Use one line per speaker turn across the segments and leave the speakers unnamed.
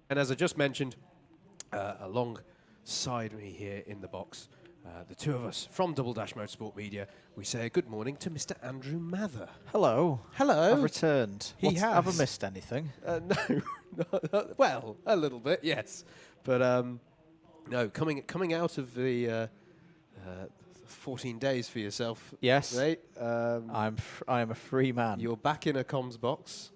And as I just mentioned, alongside me here in the box, the two of us from Double Dash Motorsport Media, we say a good morning to Mr. Andrew Mather.
Hello.
Hello.
I've returned.
He has.
Have I missed anything?
No, well, a little bit, yes. But no, coming out of the 14 days for yourself.
Yes.
Mate,
I am a free man.
you're back in a comms box.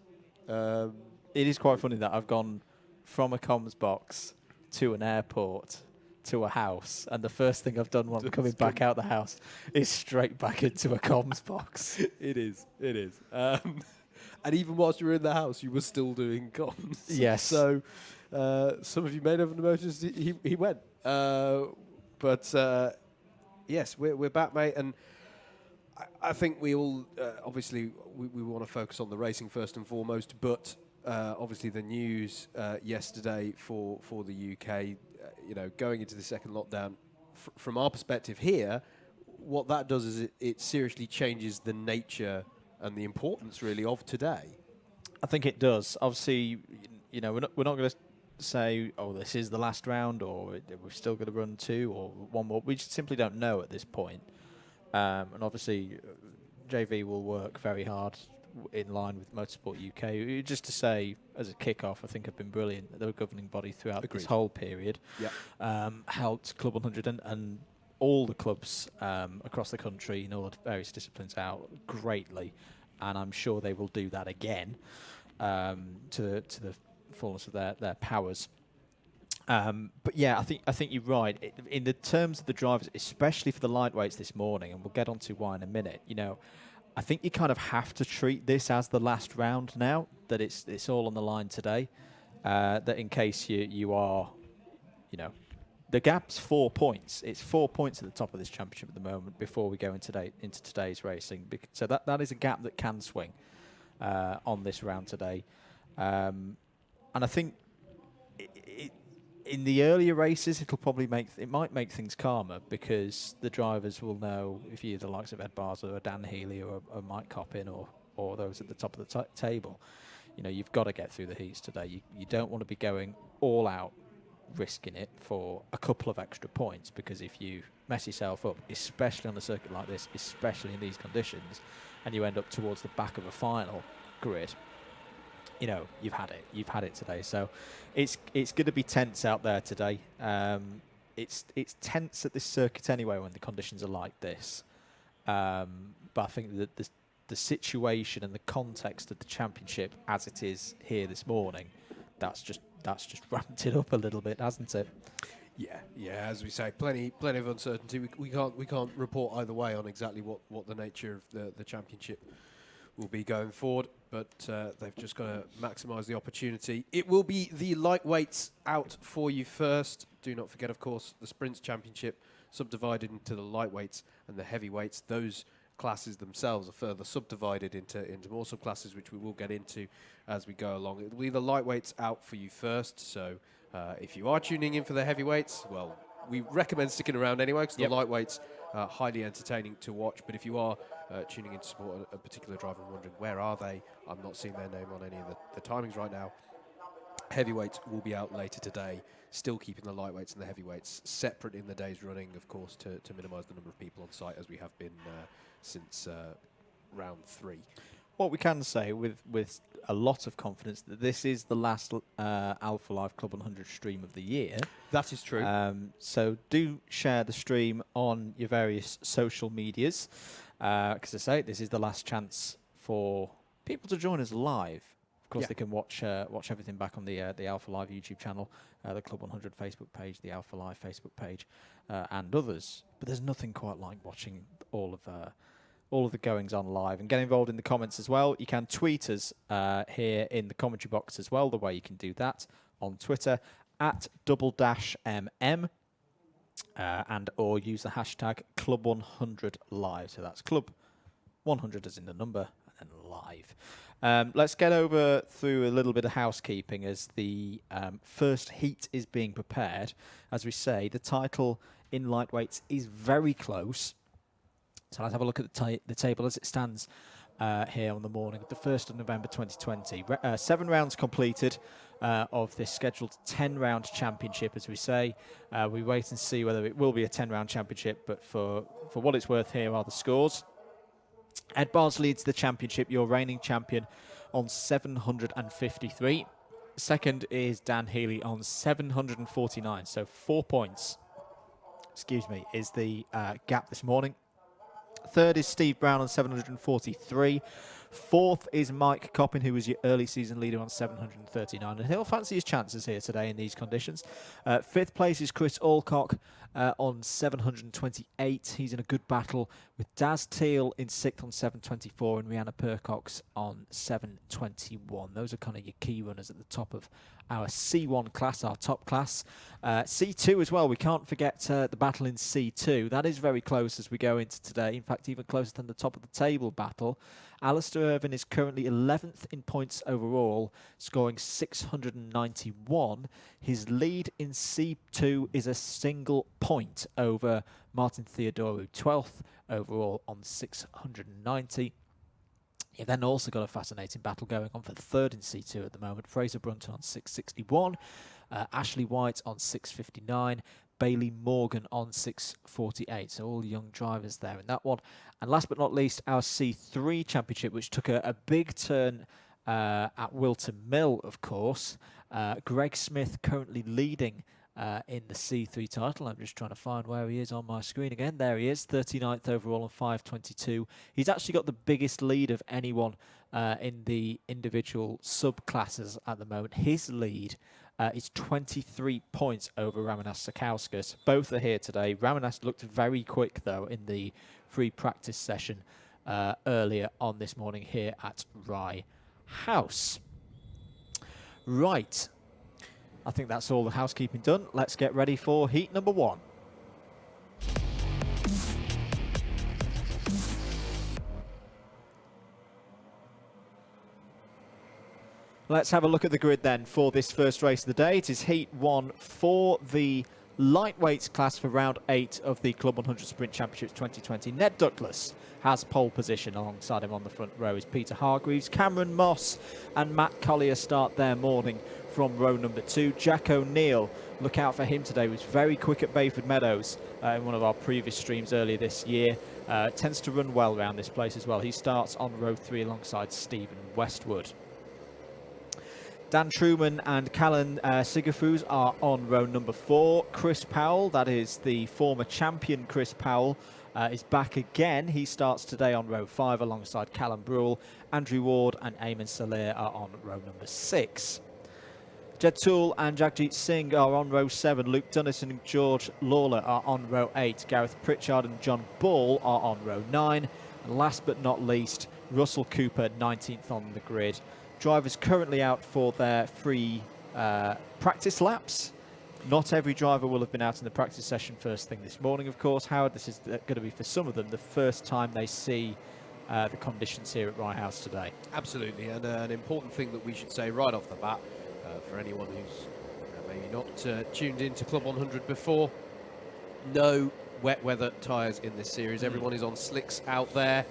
It is quite funny that I've gone from a comms box to an airport to a house, and the first thing I've done when I'm coming back out the house is straight back into a comms box.
It is. And even whilst you were in the house, you were still doing comms.
Yes.
So some of you may have noticed he went. But yes, we're back, mate. And I think we all, obviously, we want to focus on the racing first and foremost. But obviously the news yesterday for the UK, going into the second lockdown, from our perspective here, what that does is it seriously changes the nature and the importance, really, of today.
I think it does. Obviously, we're not going to say, oh, this is the last round, or we're still going to run 2 or 1 more. We just simply don't know at this point. And obviously, JV will work very hard in line with Motorsport UK. Just to say, as a kick-off, I think have been brilliant. The governing body throughout this whole period helped Club 100 and all the clubs across the country in all the various disciplines out greatly, and I'm sure they will do that again to the fullness of their powers. But yeah, I think you're right. In the terms of the drivers, especially for the lightweights this morning, and we'll get on to why in a minute, I think you kind of have to treat this as the last round now, that it's all on the line today, that in case you are, the gap's 4 points. It's 4 points at the top of this championship at the moment before we go into today's racing. So that is a gap that can swing on this round today. And I think in the earlier races, it might make things calmer because the drivers will know, if you're the likes of Ed Barza or Dan Healy or Mike Coppin or those at the top of the table, you've got to get through the heats today. You don't want to be going all out risking it for a couple of extra points, because if you mess yourself up, especially on a circuit like this, especially in these conditions, and you end up towards the back of a final grid, you've had it today. So it's going to be tense out there today. It's tense at this circuit anyway when the conditions are like this. But I think that the situation and the context of the championship as it is here this morning, that's just ramped it up a little bit, hasn't it?
Yeah. As we say, plenty of uncertainty. We can't report either way on exactly what the nature of the championship will be going forward, but they've just got to maximise the opportunity. It will be the lightweights out for you first. Do not forget, of course, the Sprints Championship subdivided into the lightweights and the heavyweights. Those classes themselves are further subdivided into more subclasses, which we will get into as we go along. It will be the lightweights out for you first, so if you are tuning in for the heavyweights, well, we recommend sticking around anyway, because the lightweights are highly entertaining to watch. But if you are tuning in to support a particular driver and wondering where are they, I'm not seeing their name on any of the timings right now. Heavyweights will be out later today, still keeping the lightweights and the heavyweights separate in the days running, of course, to minimise the number of people on site, as we have been since round 3.
What we can say with a lot of confidence that this is the last Alpha Live Club 100 stream of the year.
That is true.
So do share the stream on your various social medias, because I say this is the last chance for people to join us live. Of course, they can watch everything back on the Alpha Live YouTube channel, the Club 100 Facebook page, the Alpha Live Facebook page, and others. But there's nothing quite like watching all of the goings on live and get involved in the comments as well. You can tweet us here in the commentary box as well, the way you can do that on Twitter at @double-mm and or use the hashtag Club100Live. So that's Club 100 as in the number and then live. Let's get over through a little bit of housekeeping as the first heat is being prepared. As we say, the title in lightweights is very close. So let's have a look at the table as it stands here on the morning of the 1st of November 2020. 7 rounds completed of this scheduled 10-round championship, as we say. We wait and see whether it will be a 10-round championship, but for what it's worth, here are the scores. Ed Bars leads the championship, your reigning champion, on 753. Second is Dan Healy on 749, so 4 points, is the gap this morning. Third is Steve Brown on 743. Fourth is Mike Coppin, who was your early season leader, on 739. And he'll fancy his chances here today in these conditions. Fifth place is Chris Alcock on 728. He's in a good battle with Daz Teal in sixth on 724 and Rihanna Percox on 721. Those are kind of your key runners at the top of our C1 class, our top class. C2 as well, we can't forget the battle in C2. That is very close as we go into today. In fact, even closer than the top of the table battle. Alistair Irvin is currently 11th in points overall, scoring 691. His lead in C2 is a single point over Martin Theodorou, 12th overall on 690. You've then also got a fascinating battle going on for third in C2 at the moment. Fraser Brunton on 661, Ashley White on 659, Bailey Morgan on 648. So all young drivers there in that one. And last but not least, our C3 championship, which took a big turn at Wilton Mill, of course. Greg Smith currently leading in the C3 title. I'm just trying to find where he is on my screen again. There he is, 39th overall on 522. He's actually got the biggest lead of anyone in the individual subclasses at the moment. His lead is 23 points over Ramanas Sakauskas. Both are here today. Ramanas looked very quick, though, in the free practice session earlier on this morning here at Rye House. Right. I think that's all the housekeeping done. Let's get ready for heat number 1. Let's have a look at the grid then for this first race of the day. It is heat 1 for the lightweights class for round 8 of the Club 100 Sprint Championships 2020. Ned Douglas has pole position. Alongside him on the front row is Peter Hargreaves. Cameron Moss and Matt Collier start their morning from row number 2. Jack O'Neill, look out for him today, was very quick at Bayford Meadows in one of our previous streams earlier this year. Tends to run well around this place as well. He starts on row 3 alongside Stephen Westwood. Dan Truman and Callan Sigafus are on row number 4. Chris Powell, that is the former champion Chris Powell, is back again. He starts today on row 5 alongside Callum Brule. Andrew Ward and Eamon Salir are on row number 6. Jed Toole and Jagjit Singh are on row 7. Luke Dunnison and George Lawler are on row 8. Gareth Pritchard and John Ball are on row 9. And last but not least, Russell Cooper, 19th on the grid. Drivers currently out for their free practice laps. Not every driver will have been out in the practice session first thing this morning, of course. Howard, this is going to be for some of them the first time they see the conditions here at Rye House today.
Absolutely, and an important thing that we should say right off the bat, for anyone who's maybe not tuned into Club 100 before, no wet weather tyres in this series. Everyone is on slicks out there,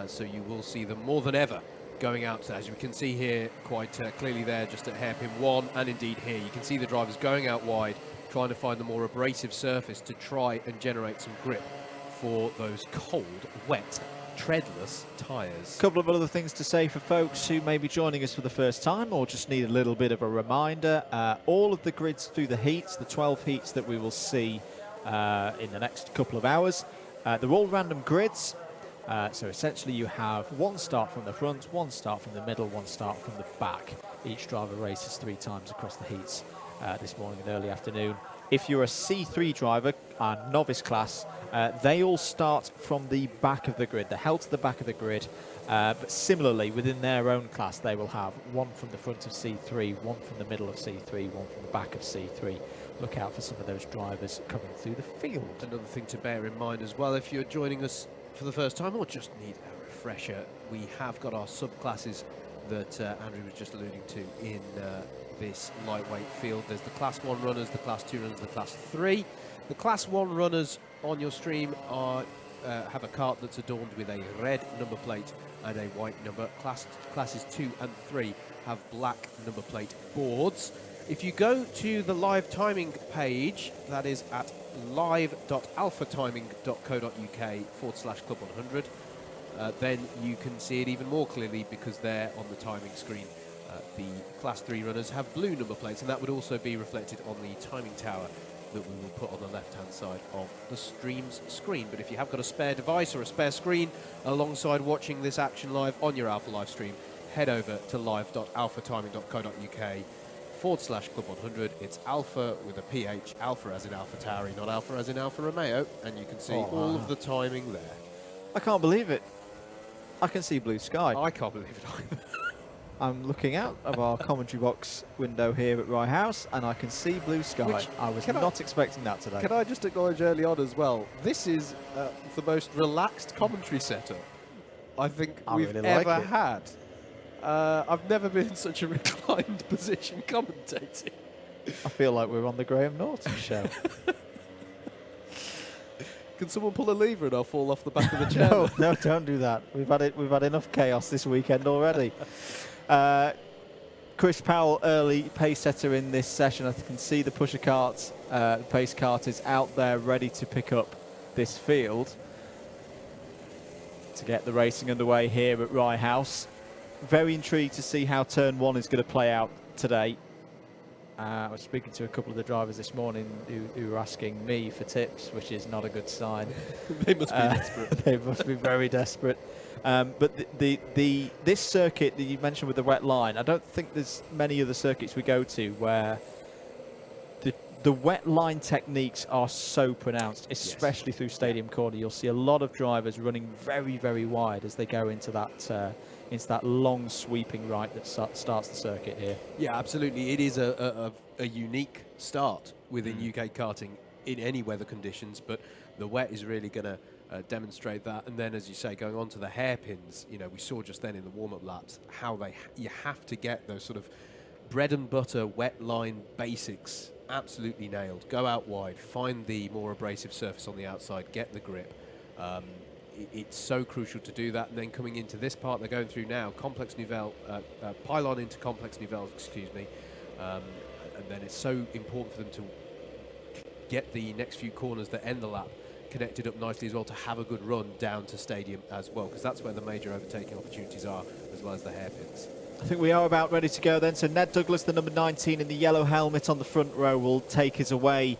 so you will see them more than ever going out, as you can see here quite clearly there just at hairpin 1, and indeed here you can see the drivers going out wide, trying to find the more abrasive surface to try and generate some grip for those cold, wet, treadless tyres.
A couple of other things to say for folks who may be joining us for the first time or just need a little bit of a reminder. All of the grids through the heats, the 12 heats that we will see in the next couple of hours, they're all random grids. So essentially you have one start from the front, one start from the middle, one start from the back. Each driver races 3 times across the heats this morning and early afternoon. If you're a C3 driver, novice class, they all start from the back of the grid. They're held to the back of the grid, but similarly within their own class they will have one from the front of C3, one from the middle of C3, one from the back of C3. Look out for some of those drivers coming through the field.
Another thing to bear in mind as well, if you're joining us for the first time or just need a refresher, we have got our subclasses that Andrew was just alluding to in this lightweight field. There's the Class 1 runners, the Class 2 runners, the Class 3. The Class 1 runners on your stream are have a kart that's adorned with a red number plate and a white number. Classes 2 and 3 have black number plate boards. If you go to the live timing page, that is at live.alphatiming.co.uk/club100, then you can see it even more clearly, because there on the timing screen, the Class 3 runners have blue number plates, and that would also be reflected on the timing tower that we will put on the left-hand side of the stream's screen. But if you have got a spare device or a spare screen alongside watching this action live on your Alpha live stream, head over to live.alphatiming.co.uk/club100. It's Alpha with a PH, Alpha as in Alpha Tauri, not Alpha as in Alfa Romeo, and you can see all of the timing there.
I can't believe it. I can see blue sky.
I can't believe it either.
I'm looking out of our commentary box window here at Rye House, and I can see blue sky. I was not expecting that today.
Can I just acknowledge early on as well, this is the most relaxed commentary setup I think we've ever had. I've never been in such a reclined position commentating.
I feel like we're on the Graham Norton show.
Can someone pull a lever and I'll fall off the back of the chair?
No, don't do that. We've had enough chaos this weekend already. Chris Powell, early pace setter in this session. I can see the pusher carts, the pace cart is out there ready to pick up this field to get the racing underway here at Rye House. Very intrigued to see how turn 1 is going to play out today. I was speaking to a couple of the drivers this morning who were asking me for tips, which is not a good sign.
They must be desperate.
They must be very desperate. But this circuit that you mentioned with the wet line, I don't think there's many other circuits we go to where the wet line techniques are so pronounced, especially through Stadium Corner. You'll see a lot of drivers running very, very wide as they go into that long sweeping right that starts the circuit here. Yeah,
absolutely. It is a unique start within UK karting in any weather conditions, but the wet is really going to demonstrate that. And then, as you say, going on to the hairpins, you know, we saw just then in the warm-up laps how you have to get those sort of bread and butter wet line basics absolutely nailed. Go out wide, find the more abrasive surface on the outside, get the grip. It's so crucial to do that. And then coming into this part they're going through now, complex Nouvelle, pylon into complex Nouvelle, excuse me. And then it's so important for them to get the next few corners that end the lap connected up nicely as well, to have a good run down to Stadium as well, because that's where the major overtaking opportunities are, as well as the hairpins.
I think we are about ready to go then. So Ned Douglas, the number 19 in the yellow helmet on the front row, will take us away.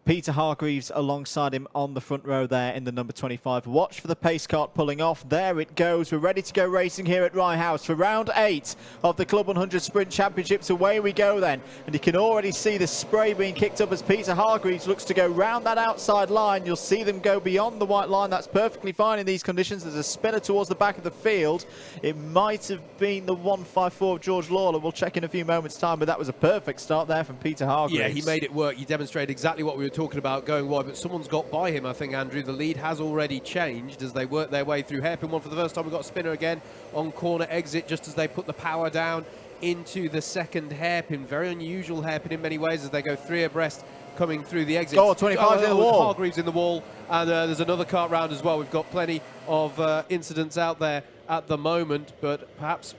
Peter Hargreaves alongside him on the front row there in the number 25. Watch for the pace cart pulling off. There it goes. We're ready to go racing here at Rye House for round 8 of the Club 100 Sprint Championships. Away we go then. And you can already see the spray being kicked up as Peter Hargreaves looks to go round that outside line. You'll see them go beyond the white line. That's perfectly fine in these conditions. There's a spinner towards the back of the field. It might have been the 154 of George Lawler. We'll check in a few moments' time, but that was a perfect start there from Peter Hargreaves.
Yeah, he made it work. He demonstrated exactly what we were talking about, going wide, but someone's got by him, I think, Andrew. The lead has already changed as they work their way through hairpin 1 for the first time. We've got a spinner again on corner exit just as they put the power down into the second hairpin. Very unusual hairpin in many ways as they go 3 abreast coming through the exit.
25 in the wall.
Hargreaves in the wall, and there's another kart round as well. We've got plenty of incidents out there at the moment, but perhaps,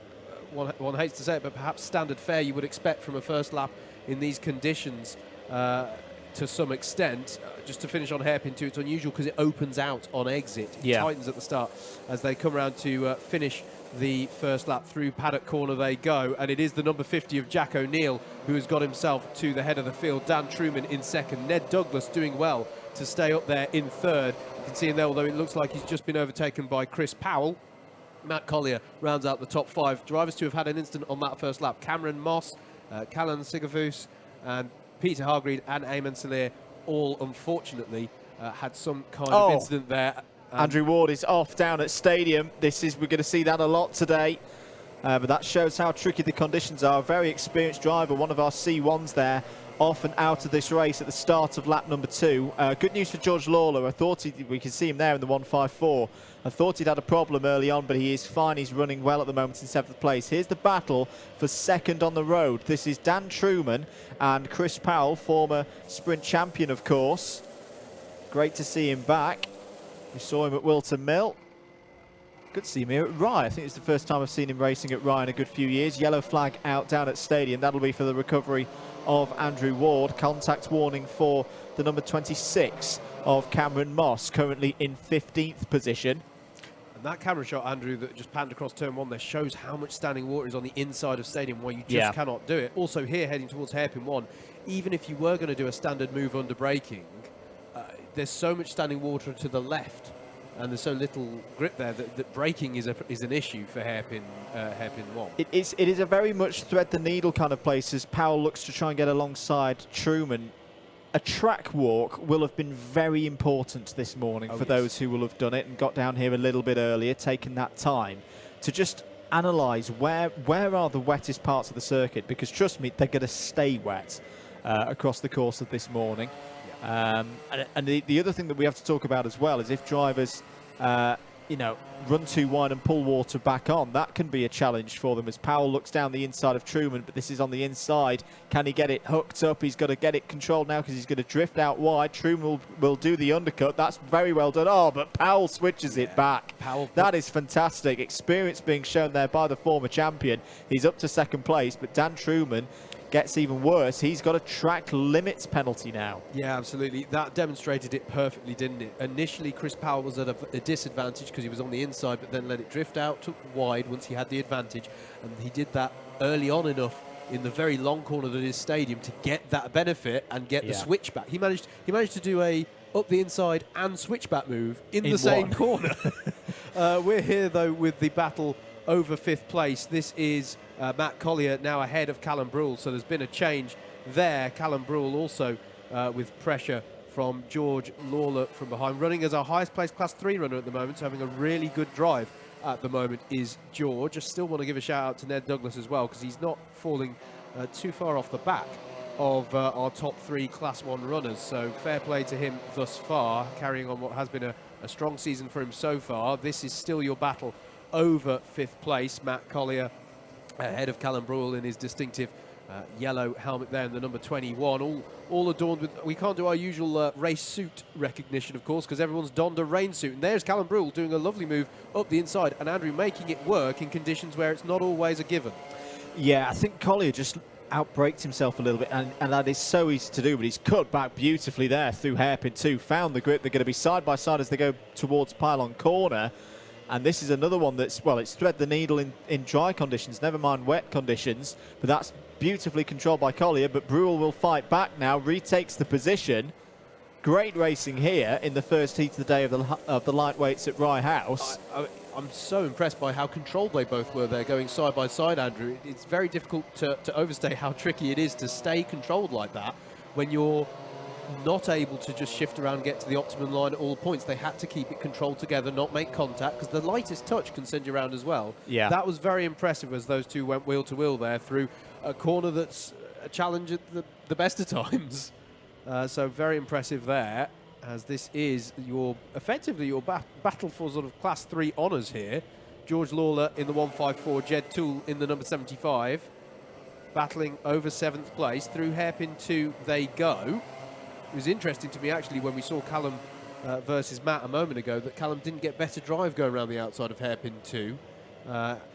one hates to say it, but perhaps standard fare you would expect from a first lap in these conditions. To some extent. Just to finish on hairpin 2, it's unusual because it opens out on exit. It tightens at the start as they come around to finish the first lap. Through paddock corner they go, and it is the number 50 of Jack O'Neill who has got himself to the head of the field. Dan Truman in second. Ned Douglas doing well to stay up there in third. You can see him there, although it looks like he's just been overtaken by Chris Powell. Matt Collier rounds out the top 5. Drivers to have had an incident on that first lap: Cameron Moss, Callan Sigafus, and Peter Hargreaves and Eamon Salir all unfortunately had some kind of incident there.
Andrew Ward is off down at Stadium. We're going to see that a lot today. But that shows how tricky the conditions are. A very experienced driver, one of our C1s there, off and out of this race at the start of lap number 2. Good news for George Lawler. I thought we can see him there in the 154. I thought he'd had a problem early on, but he is fine. He's running well at the moment in 7th place. Here's the battle for second on the road. This is Dan Truman and Chris Powell, former sprint champion, of course. Great to see him back. We saw him at Wilton Mill. Good to see him here at Rye. I think it's the first time I've seen him racing at Rye in a good few years. Yellow flag out down at Stadium. That'll be for the recovery of Andrew Ward. Contact warning for the number 26 of Cameron Moss, currently in 15th position.
And that camera shot, Andrew, that just panned across turn one there shows how much standing water is on the inside of Stadium, where you just cannot do it. Also here, heading towards hairpin one, even if you were going to do a standard move under braking, there's so much standing water to the left, and there's so little grip there that braking is an issue for hairpin one.
It is a very much thread the needle kind of place as Powell looks to try and get alongside Truman. A track walk will have been very important this morning for those who will have done it and got down here a little bit earlier, taken that time to just analyse where are the wettest parts of the circuit, because trust me, they're going to stay wet across the course of this morning. Yeah. And the other thing that we have to talk about as well is if drivers run too wide and pull water back on, that can be a challenge for them as Powell looks down the inside of Truman, but this is on the inside. Can he get it hooked up? He's got to get it controlled now because he's going to drift out wide. Truman will do the undercut. That's very well done. Oh, but Powell switches it back. That is fantastic. Experience being shown there by the former champion. He's up to second place, but Dan Truman gets even worse. He's got a track limits penalty now. Yeah, absolutely. That demonstrated it perfectly, didn't it? Initially, Chris Powell was at a disadvantage because he was on the inside, but then let it drift out, took wide once he had the advantage, and he did that early on enough in the very long corner that is Stadium to get that benefit and get the switchback. He managed to do a up the inside and switchback move in the same corner. We're here, though, with the battle over 5th place. This is Matt Collier now ahead of Callum Brule, so there's been a change there. Callum Brule also with pressure from George Lawler from behind, running as our highest placed Class 3 runner at the moment, so having a really good drive at the moment is George. I still want to give a shout out to Ned Douglas as well, because he's not falling too far off the back of our top 3 Class 1 runners, so fair play to him thus far, carrying on what has been a strong season for him so far. This is still your battle over 5th place. Matt Collier ahead of Callum Brule in his distinctive yellow helmet there in the number 21, all adorned with, we can't do our usual race suit recognition, of course, because everyone's donned a rain suit. And there's Callum Brule doing a lovely move up the inside, and Andrew making it work in conditions where it's not always a given. Yeah, I think Collier just outbraked himself a little bit, and that is so easy to do, but he's cut back beautifully there through hairpin 2, found the grip. They're going to be side by side as they go towards pylon corner. And this is another one that's, well, it's thread the needle in dry conditions, never mind wet conditions, but that's beautifully controlled by Collier. But Brule will fight back now, retakes the position. Great racing here in the first heat of the day of the lightweights at Rye House. I'm so impressed by how controlled they both were there, going side by side, Andrew. It's very difficult to overstate how tricky it is to stay controlled like that when you're not able to just shift around and get to the optimum line at all points. They had to keep it controlled together, not make contact, because the lightest touch can send you around as well. Yeah, that was very impressive as those two went wheel to wheel there through a corner that's a challenge at the best of times. So very impressive there, as this is effectively your battle for sort of Class 3 honours here. George Lawler in the 154, Jed Toole in the number 75, battling over 7th place. Through hairpin 2 they go. It was interesting to me, actually, when we saw Callum versus Matt a moment ago, that Callum didn't get better drive going around the outside of hairpin 2,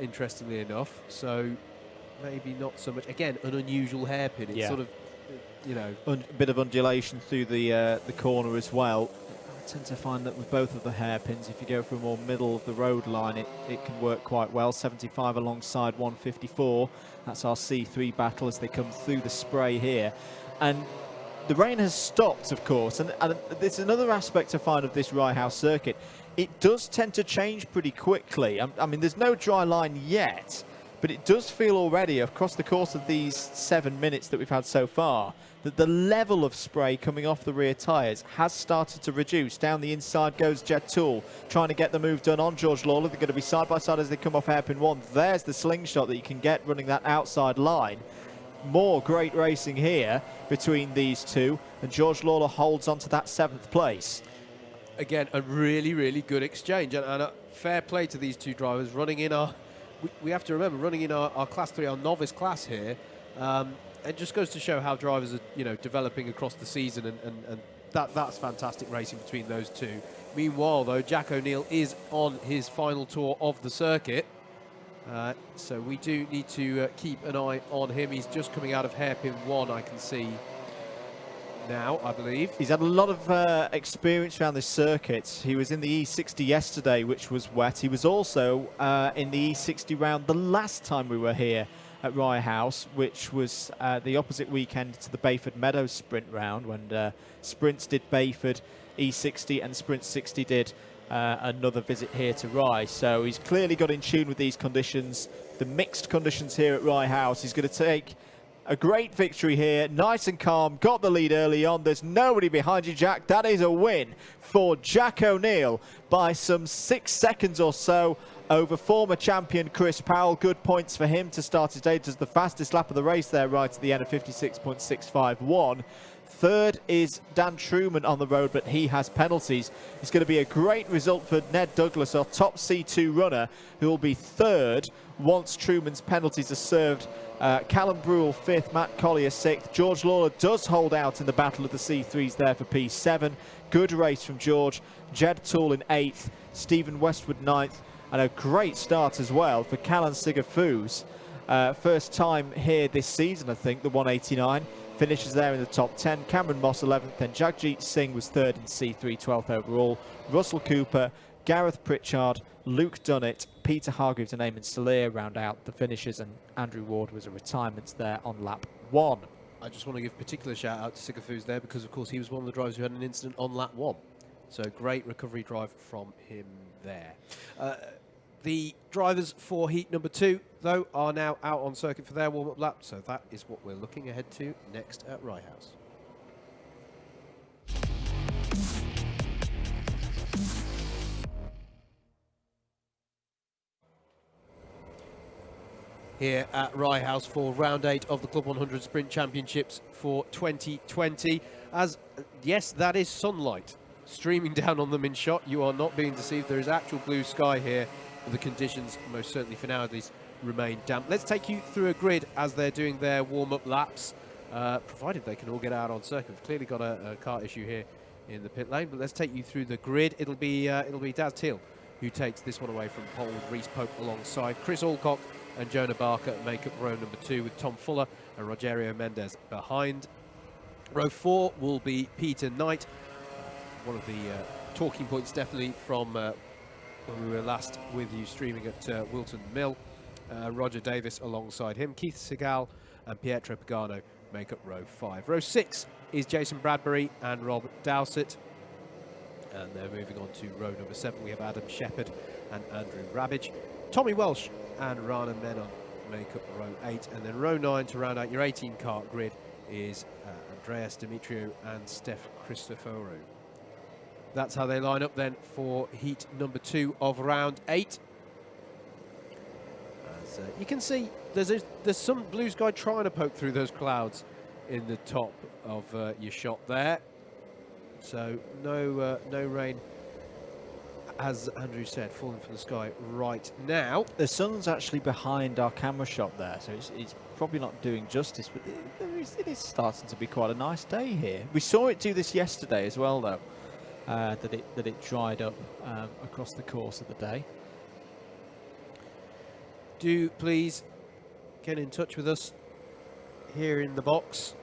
interestingly enough. So maybe not so much. Again, an unusual hairpin. It's sort of, a bit of undulation through the corner as well. I tend to find that with both of the hairpins, if you go for a more middle of the road line, it can work quite well. 75 alongside 154. That's our C3 battle as they come through the spray here. And the rain has stopped, of course, and there's another aspect I find of this Rye House circuit. It does tend to change pretty quickly. I mean, there's no dry line yet, but it does feel already across the course of these 7 minutes that we've had so far that the level of spray coming off the rear tyres has started to reduce. Down the inside goes Jed Toole, trying to get the move done on George Lawler. They're going to be side by side as they come off hairpin 1. There's the slingshot that you can get running that outside line. More great racing here between these two, and George Lawler holds on to that 7th place. Again, a really, really good exchange, and a fair play to these two drivers running in our, we have to remember, running in our Class 3, our novice class here. It just goes to show how drivers are, developing across the season, and that's fantastic racing between those two.
Meanwhile, though, Jack O'Neill is on his final tour of the circuit. So we do need to keep an eye on him. He's just coming out of hairpin 1, I can see now, I believe.
He's had a lot of experience around this circuit. He was in the E60 yesterday, which was wet. He was also in the E60 round the last time we were here at Rye House, which was the opposite weekend to the Bayford Meadows sprint round, when Sprints did Bayford E60 and Sprint 60 did another visit here to Rye. So he's clearly got in tune with these conditions, the mixed conditions here at Rye House. He's going to take a great victory here, nice and calm, got the lead early on. There's nobody behind you, Jack. That is a win for Jack O'Neill by some 6 seconds or so over former champion Chris Powell. Good points for him to start his day. Does the fastest lap of the race there right at the end of 56.651. Third is Dan Truman on the road, but he has penalties. It's going to be a great result for Ned Douglas, our top C2 runner, who will be third once Truman's penalties are served. Callum Brewell fifth, Matt Collier sixth. George Lawler does hold out in the battle of the C3s there for P7. Good race from George. Jed Toole in eighth, Stephen Westwood ninth, and a great start as well for Callan Sigafus. First time here this season, I think, the 189. Finishes there in the top 10. Cameron Moss 11th, then Jagjit Singh was third in C3, 12th overall. Russell Cooper, Gareth Pritchard, Luke Dunnett, Peter Hargreaves and Eamon Salir round out the finishes, and Andrew Ward was a retirement there on lap 1.
I just want to give particular shout out to Sigafus there, because of course he was one of the drivers who had an incident on lap 1. So great recovery drive from him there. The drivers for heat number 2, though, are now out on circuit for their warm-up lap, so that is what we're looking ahead to next at Rye House. Here at Rye House for round 8 of the Club 100 Sprint Championships for 2020. As, yes, that is sunlight streaming down on them in shot. You are not being deceived. There is actual blue sky here. The conditions, most certainly for now at least, remain damp. Let's take you through a grid as they're doing their warm-up laps, provided they can all get out on circuit. We've clearly got a kart issue here in the pit lane, but let's take you through the grid. It'll be Daz Teal who takes this one away from pole, with Reese Pope alongside. Chris Alcock and Jonah Barker make up row number 2, with Tom Fuller and Rogerio Mendez behind. Row 4 will be Peter Knight. One of the talking points definitely from when we were last with you streaming at Wilton Mill. Roger Davis alongside him. Keith Segal and Pietro Pagano make up row 5. Row 6 is Jason Bradbury and Rob Dowsett. And they're moving on to row number 7. We have Adam Shepherd and Andrew Rabbage. Tommy Welsh and Rana Menon make up row 8. And then row 9 to round out your 18 kart grid is Andreas Demetrio and Steph Cristoforo. That's how they line up then for heat number 2 of round 8. As you can see, there's some blue sky trying to poke through those clouds in the top of your shot there. So no rain, as Andrew said, falling from the sky right now.
The sun's actually behind our camera shot there, so it's probably not doing justice, but it is starting to be quite a nice day here. We saw it do this yesterday as well, though. That it dried up across the course of the day.
Do please get in touch with us here in the box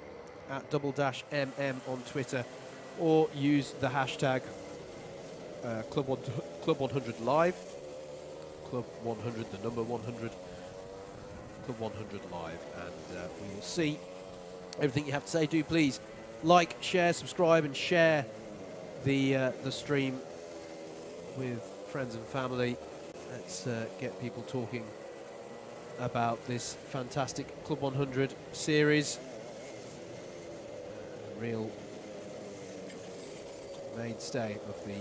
at @MM on Twitter, or use the hashtag Club100 Live, Club 100, the number 100, Club 100 Live, and we will see everything you have to say. Do please like, share, subscribe, and share the stream with friends and family. Let's get people talking about this fantastic Club 100 series. A real mainstay of the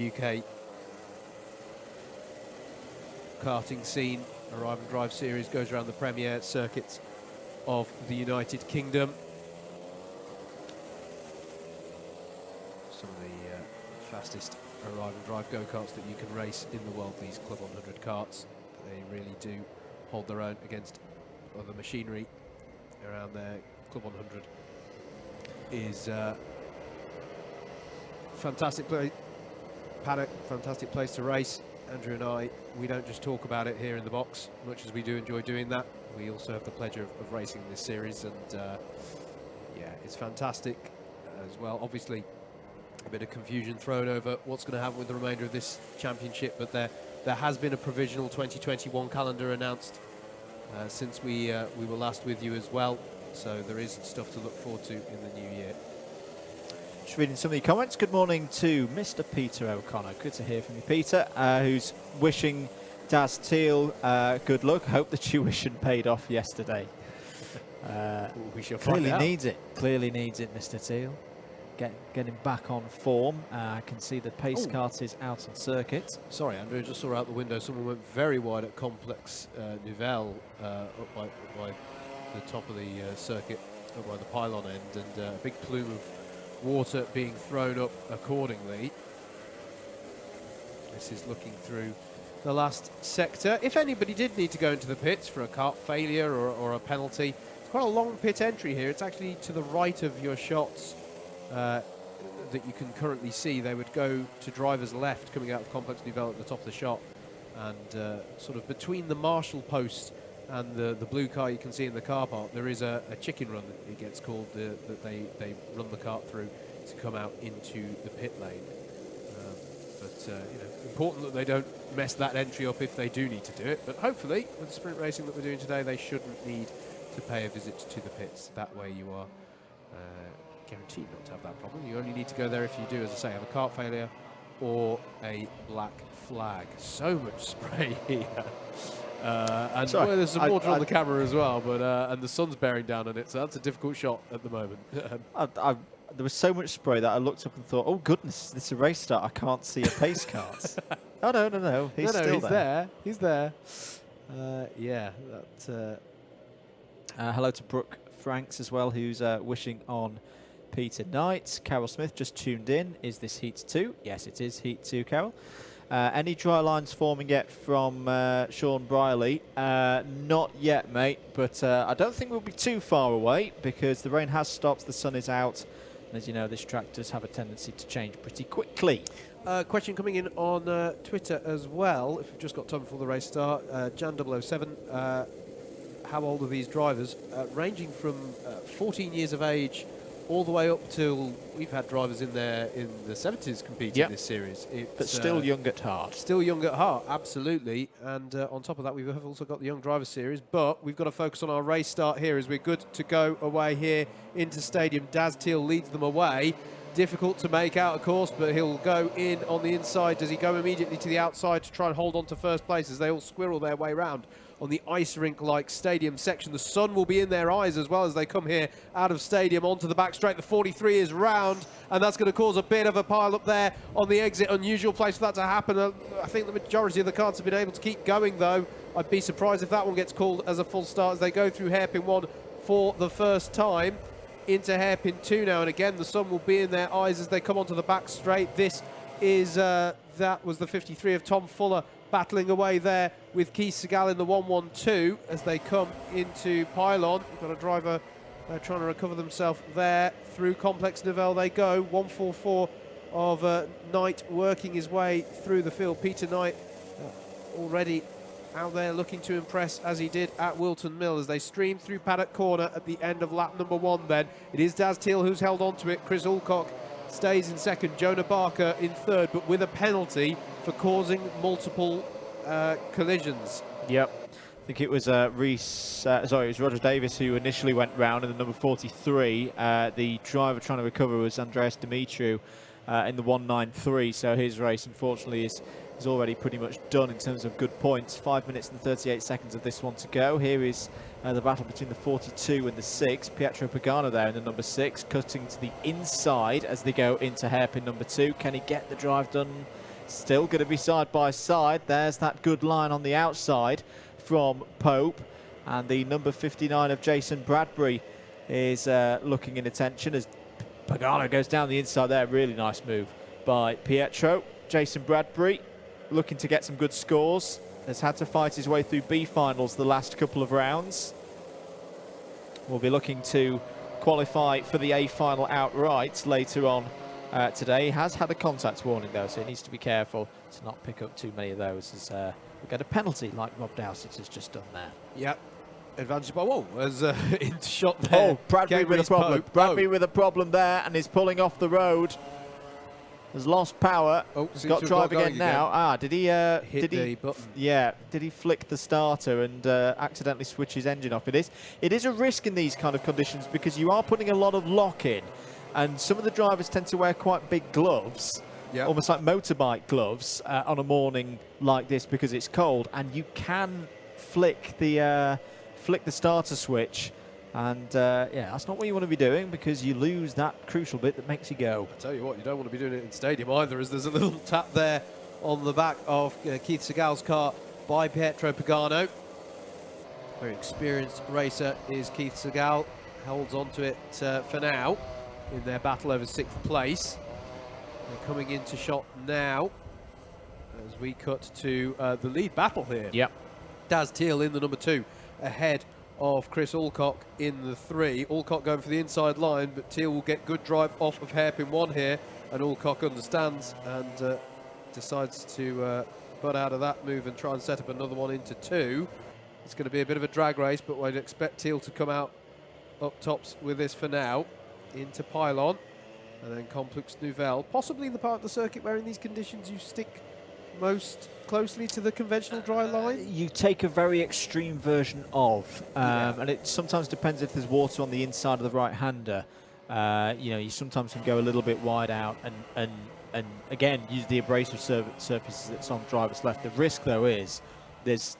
UK karting scene. Arrive and Drive series goes around the premier circuits of the United Kingdom. Some of the fastest Arrive and Drive go-karts that you can race in the world, these Club 100 karts. They really do hold their own against other machinery around there. Club 100 is fantastic paddock, fantastic place to race. Andrew and I, we don't just talk about it here in the box, much as we do enjoy doing that. We also have the pleasure of racing in this series, and yeah, it's fantastic as well. Obviously, a bit of confusion thrown over what's going to happen with the remainder of this championship, but there has been a provisional 2021 calendar announced since we were last with you as well, so there is stuff to look forward to in the new year.
Just reading some of the comments. Good morning to Mr. Peter O'Connor. Good to hear from you, Peter, who's wishing Daz Teal good luck. Hope the tuition paid off yesterday.
We shall find out.
Clearly needs it, Mr. Teal. Getting back on form. I can see the pace cart is out on circuit.
Sorry, Andrew, I just saw out the window. Someone went very wide at Complex Nouvelle up by the top of the circuit, up by the pylon end, and a big plume of water being thrown up accordingly. This is looking through the last sector. If anybody did need to go into the pits for a kart failure or a penalty, it's quite a long pit entry here. It's actually to the right of your shots that you can currently see. They would go to driver's left coming out of Complex Nouvelle at the top of the shot, and sort of between the marshal post and the blue car you can see in the car park, there is a chicken run, it gets called, that they run the kart through to come out into the pit lane. But you know, important that they don't mess that entry up if they do need to do it. But hopefully, with the sprint racing that we're doing today, they shouldn't need to pay a visit to the pits. That way you are guaranteed not to have that problem. You only need to go there if you do, as I say, have a kart failure or a black flag. So much spray here. And well, there's some water on the camera as well, but and the sun's bearing down on it, so that's a difficult shot at the moment.
There was so much spray that I looked up and thought, oh goodness, is this a race start? I can't see a pace cart. Oh, no, he's still there.
He's there. Yeah.
Hello to Brooke Franks as well, who's wishing on Peter Knight. Carol Smith just tuned in. Is this Heat 2? Yes, it is Heat 2, Carol. Any dry lines forming yet from Sean Briley? Not yet, mate, but I don't think we'll be too far away because the rain has stopped, the sun is out, and as you know, this track does have a tendency to change pretty quickly.
Question coming in on Twitter as well, if we've just got time before the race start. Jan007, how old are these drivers? Ranging from 14 years of age all the way up till we've had drivers in there in the 70s competing in this series.
But still young at heart.
Still young at heart, absolutely. And on top of that, we've also got the Young Driver Series. But we've got to focus on our race start here as we're good to go away here into stadium. Daz Teal leads them away. Difficult to make out, of course, but he'll go in on the inside. Does he go immediately to the outside to try and hold on to first place as they all squirrel their way round on the ice rink-like stadium section? The sun will be in their eyes as well as they come here out of stadium onto the back straight. The 43 is round, and that's going to cause a bit of a pile up there on the exit. Unusual place for that to happen. I think the majority of the carts have been able to keep going, though. I'd be surprised if that one gets called as a full start as they go through hairpin 1 for the first time into hairpin 2 now, and again the sun will be in their eyes as they come onto the back straight. This is that was the 53 of Tom Fuller battling away there with Keith Segal in the 112 as they come into pylon. You've got a driver trying to recover themselves there. Through Complex Nouvelle they go. 144 of Knight working his way through the field. Peter Knight already out there looking to impress as he did at Wilton Mill as they stream through Paddock Corner at the end of lap number 1 then. It is Daz Teal who's held on to it. Chris Alcock stays in second. Jonah Barker in third, but with a penalty for causing multiple collisions.
Yep. I think it was it was Roger Davis who initially went round in the number 43. The driver trying to recover was Andreas Dimitriou in the 193, so his race unfortunately is already pretty much done in terms of good points. 5 minutes and 38 seconds of this one to go. Here is the battle between the 42 and the 6. Pietro Pagano there in the number 6, cutting to the inside as they go into hairpin number 2. Can he get the drive done? Still going to be side by side. There's that good line on the outside from Pope, and the number 59 of Jason Bradbury is looking in attention as Pagano goes down the inside there. Really nice move by Pietro. Jason Bradbury looking to get some good scores. Has had to fight his way through B finals the last couple of rounds. Will be looking to qualify for the A final outright later on today. He has had a contact warning though, so he needs to be careful to not pick up too many of those, as we get a penalty like Rob Dowsett has just done there.
Yep. Advantage by as into shot there.
Oh, Bradbury with a problem. Bradbury with a problem there, and is pulling off the road. Has lost power. Oh, he's got drive again now. Ah, did he
hit the button?
Yeah, did he flick the starter and accidentally switch his engine off? It is a risk in these kind of conditions because you are putting a lot of lock in, and some of the drivers tend to wear quite big gloves, almost like motorbike gloves, on a morning like this because it's cold, and you can flick the starter switch. And yeah, that's not what you want to be doing because you lose that crucial bit that makes you go.
I tell you what, you don't want to be doing it in stadium either, as there's a little tap there on the back of Keith Segal's car by Pietro Pagano. Very experienced racer is Keith Segal, holds on to it for now in their battle over 6th place. They're coming into shot now as we cut to the lead battle here.
Yep.
Daz Teal in the number 2, ahead of Chris Alcock in the 3. Alcock going for the inside line, but Teal will get good drive off of hairpin 1 here, and Alcock understands and decides to butt out of that move and try and set up another one into 2. It's going to be a bit of a drag race, but I'd expect Teal to come out up tops with this for now. Into Pylon, and then Complex Nouvelle, possibly the part of the circuit where in these conditions you stick most closely to the conventional dry line?
You take a very extreme version of, and it sometimes depends if there's water on the inside of the right-hander. You know, you sometimes can go a little bit wide out and again use the abrasive surfaces that's on driver's left. The risk though is there's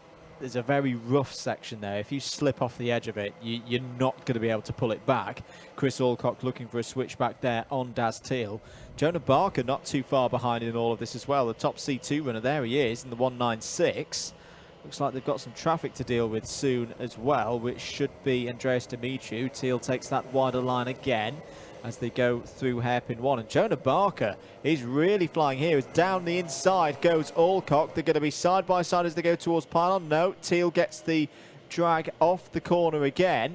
a very rough section there. If you slip off the edge of it, you're not going to be able to pull it back. Chris Alcock looking for a switch back there on Daz Teal. Jonah Barker not too far behind in all of this as well. The top C2 runner, there he is in the 196. Looks like they've got some traffic to deal with soon as well, which should be Andreas Dimitriou. Teal takes that wider line again as they go through hairpin 1. And Jonah Barker is really flying here. As down the inside goes Alcock. They're going to be side by side as they go towards Pylon. No, Teal gets the drag off the corner again.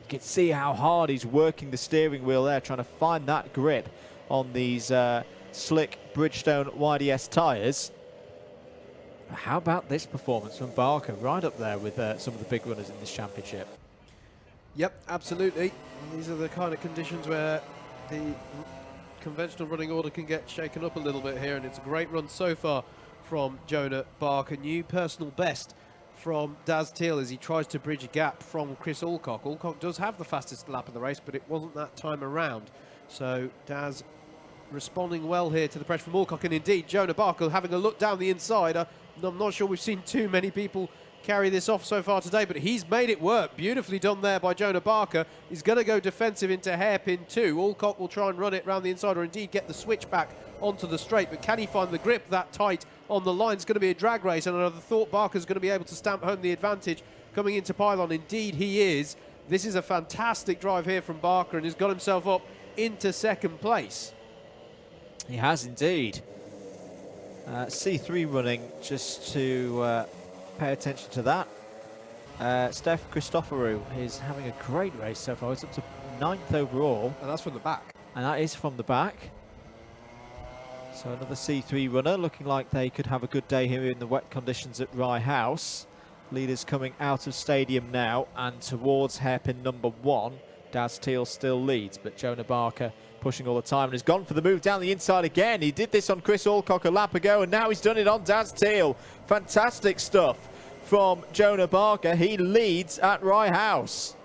You can see how hard he's working the steering wheel there, trying to find that grip on these slick Bridgestone YDS tyres. How about this performance from Barker, right up there with some of the big runners in this championship?
Yep, absolutely. These are the kind of conditions where the conventional running order can get shaken up a little bit here, and it's a great run so far from Jonah Barker. New personal best from Daz Teal as he tries to bridge a gap from Chris Alcock. Alcock does have the fastest lap of the race, but it wasn't that time around. So Daz responding well here to the pressure from Alcock, and indeed Jonah Barker having a look down the inside. I'm not sure we've seen too many people carry this off so far today, but he's made it work. Beautifully done there by Jonah Barker. He's going to go defensive into hairpin 2. Alcock will try and run it round the inside, or indeed get the switch back onto the straight, but can he find the grip that tight on the line? It's going to be a drag race, and I thought Barker's going to be able to stamp home the advantage coming into Pylon. Indeed he is. This is a fantastic drive here from Barker, and he's got himself up into 2nd place.
He has indeed. C3 running, just to pay attention to that. Steph Christoforou is having a great race so far. He's up to 9th overall.
And that's from the back.
And that is from the back. So another C3 runner, looking like they could have a good day here in the wet conditions at Rye House. Leaders coming out of stadium now and towards hairpin number 1. Daz Teal still leads, but Jonah Barker pushing all the time and has gone for the move down the inside again. He did this on Chris Alcock a lap ago, and now he's done it on Daz Teal. Fantastic stuff from Jonah Barker. He leads at Rye House.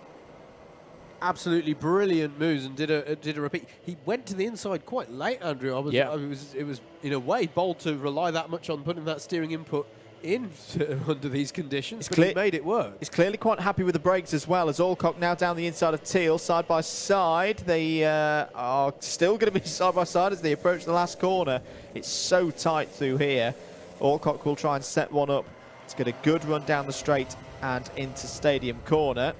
Absolutely brilliant moves, and did a repeat. He went to the inside quite late, Andrew. It was in a way bold to rely that much on putting that steering input in under these conditions, but he made it work.
He's clearly quite happy with the brakes as well, as Alcock now down the inside of Teal, side by side. They are still going to be side by side as they approach the last corner. It's so tight through here. Alcock will try and set one up to get a good run down the straight and into Stadium Corner.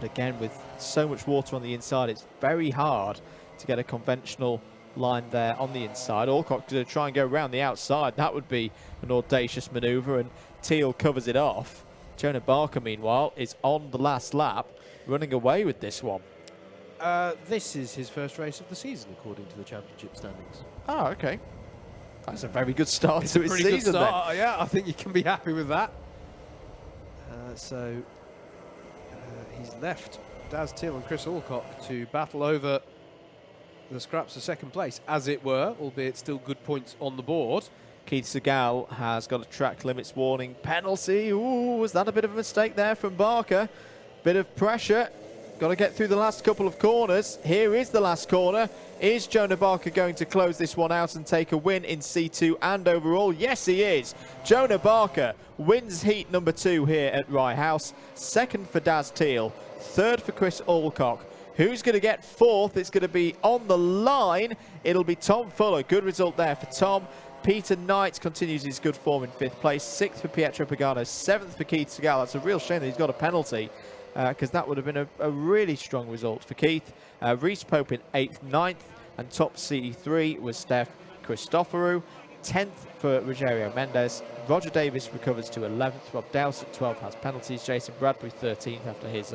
But again, with so much water on the inside, it's very hard to get a conventional line there on the inside. Alcock going to try and go around the outside. That would be an audacious manoeuvre, and Teal covers it off. Jonah Barker, meanwhile, is on the last lap, running away with this one.
This is his first race of the season, according to the championship standings.
Oh, okay. That's a very good start to his
Pretty
season
good start. Yeah, I think you can be happy with that. He's left Daz Till and Chris Alcock to battle over the scraps of second place, as it were, albeit still good points on the board.
Keith Segal has got a track limits warning penalty. Ooh, was that a bit of a mistake there from Barker? Bit of pressure. Got to get through the last couple of corners. Here is the last corner. Is Jonah Barker going to close this one out and take a win in C2 and overall? Yes, he is. Jonah Barker wins heat number 2 here at Rye House. Second for Daz Teal. Third for Chris Alcock. Who's going to get fourth? It's going to be on the line. It'll be Tom Fuller. Good result there for Tom. Peter Knight continues his good form in 5th place. 6th for Pietro Pagano. 7th for Keith Segal. That's a real shame that he's got a penalty, because that would have been a really strong result for Keith. Reece Pope in 8th, 9th, and top CE3 was Steph Christoforou. 10th for Rogerio Mendes. Roger Davis recovers to 11th. Rob Dowsett, 12th, has penalties. Jason Bradbury, 13th, after his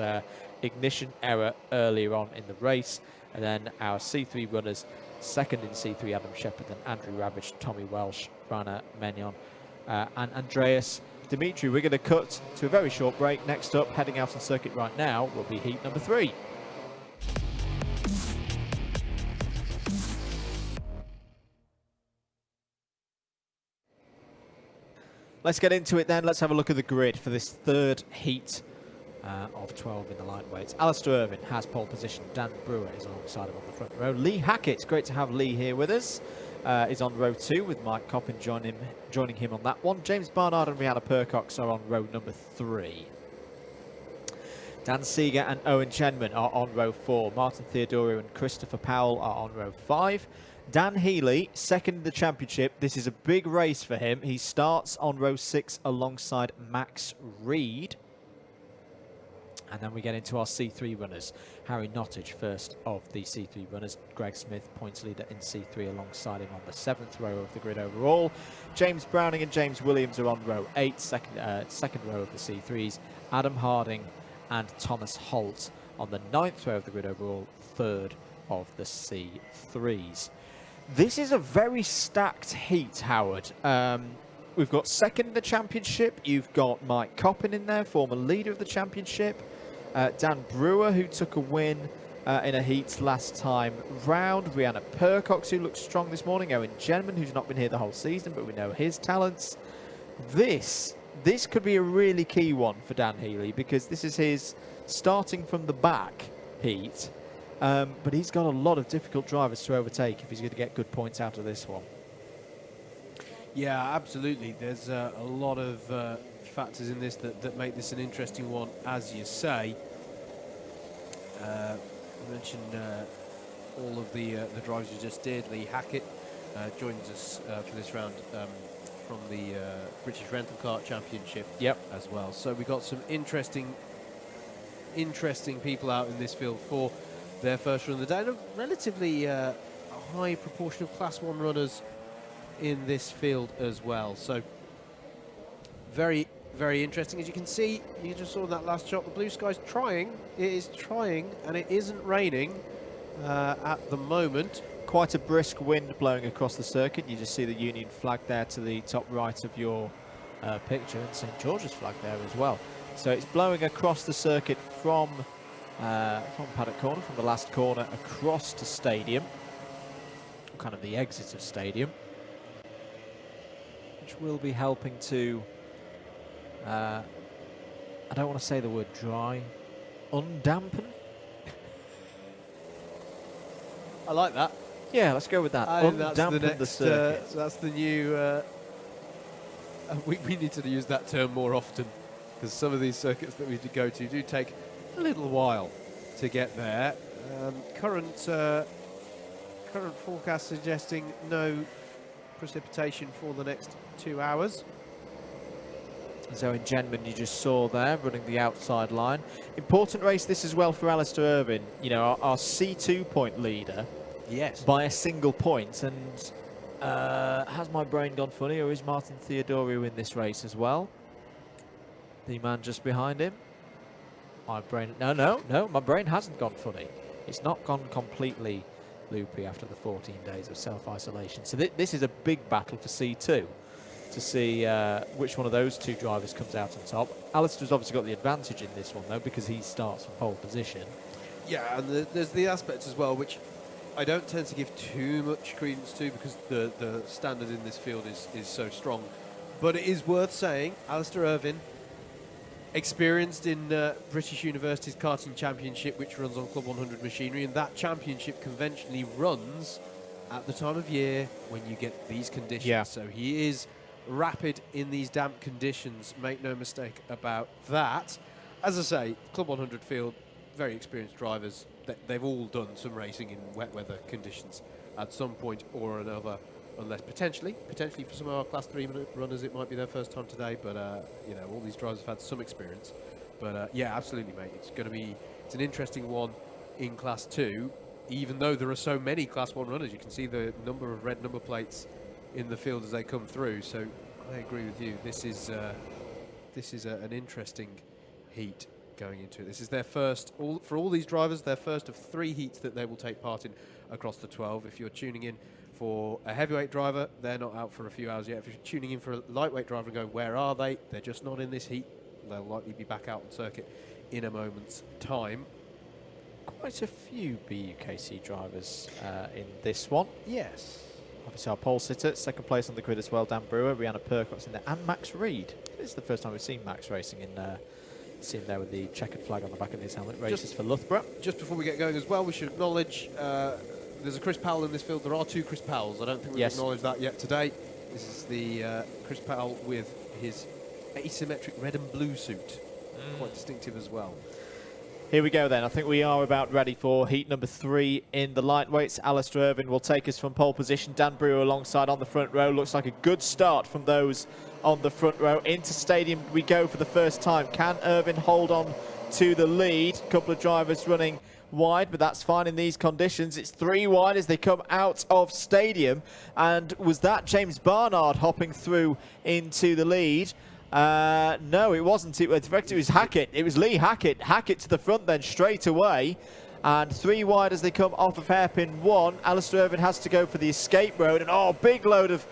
ignition error earlier on in the race. And then our C3 runners, second in C3, Adam Shepherd, and Andrew Ravage, Tommy Welsh, Rana Menyon, and Andreas Dimitri. We're going to cut to a very short break. Next up, heading out on circuit right now, will be heat number 3. Let's get into it then. Let's have a look at the grid for this third heat of 12 in the lightweights. Alistair Irvine has pole position. Dan Brewer is alongside him on the front row. Lee Hackett, it's great to have Lee here with us, is on row 2 with Mike Coppin joining him on that one. James Barnard and Rihanna Percox are on row number 3. Dan Seeger and Owen Chenman are on row 4. Martin Theodorio and Christopher Powell are on row 5. Dan Healy, second in the championship. This is a big race for him. He starts on row 6 alongside Max Reed. And then we get into our C3 runners. Harry Nottage, first of the C3 runners. Greg Smith, points leader in C3 alongside him on the 7th row of the grid overall. James Browning and James Williams are on row 8, second row of the C3s. Adam Harding and Thomas Holt on the 9th row of the grid overall, third of the C3s. This is a very stacked heat, Howard. We've got second in the championship. You've got Mike Coppin in there, former leader of the championship. Dan Brewer, who took a win in a heat last time round. Rihanna Percox, who looks strong this morning. Owen Jenman, who's not been here the whole season, but we know his talents. This could be a really key one for Dan Healy, because this is his starting from the back heat. But he's got a lot of difficult drivers to overtake if he's going to get good points out of this one.
Yeah, absolutely. There's a lot of factors in this that make this an interesting one, as you say. I mentioned all of the drivers you just did. Lee Hackett joins us for this round from the British Rental Kart Championship as well. So we got some interesting people out in this field for their first run of the day. And a relatively high proportion of Class 1 runners in this field as well. So very, very interesting. As you can see, you just saw that last shot, the blue sky's trying. It is trying, and it isn't raining at the moment.
Quite a brisk wind blowing across the circuit. You just see the Union flag there to the top right of your picture, and St George's flag there as well. So it's blowing across the circuit from Paddock Corner, from the last corner across to Stadium, kind of the exit of Stadium, which will be helping to, I don't want to say the word dry, undampen.
I like that.
Yeah, let's go with that. Undampen the circuit.
That's the new. We need to use that term more often, because some of these circuits that we go to do take a little while to get there. Current forecast suggesting no precipitation for the next 2 hours.
So in Jenman, you just saw there, running the outside line. Important race this as well for Alistair Irvine. You know, our C2 point leader.
Yes.
By a single point. And has my brain gone funny, or is Martin Theodorio in this race as well? The man just behind him. My brain, no, my brain hasn't gone funny. it's not gone completely loopy after the 14 days of self-isolation. So this is a big battle for C2 to see which one of those two drivers comes out on top. Alistair's obviously got the advantage in this one, though, because he starts from pole position.
Yeah, and there's the aspect as well, which I don't tend to give too much credence to because the standard in this field is so strong. But it is worth saying, Alistair Irvine, experienced in British University's karting championship, which runs on Club 100 machinery, and that championship conventionally runs at the time of year when you get these conditions.
Yeah.
So he is rapid in these damp conditions, make no mistake about that. As I say, Club 100 field, very experienced drivers. They've all done some racing in wet weather conditions at some point or another, unless potentially for some of our Class 3 runners it might be their first time today, but you know, all these drivers have had some experience. But yeah, absolutely, mate. It's an interesting one in Class 2, even though there are so many Class 1 runners. You can see the number of red number plates in the field as they come through. So I agree with you. This is an interesting heat going into it. This is their first, for all these drivers, their first of 3 heats that they will take part in across the 12. If you're tuning in for a heavyweight driver, they're not out for a few hours yet. If you're tuning in for a lightweight driver and going, where are they? They're just not in this heat. They'll likely be back out on circuit in a moment's time.
Quite a few BUKC drivers in this one.
Yes.
Obviously our pole sitter, second place on the grid as well, Dan Brewer, Rihanna Percox in there, and Max Reed. This is the first time we've seen Max racing in seen there with the checkered flag on the back of his helmet. Races for Loughborough.
Just before we get going as well, we should acknowledge there's a Chris Powell in this field. There are 2 Chris Powells. I don't think we've acknowledged that yet today. This is the Chris Powell with his asymmetric red and blue suit. Quite distinctive as well.
Here we go then. I think we are about ready for heat number 3 in the lightweights. Alistair Irvine will take us from pole position. Dan Brewer alongside on the front row. Looks like a good start from those on the front row. Into stadium we go for the first time. Can Irvine hold on to the lead? A couple of drivers running wide, but that's fine in these conditions. It's 3 wide as they come out of stadium. And was that James Barnard hopping through into the lead? No, it wasn't. In fact, it was Hackett. It was Lee Hackett. Hackett to the front then straight away. And 3 wide as they come off of hairpin 1. Alistair Irvine has to go for the escape road. And big load of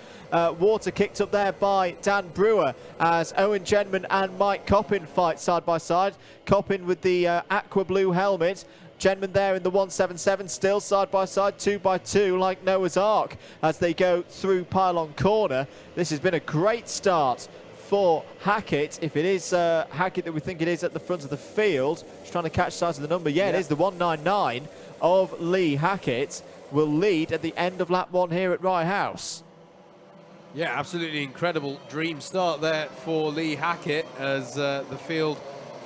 water kicked up there by Dan Brewer as Owen Genman and Mike Coppin fight side by side. Coppin with the aqua blue helmet. Genman there in the 177 still side by side, 2 by 2 like Noah's Ark as they go through pylon corner. This has been a great start for Hackett, if it is Hackett that we think it is at the front of the field. Just trying to catch sight of the number. Yeah, it is the 199 of Lee Hackett will lead at the end of lap 1 here at Rye House.
Yeah, absolutely incredible dream start there for Lee Hackett as the field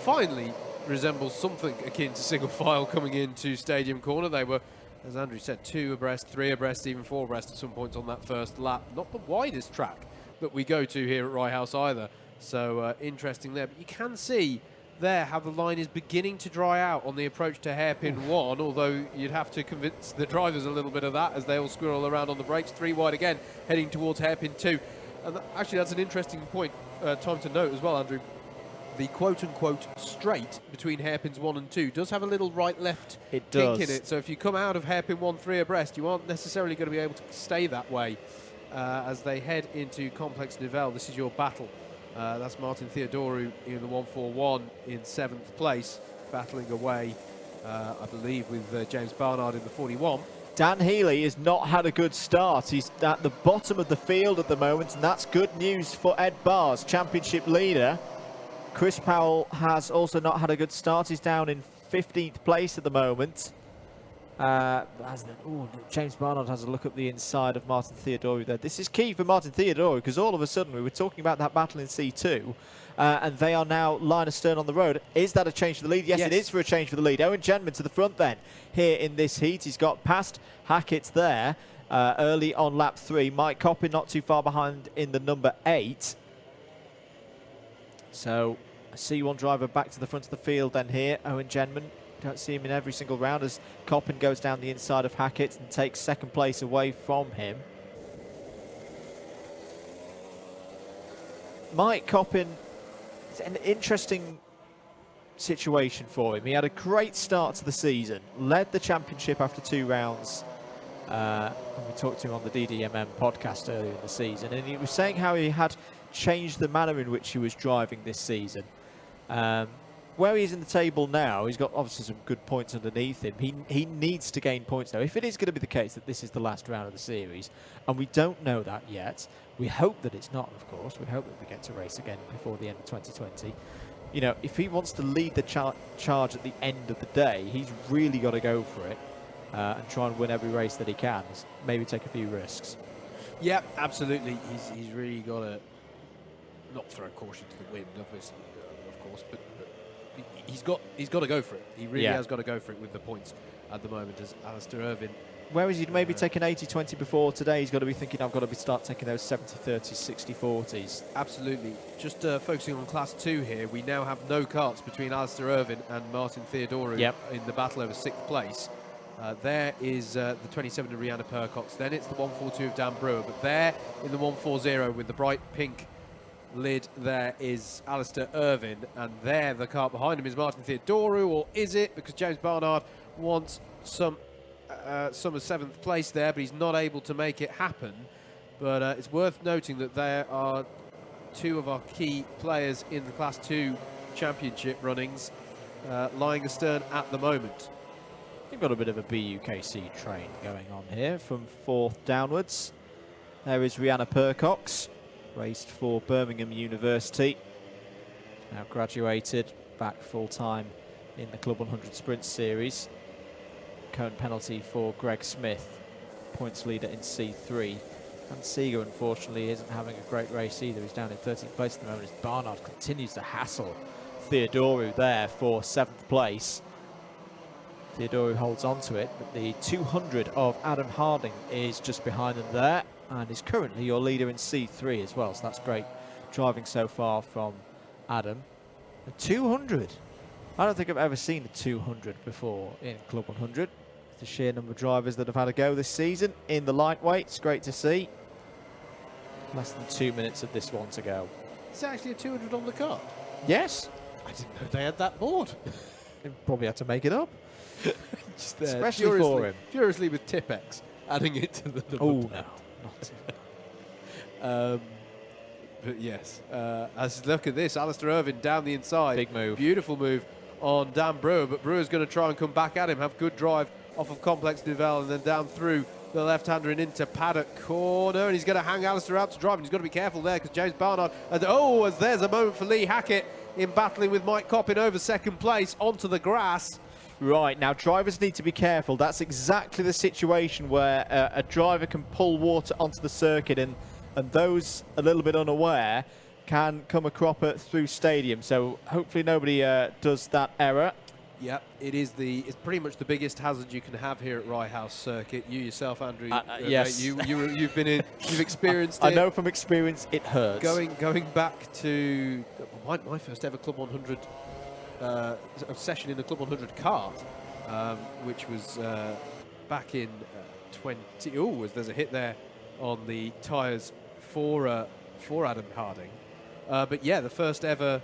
finally resembles something akin to single file coming into Stadium Corner. They were, as Andrew said, 2 abreast, 3 abreast, even 4 abreast at some points on that first lap. Not the widest track that we go to here at Rye House either. So interesting there. But you can see there how the line is beginning to dry out on the approach to hairpin 1, although you'd have to convince the drivers a little bit of that as they all squirrel around on the brakes. 3 wide again, heading towards hairpin 2. And actually, that's an interesting point, time to note as well, Andrew. The quote-unquote straight between hairpins 1 and 2 does have a little right-left kink in it. So if you come out of hairpin 1 3 abreast, you aren't necessarily going to be able to stay that way. As they head into Complex Nivelle. This is your battle. That's Martin Theodorou in the 141 in 7th place, battling away, I believe, with James Barnard in the 41.
Dan Healy has not had a good start. He's at the bottom of the field at the moment, and that's good news for Ed Bars, championship leader. Chris Powell has also not had a good start. He's down in 15th place at the moment. James Barnard has a look at the inside of Martin Theodorou there. This is key for Martin Theodorou because all of a sudden we were talking about that battle in C2 and they are now line astern on the road. Is that a change for the lead? Yes, it is for a change for the lead. Owen Genman to the front then here in this heat. He's got past Hackett there early on lap 3. Mike Coppin not too far behind in the number 8. So a C1 driver back to the front of the field then here. Owen Genman. Don't see him in every single round as Coppin goes down the inside of Hackett and takes 2nd place away from him. Mike Coppin, an interesting situation for him. He had a great start to the season, led the championship after 2 rounds. And we talked to him on the DDMM podcast earlier in the season, and he was saying how he had changed the manner in which he was driving this season. Where he is in the table now, he's got obviously some good points underneath him. He needs to gain points now. If it is going to be the case that this is the last round of the series, and we don't know that yet, we hope that it's not, of course. We hope that we get to race again before the end of 2020. You know, if he wants to lead the charge at the end of the day, he's really got to go for it and try and win every race that he can. Maybe take a few risks.
Yeah, absolutely. He's really got to not throw caution to the wind, obviously, of course, but he's got to go for it. He really has got to go for it with the points at the moment, as Alistair Irvine.
Whereas he'd maybe taken 80-20 before, today he's got to be thinking, I've got to start taking those 70-30s, 60-40s.
Absolutely. Just focusing on Class 2 here, we now have no karts between Alistair Irvine and Martin Theodoru in the battle over 6th place. There is the 27 of Rihanna Percox. Then it's the 142 of Dan Brewer. But there in the 140 with the bright pink lid, there is Alistair Irvine. And there, the kart behind him is Martin Theodoru. Or is it? Because James Barnard wants some of 7th place there, but he's not able to make it happen. But it's worth noting that there are 2 of our key players in the Class 2 championship runnings lying astern at the moment.
You've got a bit of a BUKC train going on here from 4th downwards. There is Rihanna Percox, raced for Birmingham University. Now graduated, back full-time in the Club 100 Sprint Series. Cone penalty for Greg Smith, points leader in C3. And Seeger, unfortunately, isn't having a great race either. He's down in 13th place at the moment as Barnard continues to hassle Theodoru there for 7th place. Theodoru holds on to it, but the 200 of Adam Harding is just behind them there, and is currently your leader in C3 as well, so that's great driving so far from Adam. The 200. I don't think I've ever seen a 200 before in Club 100. The sheer number of drivers that have had a go this season in the lightweight. It's great to see. Less than 2 minutes of this one to go.
It's actually a 200 on the kart.
Yes.
I didn't know they had that board.
They probably had to make it up.
Just
especially for him.
Furiously with Tipex, adding it to the number.
Oh, no.
But yes, as look at this, Alistair Irvine down the inside.
Big move.
Beautiful move on Dan Brewer, but Brewer's going to try and come back at him, have good drive off of Complex Nouvelle, and then down through the left-hander and into paddock corner, and he's going to hang Alistair out to drive, and he's got to be careful there because James Barnard, as there's a moment for Lee Hackett in battling with Mike Coppin over 2nd place onto the grass.
Right, now drivers need to be careful. That's exactly the situation where a driver can pull water onto the circuit, and those a little bit unaware can come a cropper through stadium. So hopefully nobody does that error.
Yep, it's pretty much the biggest hazard you can have here at Rye House circuit. You yourself, Andrew,
yes,
you've experienced it.
I know from experience it hurts.
Going back to my first ever Club 100 session in the Club 100 kart, which was back in 20. Oh, there's a hit there on the tyres for Adam Harding. But yeah, the first ever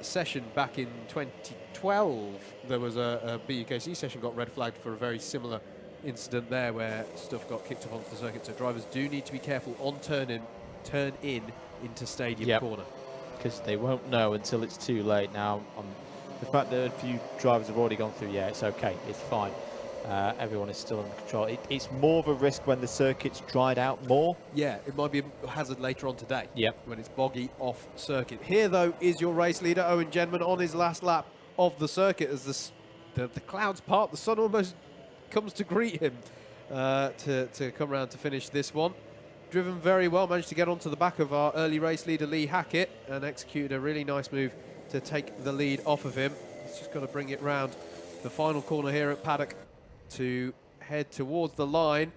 session back in 2012, there was a BUKC session got red flagged for a very similar incident there where stuff got kicked up onto the circuit. So drivers do need to be careful on turn in into stadium corner. Because
they won't know until it's too late. Now, the fact that a few drivers have already gone through, it's okay, it's fine. Everyone is still under control. It's more of a risk when the circuit's dried out more. Yeah, it might be a hazard later on today. Yep. When it's boggy off circuit. Here, though, is your race leader, Owen Genman, on his last lap of the circuit as the clouds part. The sun almost comes to greet him to come around to finish this one. Driven very well, managed to get onto the back of our early race leader Lee Hackett and executed a really nice move to take the lead off of him. He's just got to bring it round the final corner here at paddock to head towards the line.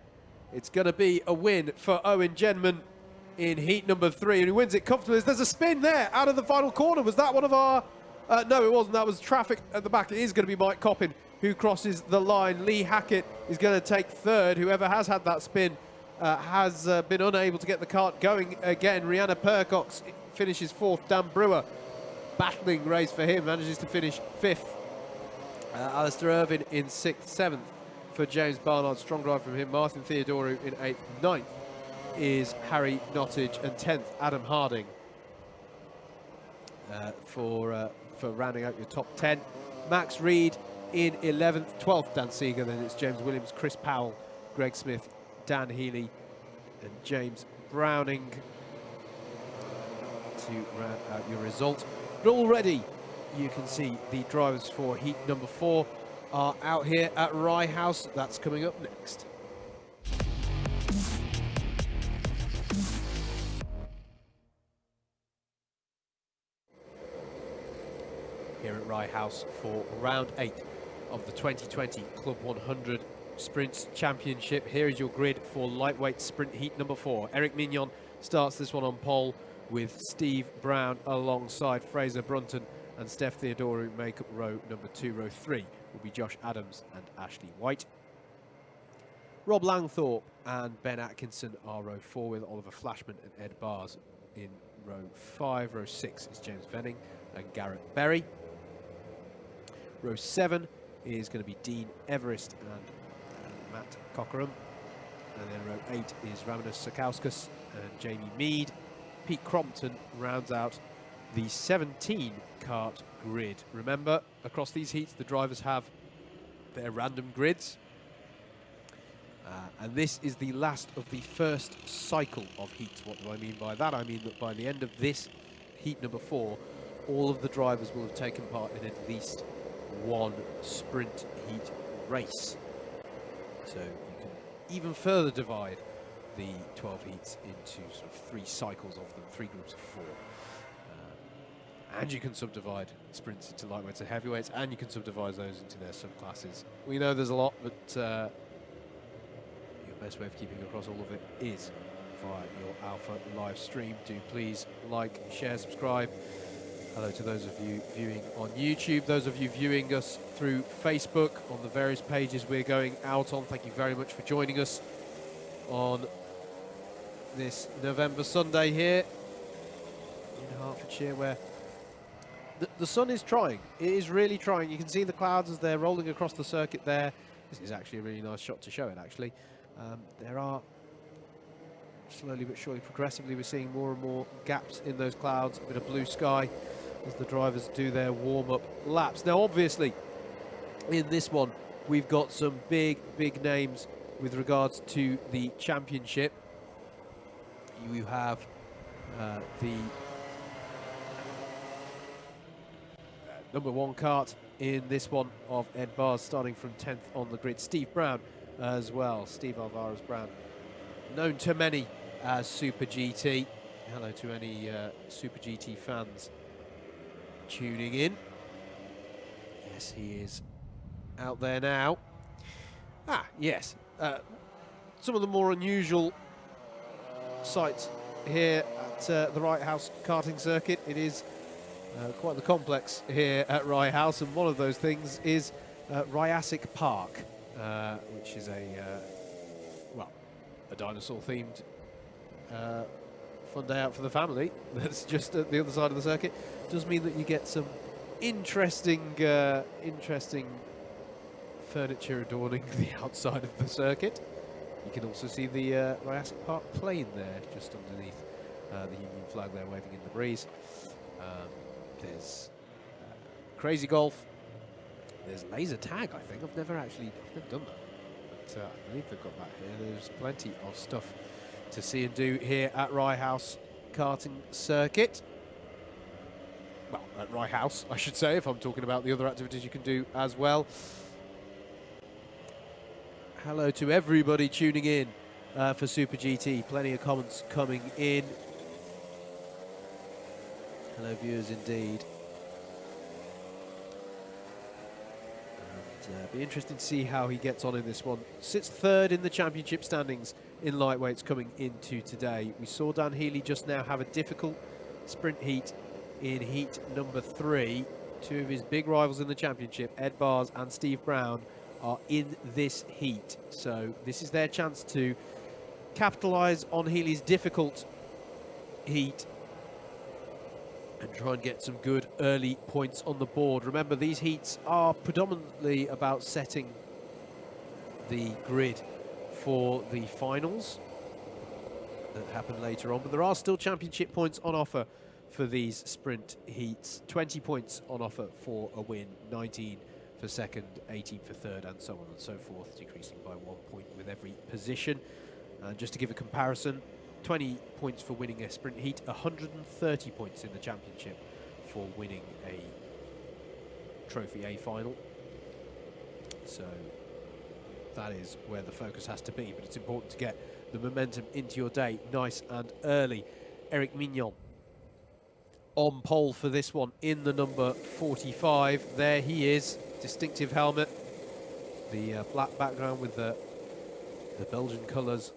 It's going to be a win for Owen Genman in heat number 3, and he wins it comfortably. There's a spin there out of the final corner. Was that one of our... no, it wasn't. That was traffic at the back. It is going to be Mike Coppin who crosses the line. Lee Hackett is going to take 3rd. Whoever has had that spin has been unable to get the kart going again. Rihanna Percox finishes 4th. Dan Brewer
battling race for him, manages to finish 5th. Alistair Irvine in 6th, 7th for James Barnard, strong drive from him. Martin Theodorou in 8th, 9th is Harry Nottage, and 10th Adam Harding for rounding out your top 10. Max Reed in 11th, 12th Dan Seeger, then it's James Williams, Chris Powell, Greg Smith, Dan Healy and James Browning to round out your result. But already you can see the drivers for heat number 4 are out here at Rye House. That's coming up next. Here at Rye House for round 8 of the 2020 Club 100 Sprints Championship. Here is your grid for lightweight sprint heat number 4. Eric Mignon starts this one on pole with Steve Brown alongside Fraser Brunton, and Steph Theodorou make up row number 2. Row 3 will be Josh Adams and Ashley White. Rob Langthorpe and Ben Atkinson are row 4 with Oliver Flashman and Ed Bars in row 5. Row 6 is James Venning and Garrett Berry. Row 7 is going to be Dean Everest and Matt Cockerham. And then row 8 is Ramanas Sakauskas and Jamie Mead. Pete Crompton rounds out the 17 kart grid. Remember, across these heats, the drivers have their random grids. And this is the last of the first cycle of heats. What do I mean by that? I mean that by the end of this heat number 4, all of the drivers will have taken part in at least one sprint heat race. So you can even further divide the 12 heats into sort of 3 cycles of them, 3 groups of 4. And you can subdivide sprints into lightweights and heavyweights, and you can subdivide those into their subclasses. We know there's a lot, but your best way of keeping across all of it is via your Alpha live stream. Do please like, share, subscribe. Hello to those of you viewing on YouTube, those of you viewing us through Facebook on the various pages we're going out on. Thank you very much for joining us on this November Sunday here in Hertfordshire, where the sun is trying. It is really trying. You can see the clouds as they're rolling across the circuit there. This is actually a really nice shot to show it, actually. There are, slowly but surely, progressively, we're seeing more and more gaps in those clouds, a bit of blue sky as the drivers do their warm-up laps. Now, obviously, in this one, we've got some big names with regards to the championship. You have the number 1 kart in this one of Ed Bars, starting from 10th on the grid. Steve Brown as well, Steve Alvarez Brown, known to many as Super GT. Hello to any Super GT fans tuning in. Yes, he is out there now. Yes, some of the more unusual sights here at the Rye House karting circuit. It is quite the complex here at Rye House, and one of those things is Ryasic Park, which is a dinosaur-themed fun day out for the family. That's just at the other side of the circuit. Does mean that you get some interesting furniture adorning the outside of the circuit. You can also see the Ryasic Park plane there, just underneath the Union flag there, waving in the breeze. There's Crazy Golf. There's laser tag, I think. I've never done that. But I believe they've got that here. There's plenty of stuff to see and do here at Rye House karting circuit. Well, at Rye House, I should say, if I'm talking about the other activities you can do as well. Hello to everybody tuning in for Super GT. Plenty of comments coming in. Hello, viewers, indeed. And, be interesting to see how he gets on in this one. Sits 3rd in the championship standings in lightweights coming into today. We saw Dan Healy just now have a difficult sprint heat in heat number 3. 2 of his big rivals in the championship, Ed Bars and Steve Brown, are in this heat. So this is their chance to capitalise on Healy's difficult heat and try and get some good early points on the board. Remember, these heats are predominantly about setting the grid for the finals that happen later on, but there are still championship points on offer for these sprint heats. 20 points on offer for a win, 19 for second, 18 for third, and so on and so forth, decreasing by 1 point with every position. And just to give a comparison, 20 points for winning a sprint heat, 130 points in the championship for winning a Trophy A final. So that is where the focus has to be, but it's important to get the momentum into your day nice and early. Eric Mignon on pole for this one in the number 45. There he is, distinctive helmet, the black background with the Belgian colours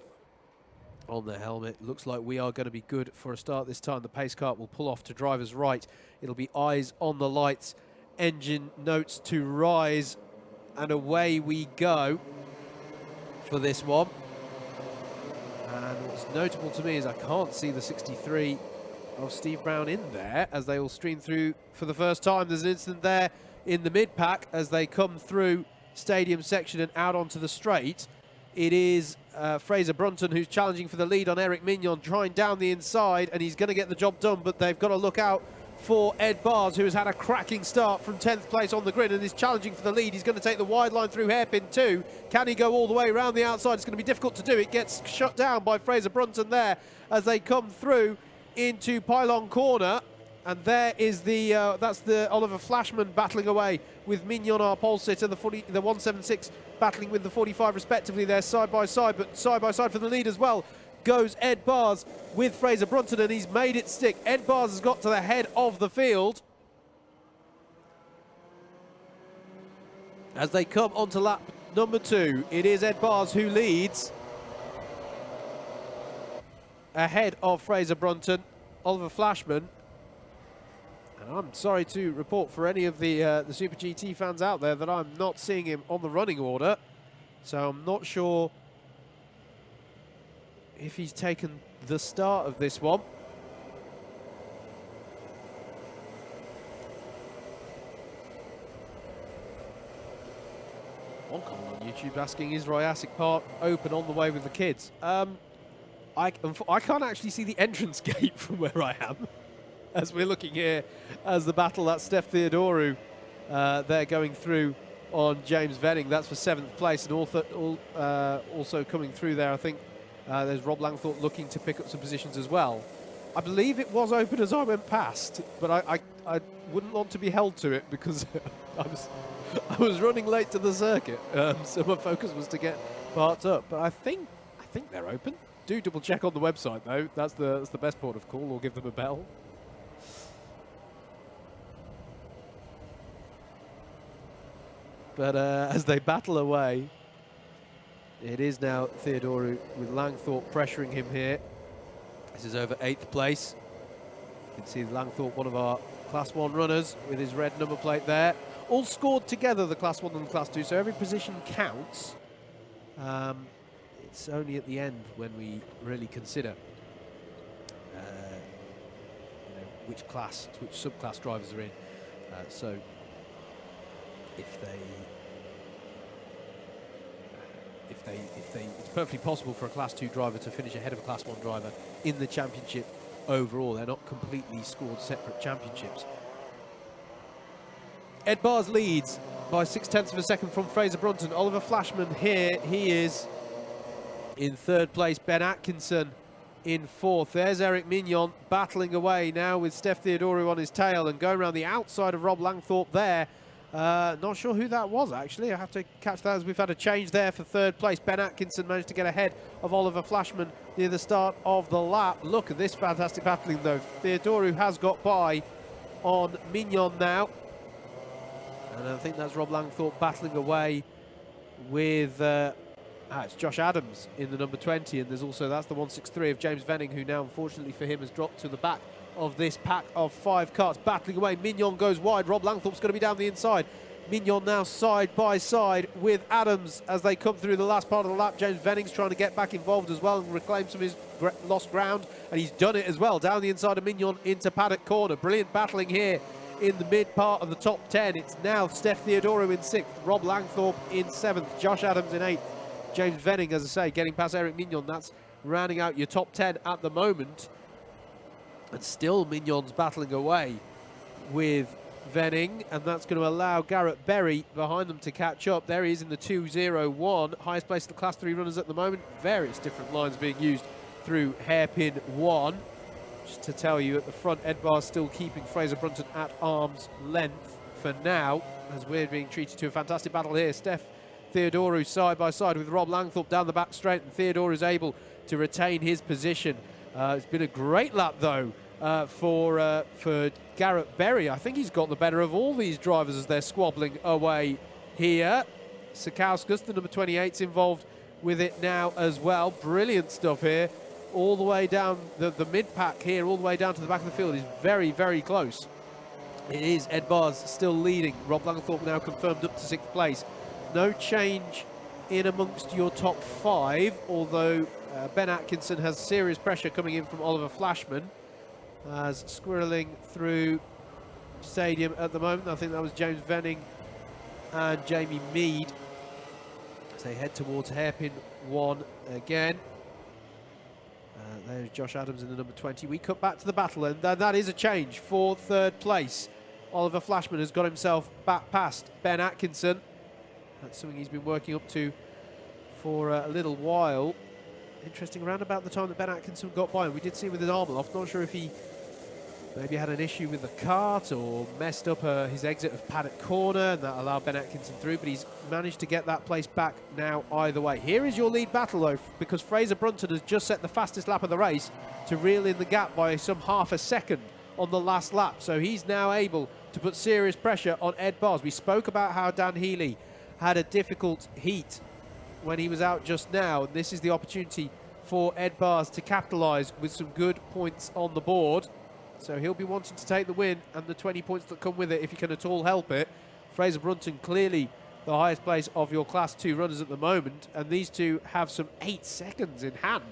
on the helmet. Looks like we are going to be good for a start this time. The pace kart will pull off to driver's right. It'll be eyes on the lights, engine notes to rise, and away we go for this one. And what's notable to me is I can't see the 63 of Steve Brown in there as they all stream through for the first time. There's an incident there in the mid-pack as they come through stadium section and out onto the straight. It is Fraser Brunton who's challenging for the lead on Eric Mignon, trying down the inside, and he's going to get the job done, but they've got to look out for Ed Bars, who has had a cracking start from 10th place on the grid and is challenging for the lead. He's going to take the wide line through hairpin 2. Can he go all the way around the outside? It's going to be difficult to do. It gets shut down by Fraser Brunton there as they come through into Pylon Corner. And there is the that's the Oliver Flashman battling away with Mignon, our pole sitter, the 176 battling with the 45 respectively. They're side by side, but side by side for the lead as well goes Ed Bars with Fraser Brunton, and he's made it stick. Ed Bars has got to the head of the field as they come onto lap number 2. It is Ed Bars who leads ahead of Fraser Brunton. Oliver Flashman, and I'm sorry to report for any of the Super GT fans out there that I'm not seeing him on the running order, so I'm not sure if he's taken the start of this one. One comment on YouTube asking, is Ryacic Park open on the way with the kids? I can't actually see the entrance gate from where I am as we're looking here as the battle. That's Steph Theodorou they're going through on James Venning. That's for 7th place, and also coming through there, I think there's Rob Langthorpe looking to pick up some positions as well. I believe it was open as I went past, but I wouldn't want to be held to it because I was running late to the circuit, so my focus was to get parked up. But I think they're open. Do double check on the website though. That's the best port of call, or give them a bell. But as they battle away, it is now Theodorou with Langthorpe pressuring him here. This is over 8th place. You can see Langthorpe, one of our Class 1 runners, with his red number plate there. All scored together, the Class 1 and the Class 2, so every position counts. It's only at the end when we really consider which subclass drivers are in. So it's perfectly possible for a Class 2 driver to finish ahead of a Class 1 driver in the championship overall. They're not completely scored separate championships. Ed Bars leads by 0.6 of a second from Fraser Brunton. Oliver Flashman here, he is in 3rd place. Ben Atkinson in 4th. There's Eric Mignon battling away now with Steph Theodorou on his tail and going around the outside of Rob Langthorpe there. Not sure who that was, actually. I have to catch that as we've had a change there for 3rd place. Ben Atkinson managed to get ahead of Oliver Flashman near the start of the lap. Look at this fantastic battling, though. Theodorou has got by on Mignon now. And I think that's Rob Langthorpe battling away with... it's Josh Adams in the number 20, and there's also, that's the 163 of James Venning, who now, unfortunately for him, has dropped to the back of this pack of 5 karts, battling away. Mignon goes wide. Rob Langthorpe's going to be down the inside. Mignon now side by side with Adams as they come through the last part of the lap. James Venning's trying to get back involved as well and reclaim some of his lost ground, and he's done it as well. Down the inside of Mignon into paddock corner. Brilliant battling here in the mid part of the top 10. It's now Steph Theodoro in 6th, Rob Langthorpe in 7th, Josh Adams in 8th, James Venning, as I say, getting past Eric Mignon. That's rounding out your top 10 at the moment. And still Mignon's battling away with Venning, and that's going to allow Garrett Berry behind them to catch up. There he is in the 2:01, highest place of the Class 3 runners at the moment. Various different lines being used through hairpin 1. Just to tell you, at the front, Ed Barr's still keeping Fraser Brunton at arm's length for now, as we're being treated to a fantastic battle here. Steph Theodoro side by side with Rob Langthorpe down the back straight, and Theodoro is able to retain his position. It's been a great lap, though, for Garrett Berry. I think he's got the better of all these drivers as they're squabbling away here. Sakauskas, the number 28's involved with it now as well. Brilliant stuff here. All the way down the mid-pack here, all the way down to the back of the field is very, very close. It is Ed Barr's still leading. Rob Langthorpe now confirmed up to 6th place. No change in amongst your top 5, although Ben Atkinson has serious pressure coming in from Oliver Flashman as squirreling through stadium at the moment. I think that was James Venning and Jamie Mead as they head towards hairpin 1 again. There's Josh Adams in the number 20. We cut back to the battle, and that is a change for 3rd place. Oliver Flashman has got himself back past Ben Atkinson. That's something he's been working up to for a little while. Interesting, around about the time that Ben Atkinson got by him, we did see him with his arm aloft. Not sure if he maybe had an issue with the kart or messed up his exit of paddock corner, and that allowed Ben Atkinson through, but he's managed to get that place back now either way. Here is your lead battle, though, because Fraser Brunton has just set the fastest lap of the race to reel in the gap by some half a second on the last lap. So he's now able to put serious pressure on Ed Bars. We spoke about how Dan Healy had a difficult heat when he was out just now, and this is the opportunity for Ed Bars to capitalise with some good points on the board. So he'll be wanting to take the win and the 20 points that come with it if he can at all help it. Fraser Brunton clearly the highest place of your Class 2 runners at the moment, and these two have some 8 seconds in hand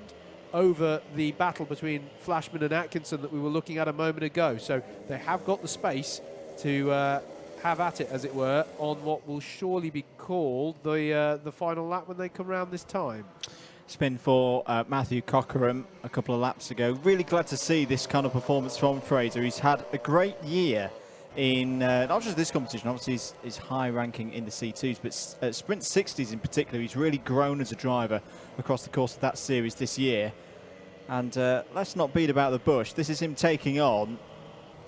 over the battle between Flashman and Atkinson that we were looking at a moment ago. So they have got the space to have at it, as it were, on what will surely be called the final lap when they come round this time.
Spin for Matthew Cockerham a couple of laps ago. Really glad to see this kind of performance from Fraser. He's had a great year in not just this competition, obviously his high ranking in the C2s, but Sprint 60s in particular. He's really grown as a driver across the course of that series this year. And let's not beat about the bush. This is him taking on,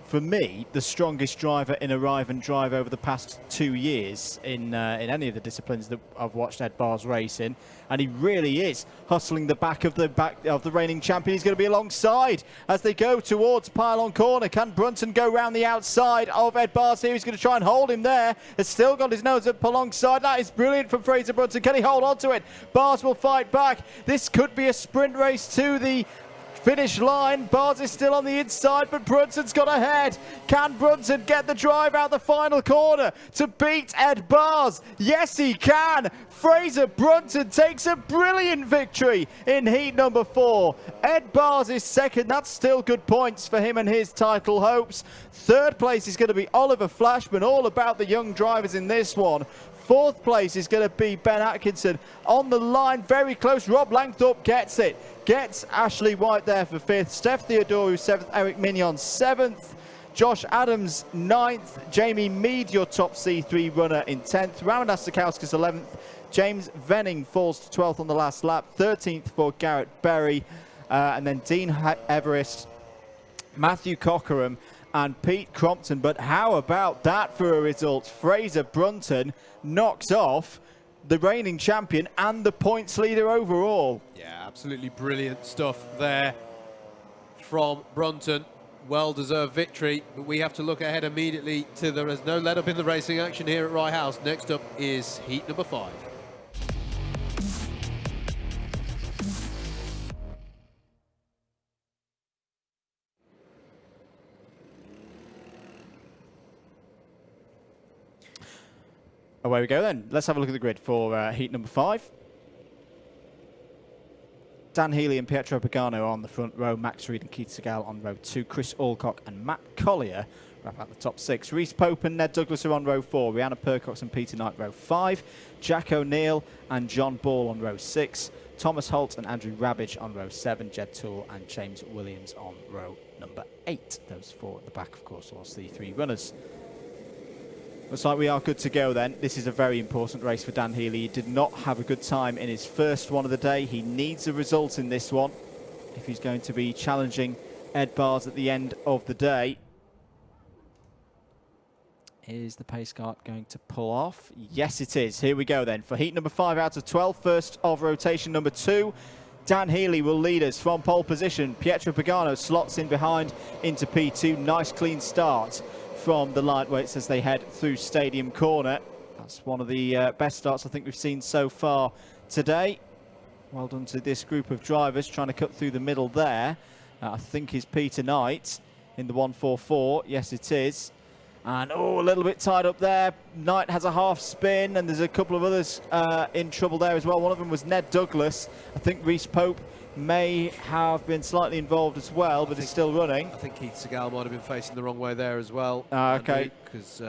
for me, the strongest driver in Arrive and Drive over the past 2 years in any of the disciplines that I've watched Ed Bars race in, and he really is hustling the back of the reigning champion. He's going to be alongside as they go towards pylon corner. Can Brunton go round the outside of Ed Bars here? He's going to try and hold him there. Has still got his nose up alongside. That is brilliant from Fraser Brunton. Can he hold on to it? Bars will fight back. This could be a sprint race to the finish line. Bars is still on the inside, but Brunton's got ahead. Can Brunton get the drive out the final corner to beat Ed Bars? Yes, he can. Fraser Brunton takes a brilliant victory in heat number 4. Ed Bars is second. That's still good points for him and his title hopes. 3rd place is going to be Oliver Flashman, all about the young drivers in this one. 4th place is going to be Ben Atkinson. On the line, very close. Rob Langthorpe gets it. Gets Ashley White there for 5th. Steph Theodoro 7th. Eric Mignon 7th. Josh Adams 9th. Jamie Mead, your top C3 runner, in 10th. Ramandas Sakauskas 11th. James Venning falls to 12th on the last lap. 13th for Garrett Berry. And then Dean Everest, Matthew Cockerham, and Pete Crompton. But how about that for a result? Fraser Brunton knocks off the reigning champion and the points leader overall.
Yeah, absolutely brilliant stuff there from Brunton. Well-deserved victory, but we have to look ahead immediately to there is no let-up in the racing action here at Rye House. Next up is heat number 5.
Away we go then. Let's have a look at the grid for heat number 5. Dan Healy and Pietro Pagano on the front row, Max Reed and Keith Segal on row 2, Chris Alcock and Matt Collier wrap out the top 6. Rhys Pope and Ned Douglas are on row 4, Rhianna Percox and Peter Knight row 5, Jack O'Neill and John Ball on row 6, Thomas Holt and Andrew Rabbage on row 7, Jed Toole and James Williams on row number 8. Those 4 at the back, of course, are the 3 runners. Looks like we are good to go then. This is a very important race for Dan Healy. He did not have a good time in his first one of the day. He needs a result in this one if he's going to be challenging Ed Bars at the end of the day. Is the pace kart going to pull off? Yes, it is. Here we go then. For heat number 5 out of 12, first of rotation number 2. Dan Healy will lead us from pole position. Pietro Pagano slots in behind into P2. Nice clean start from the lightweights as they head through Stadium Corner. That's one of the best starts I think we've seen so far today. Well done to this group of drivers trying to cut through the middle there. I think is Peter Knight in the 144. Yes, it is. And oh, a little bit tied up there. Knight has a half spin, and there's a couple of others in trouble there as well. One of them was Ned Douglas. I think Rhys Pope may have been slightly involved as well, but it's still running.
I think Keith Segal might have been facing the wrong way there as well.
Okay.
Because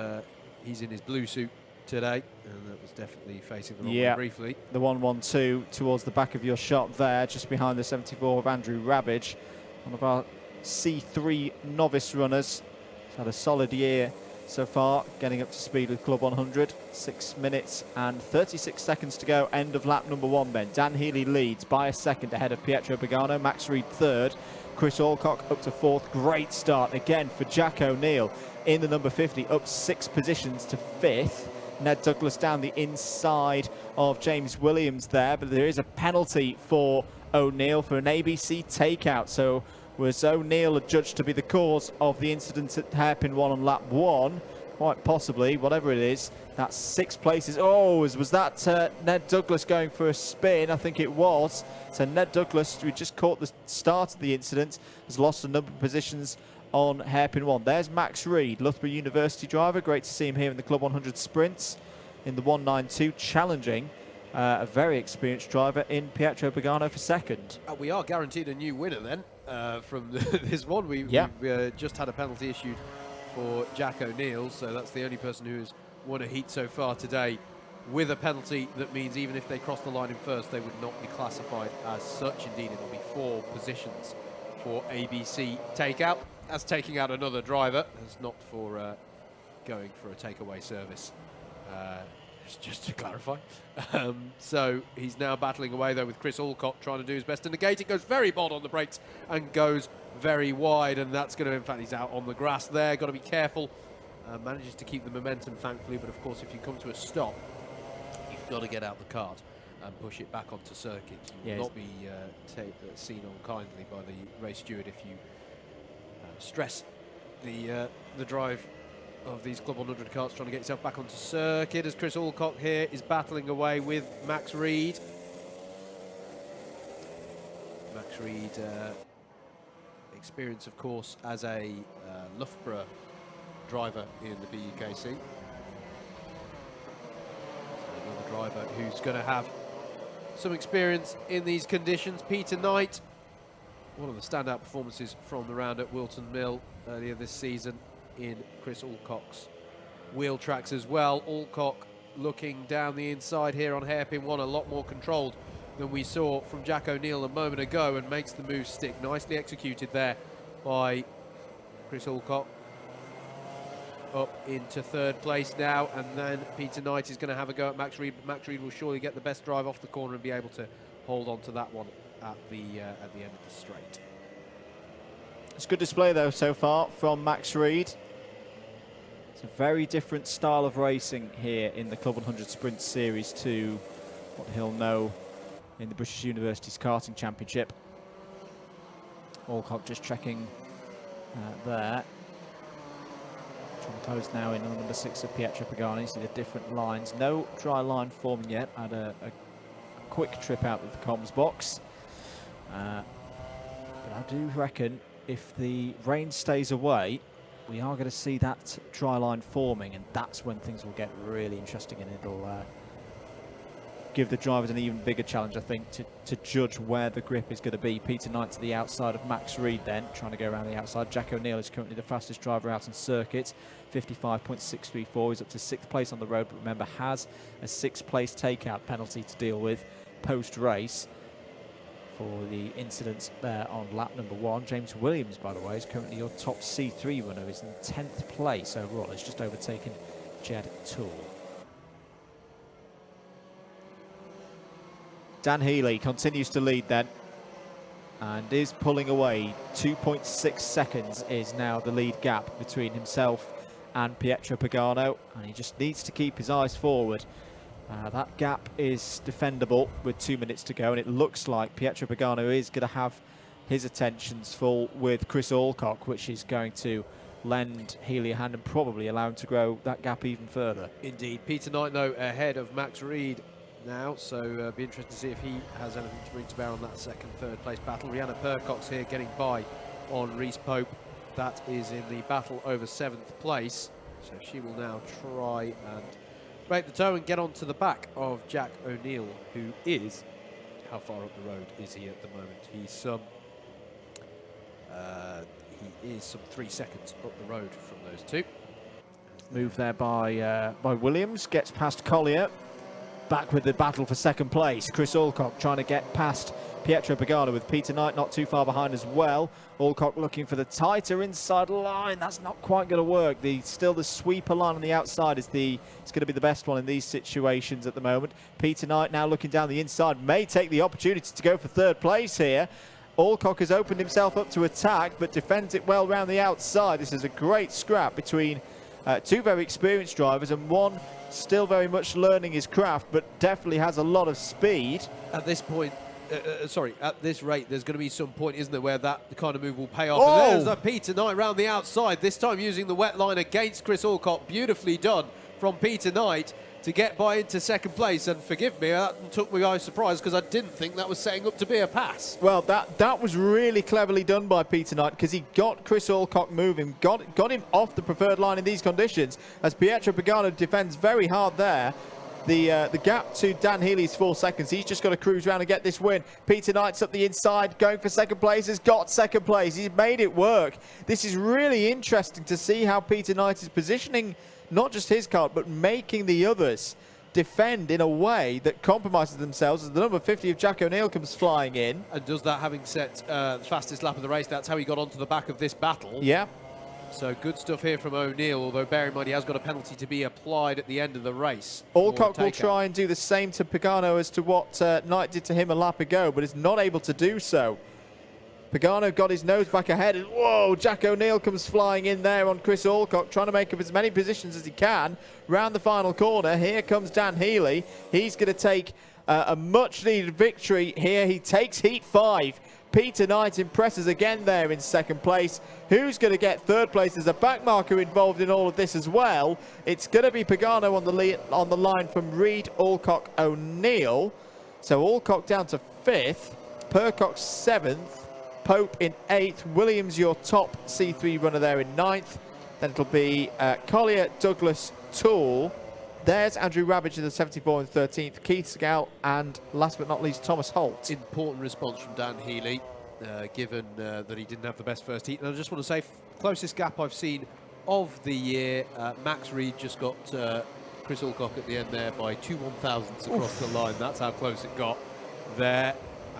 he's in his blue suit today, and that was definitely facing the wrong way briefly.
The 112 towards the back of your shot there, just behind the 74 of Andrew Rabbage. One of our C3 novice runners. He's had a solid year so far, getting up to speed with Club 100. 6 minutes and 36 seconds to go. End of lap number 1 then. Dan Healy leads by a second ahead of Pietro Pagano. Max Reed 3rd. Chris Alcock up to 4th. Great start again for Jack O'Neill in the number 50, up 6 positions to 5th. Ned Douglas down the inside of James Williams there, but there is a penalty for O'Neill for an ABC takeout. So was O'Neill adjudged to be the cause of the incident at hairpin 1 on lap 1? Quite possibly, whatever it is. That's 6 places. Oh, was that Ned Douglas going for a spin? I think it was. So Ned Douglas, who just caught the start of the incident, has lost a number of positions on hairpin 1. There's Max Reed, Loughborough University driver. Great to see him here in the Club 100 Sprints in the 192, challenging a very experienced driver in Pietro Pagano for 2nd.
We are guaranteed a new winner then from this one. We've just had a penalty issued for Jack O'Neill, so that's the only person who has won a heat so far today with a penalty. That means even if they cross the line in first, they would not be classified as such. Indeed, it'll be 4 positions for ABC takeout. That's taking out another driver. It's not for going for a takeaway service, just to clarify. So he's now battling away though with Chris Alcock trying to do his best to negate it. Goes very bold on the brakes and goes very wide, and that's going to, in fact, he's out on the grass there. Got to be careful. Manages to keep the momentum, thankfully, but of course if you come to a stop, you've got to get out the kart and push it back onto circuit. You will not be seen unkindly by the race steward if you stress the drive of these Club 100 karts, trying to get yourself back onto circuit, as Chris Alcock here is battling away with Max Reed. Max Reed, experience of course as a Loughborough driver in the BUKC. So another driver who's going to have some experience in these conditions. Peter Knight, one of the standout performances from the round at Wilton Mill earlier this season in Chris Alcock's wheel tracks as well. Alcock looking down the inside here on hairpin 1, a lot more controlled than we saw from Jack O'Neill a moment ago, and makes the move stick. Nicely executed there by Chris Alcock. Up into 3rd place now, and then Peter Knight is going to have a go at Max Reed, but Max Reed will surely get the best drive off the corner and be able to hold on to that one at the end of the straight.
It's a good display though so far from Max Reed. It's a very different style of racing here in the Club 100 Sprint Series to what he'll know in the British University's Karting Championship. Alcock just checking there. Trying to close now in on number 6 of Pietro Pagano. See the different lines. No dry line forming yet. Had a quick trip out of the comms box. But I do reckon if the rain stays away, we are going to see that dry line forming, and that's when things will get really interesting, and it'll give the drivers an even bigger challenge, I think, to judge where the grip is going to be. Peter Knight to the outside of Max Reed then, trying to go around the outside. Jack O'Neill is currently the fastest driver out on circuit, 55.634. He's up to 6th place on the road, but remember, has a 6th place takeout penalty to deal with post-race for the incidents there on lap number 1. James Williams, by the way, is currently your top C3 runner. He's in 10th place overall. He's just overtaken Jed Toole. Dan Healy continues to lead then and is pulling away. 2.6 seconds is now the lead gap between himself and Pietro Pagano, and he just needs to keep his eyes forward. That gap is defendable with 2 minutes to go, and it looks like Pietro Pagano is going to have his attentions full with Chris Alcock, which is going to lend Healy a hand and probably allow him to grow that gap even further.
Indeed. Peter Knight, though, ahead of Max Reed now, so be interested to see if he has anything to bring to bear on that second, third place battle. Rihanna Percox here getting by on Reese Pope. That is in the battle over 7th place, so she will now try and break the toe and get onto the back of Jack O'Neill, who is, how far up the road is he at the moment? He's some he is some 3 seconds up the road from those two.
Move there by Williams, gets past Collier. Back with the battle for second place. Chris Alcock trying to get past Pietro Pagano, with Peter Knight not too far behind as well. Alcock looking for the tighter inside line. That's not quite going to work. Still the sweeper line on the outside is going to be the best one in these situations at the moment. Peter Knight now looking down the inside, may take the opportunity to go for third place here. Alcock has opened himself up to attack, but defends it well round the outside. This is a great scrap between two very experienced drivers, and one still very much learning his craft, but definitely has a lot of speed.
At this point, at this rate, there's going to be some point, isn't there, where that kind of move will pay off.
Oh!
And there's a Peter Knight round the outside, this time using the wet line against Chris Alcock. Beautifully done from Peter Knight to get by into second place. And forgive me, that took me by surprise, because I didn't think that was setting up to be a pass.
Well, that was really cleverly done by Peter Knight, because he got Chris Alcock moving, got him off the preferred line in these conditions, as Pietro Pagano defends very hard there. The gap to Dan Healy's 4 seconds. He's just got to cruise around and get this win. Peter Knight's up the inside, going for second place, has got second place. He's made it work. This is really interesting to see how Peter Knight is positioning not just his car, but making the others defend in a way that compromises themselves, as the number 50 of Jack O'Neill comes flying in.
And does that, having set the fastest lap of the race. That's how he got onto the back of this battle.
Yeah.
So good stuff here from O'Neill, although bear in mind he has got a penalty to be applied at the end of the race.
Alcock will try and do the same to Pagano as to what Knight did to him a lap ago, but is not able to do so. Pagano got his nose back ahead, and whoa, Jack O'Neill comes flying in there on Chris Alcock, trying to make up as many positions as he can. Round the final corner, here comes Dan Healy. He's going to take a much-needed victory here. He takes heat 5. Peter Knight impresses again there in second place. Who's going to get third place? There's a backmarker involved in all of this as well. It's going to be Pagano on the line from Reed, Alcock, O'Neill. So Alcock down to 5th, Percox 7th, Pope in 8th, Williams your top C3 runner there in 9th. Then it'll be Collier, Douglas, Toole. There's Andrew Rabbage in the 74 and 13th, Keith Scowl, and last but not least, Thomas Holt.
Important response from Dan Healy, given that he didn't have the best first heat. And I just want to say, closest gap I've seen of the year. Max Reed just got Chris Alcock at the end there by 2 1/1000ths across the line. That's how close it got there,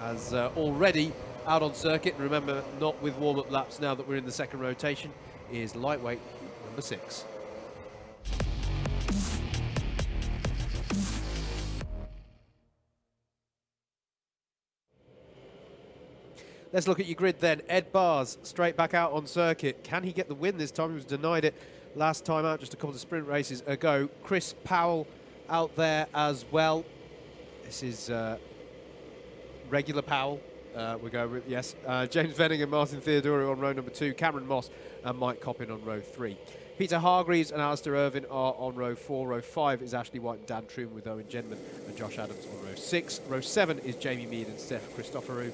as already out on circuit. And remember, not with warm-up laps now that we're in the second rotation, is lightweight number 6. Let's look at your grid then. Ed Bars straight back out on circuit. Can he get the win this time? He was denied it last time out, just a couple of sprint races ago. Chris Powell out there as well. This is regular Powell. We're going with, yes. James Venning and Martin Theodorio on row number 2. Cameron Moss and Mike Coppin on row 3. Peter Hargreaves and Alistair Irvin are on row 4. Row 5 is Ashley White and Dan Truman with Owen Genman and Josh Adams on row 6. Row 7 is Jamie Mead and Steph Christoforou.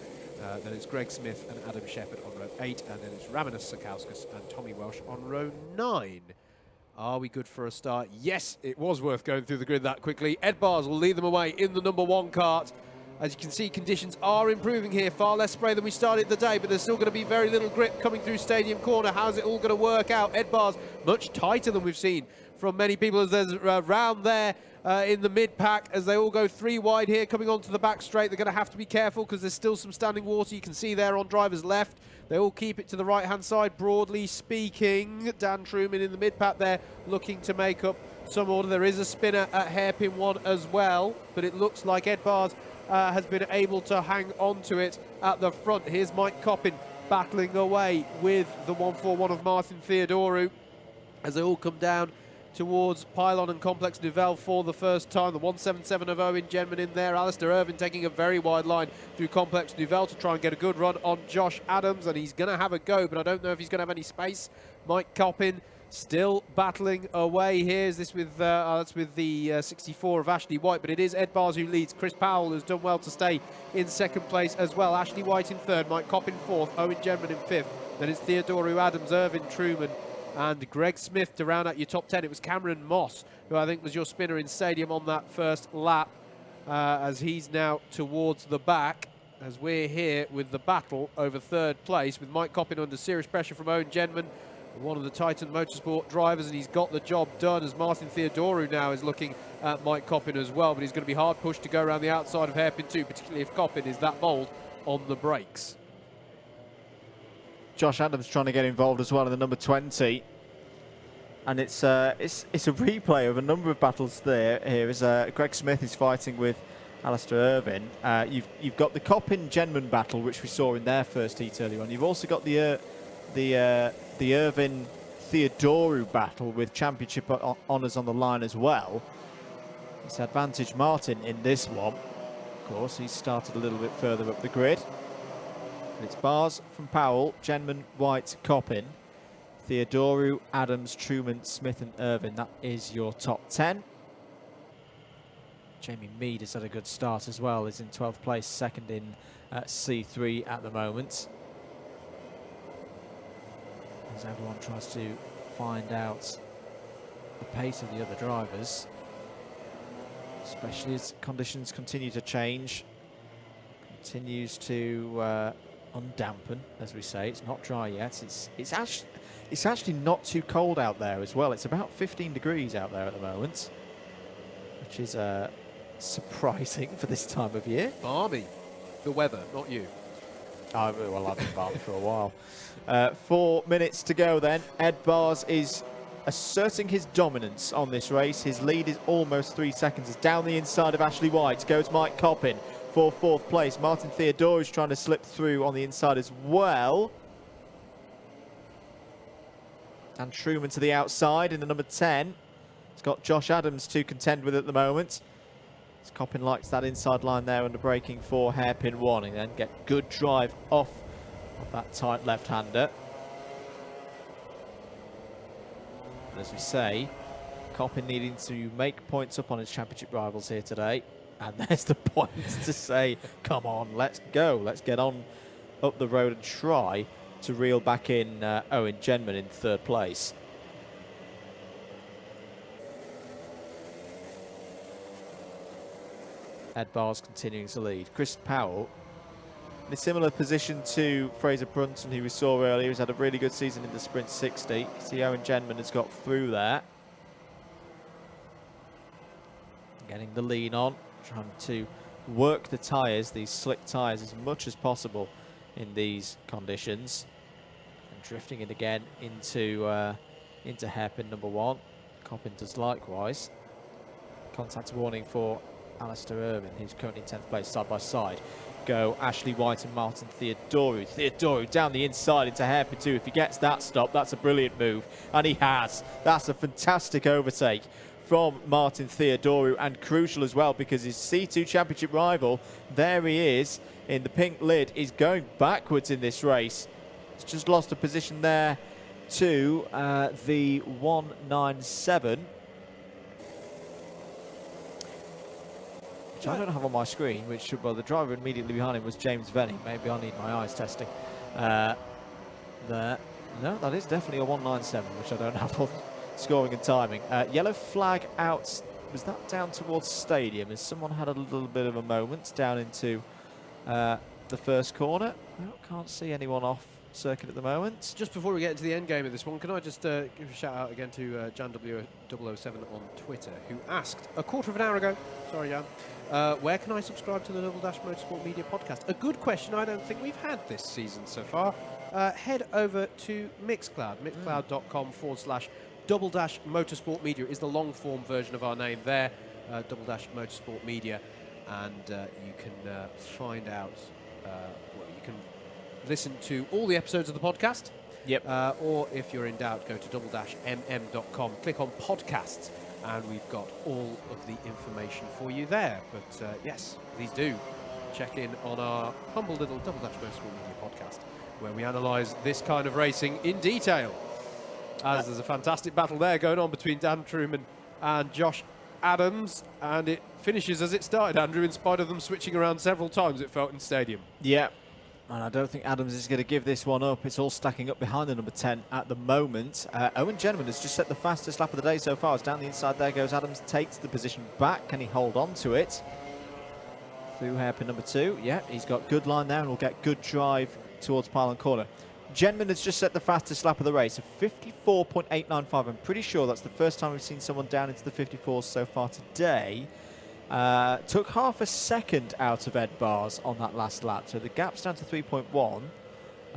Then it's Greg Smith and Adam Shepherd on row 8, and then it's Ramanas Sakauskas and Tommy Welsh on row 9. Are we good for a start? Yes, it was worth going through the grid that quickly. Ed Bars will lead them away in the number 1 kart. As you can see, conditions are improving here. Far less spray than we started the day, but there's still going to be very little grip coming through Stadium Corner. How's it all going to work out? Ed Bars much tighter than we've seen from many people, as there's a round there in the mid-pack as they all go 3 wide here coming onto the back straight. They're going to have to be careful because there's still some standing water. You can see there on driver's left. They all keep it to the right-hand side, broadly speaking. Dan Truman in the mid-pack there looking to make up some order. There is a spinner at hairpin 1 as well, but it looks like Ed Bars has been able to hang on to it at the front. Here's Mike Coppin battling away with the 141 of Martin Theodorou as they all come down towards Pylon and Complex Nouvelle for the first time. The 177 of Owen Genman in there. Alistair Irvin taking a very wide line through Complex Nouvelle to try and get a good run on Josh Adams, and he's going to have a go, but I don't know if he's going to have any space. Mike Coppin still battling away here. Is this with that's with the 64 of Ashley White, but it is Ed Bars who leads. Chris Powell has done well to stay in second place as well. Ashley White in third, Mike Coppin fourth, Owen Genman in fifth. Then it's Theodorou Adams, Irvin Truman, and Greg Smith to round out your top 10. It was Cameron Moss, who I think was your spinner in Stadium on that first lap, as he's now towards the back, as we're here with the battle over third place, with Mike Coppin under serious pressure from Owen Genman, one of the Titan Motorsport drivers, and he's got the job done, as Martin Theodorou now is looking at Mike Coppin as well, but he's going to be hard pushed to go around the outside of hairpin 2, particularly if Coppin is that bold on the brakes.
Josh Adams trying to get involved as well in the number 20. And it's a replay of a number of battles there. Here is Greg Smith is fighting with Alistair Irvin. You've got the Coppin-Genman battle, which we saw in their first heat earlier on. You've also got the Irvin-Theodorou battle with championship honours on the line as well. It's advantage Martin in this one. Of course, he's started a little bit further up the grid. It's Bars from Powell, Genman, White, Coppin, Theodorou, Adams, Truman, Smith and Irvin. That is your top 10. Jamie Mead has had a good start as well. He's in 12th place, second in C3 at the moment. As everyone tries to find out the pace of the other drivers, especially as conditions continue to change. Continues to undampen, as we say. It's not dry yet. It's actually not too cold out there as well. It's about 15 degrees out there at the moment, which is surprising for this time of year.
Barmy, the weather, not you.
Well, I've been Barmy for a while. 4 minutes to go then. Ed Bars is asserting his dominance on this race. His lead is almost 3 seconds. It's down the inside of Ashley White. Goes Mike Coppin for 4th place. Martin Theodorou is trying to slip through on the inside as well. And Truman to the outside in the number 10. It's got Josh Adams to contend with at the moment. As Coppin likes that inside line there under braking for hairpin 1, and then get good drive off of that tight left-hander. As we say, Coppin needing to make points up on his championship rivals here today. And there's the point to say, come on, let's go. Let's get on up the road and try to reel back in Owen Genman in 3rd place. Ed Bars continuing to lead. Chris Powell in a similar position to Fraser Brunson, who we saw earlier. He's had a really good season in the Sprint 60. See, Owen Genman has got through there. Getting the lean on, trying to work the tyres, these slick tyres, as much as possible in these conditions. And drifting it again into hairpin number 1. Coppin does likewise. Contact warning for Alistair Irvin, who's currently in 10th place, side by side. Go Ashley White and Martin Theodorou. Theodorou down the inside into hairpin 2. If he gets that stop, that's a brilliant move. And he has. That's a fantastic overtake from Martin Theodorou, and crucial as well because his C2 championship rival, there he is in the pink lid, is going backwards in this race. He's just lost a position there to the 197. which I don't have on my screen, which, well, the driver immediately behind him was James Venning. Maybe I need my eyes testing. There. No, that is definitely a 197, which I don't have on scoring and timing. Yellow flag out. Was that down towards Stadium? As someone had a little bit of a moment down into the first corner. Well, can't see anyone off circuit at the moment.
Just before we get into the end game of this one, can I just give a shout out again to JanW007 on Twitter, who asked a quarter of an hour ago, sorry Jan, where can I subscribe to the Double Dash Motorsport Media podcast? A good question I don't think we've had this season so far. Head over to Mixcloud, mixcloud.com/Double Dash Motorsport Media is the long form version of our name there, Double Dash Motorsport Media, and you can find out, you can listen to all the episodes of the podcast.
Yep.
Or if you're in doubt, go to double-mm.com, click on podcasts, and we've got all of the information for you there. But yes, please do check in on our humble little Double Dash Motorsport Media podcast, where we analyse this kind of racing in detail. As there's a fantastic battle there going on between Dan Truman and Josh Adams, and it finishes as it started, Andrew, in spite of them switching around several times, it felt, in Stadium.
Yeah. And I don't think Adams is going to give this one up. It's all stacking up behind the number 10 at the moment. Owen Gentleman has just set the fastest lap of the day so far. It's down the inside. There goes Adams. Takes the position back. Can he hold on to it? Through hairpin number 2. Yeah, he's got good line there and will get good drive towards Pylon Corner. Gentleman has just set the fastest lap of the race, a 54.895. I'm pretty sure that's the first time we've seen someone down into the 54s so far today. Took half a second out of Ed Bars on that last lap, so the gap's down to 3.1.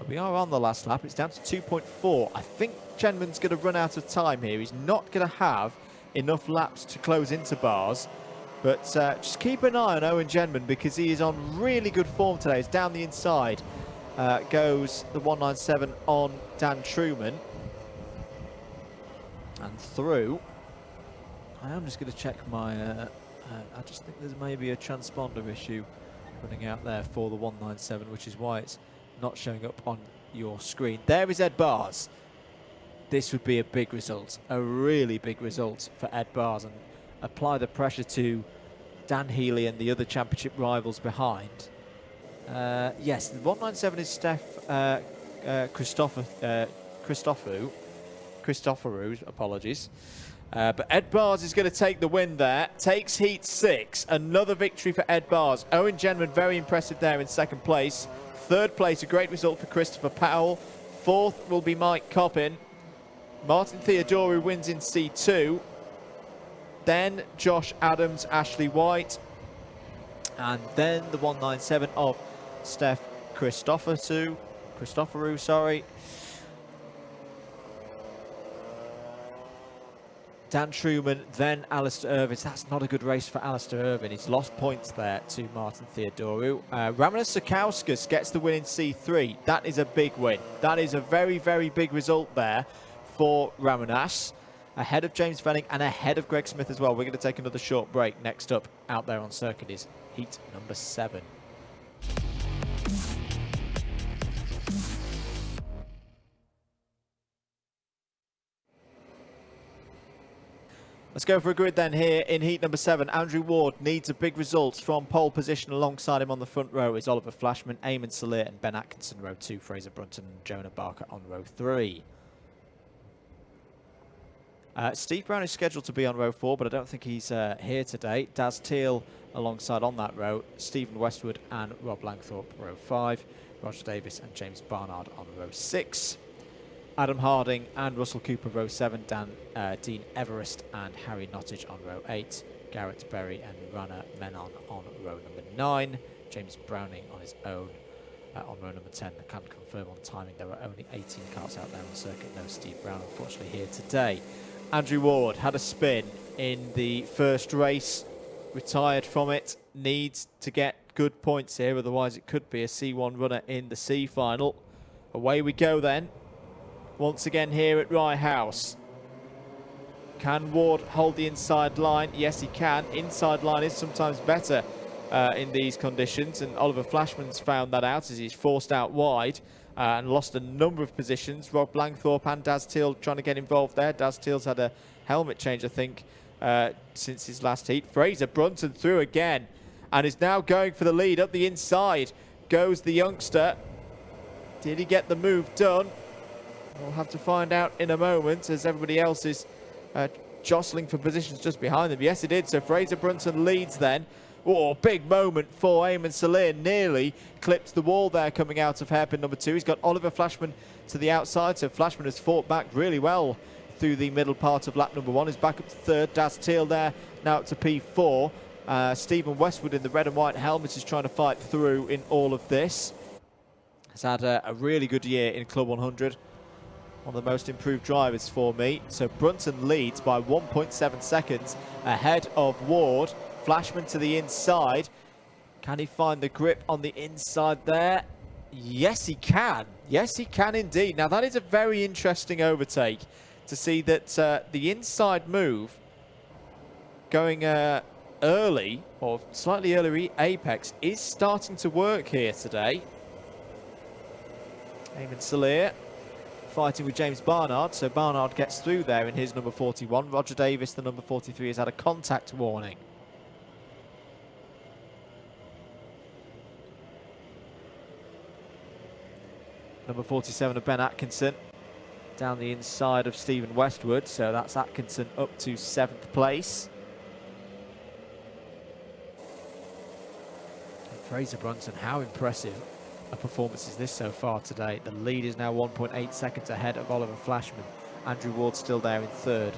We are on the last lap. It's down to 2.4. I think Gentleman's going to run out of time here. He's not going to have enough laps to close into Bars. But just keep an eye on Owen Gentleman, because he is on really good form today. He's down the inside. Goes the 197 on Dan Truman. And through. I am just going to check my... I just think there's maybe a transponder issue running out there for the 197, which is why it's not showing up on your screen. There is Ed Bars. This would be a big result, a really big result for Ed Bars, and apply the pressure to Dan Healy and the other championship rivals behind. Yes, the 197 is Steph Christoforou, apologies. But Ed Bars is going to take the win there. Takes heat 6. Another victory for Ed Bars. Owen Gentleman, very impressive there in second place. Third place, a great result for Christopher Powell. Fourth will be Mike Coppin. Martin Theodorou wins in C2. Then Josh Adams, Ashley White. And then the 197 of Steph Christoforou, sorry. Dan Truman, then Alistair Irvine. That's not a good race for Alistair Irvine. He's lost points there to Martin Theodorou. Ramanas Sakauskas gets the win in C3. That is a big win. That is a very, very big result there for Ramanas. Ahead of James Venning and ahead of Greg Smith as well. We're going to take another short break. Next up, out there on circuit, is heat number 7. Let's go for a grid then here in heat number 7. Andrew Ward needs a big result from pole position. Alongside him on the front row is Oliver Flashman, Eamon Salir and Ben Atkinson, row 2. Fraser Brunton and Jonah Barker on row 3. Steve Brown is scheduled to be on row 4, but I don't think he's here today. Daz Teal alongside on that row. Stephen Westwood and Rob Langthorpe, row 5. Roger Davis and James Barnard on row 6. Adam Harding and Russell Cooper, row 7. Dean Everest and Harry Nottage on row 8. Garrett Berry and Rana Menon on row number 9. James Browning on his own on row number 10. I can't confirm on timing. There were only 18 cars out there on the circuit. No Steve Brown, unfortunately, here today. Andrew Ward had a spin in the first race, retired from it. Needs to get good points here, otherwise it could be a C1 runner in the C final. Away we go then. Once again here at Rye House. Can Ward hold the inside line? Yes, he can. Inside line is sometimes better in these conditions, and Oliver Flashman's found that out as he's forced out wide and lost a number of positions. Rob Langthorpe and Daz Teal trying to get involved there. Daz Teal's had a helmet change, I think, since his last heat. Fraser Brunton through again. and is now going for the lead. Up the inside goes the youngster. Did he get the move done? We'll have to find out in a moment as everybody else is jostling for positions just behind them. Yes, it did. So Fraser Brunton leads then. Oh, big moment for Eamon Salir. Nearly clipped the wall there coming out of hairpin number 2. He's got Oliver Flashman to the outside. So Flashman has fought back really well through the middle part of lap number 1. He's back up to 3rd. Daz Teal there, now up to P4. Stephen Westwood in the red and white helmet is trying to fight through in all of this. Has had a really good year in Club 100. One of the most improved drivers for me. So Brunton leads by 1.7 seconds ahead of Ward. Flashman to the inside. Can he find the grip on the inside there? Yes, he can. Yes, he can indeed. Now, that is a very interesting overtake to see that the inside move going early, or slightly early apex, is starting to work here today. Eamon Salir fighting with James Barnard, so Barnard gets through there in his number 41. Roger Davis, the number 43, has had a contact warning. Number 47 of Ben Atkinson down the inside of Stephen Westwood, so that's Atkinson up to 7th place. And Fraser Brunton, how impressive a performance is this so far today. The lead is now 1.8 seconds ahead of Oliver Flashman. Andrew Ward still there in 3rd.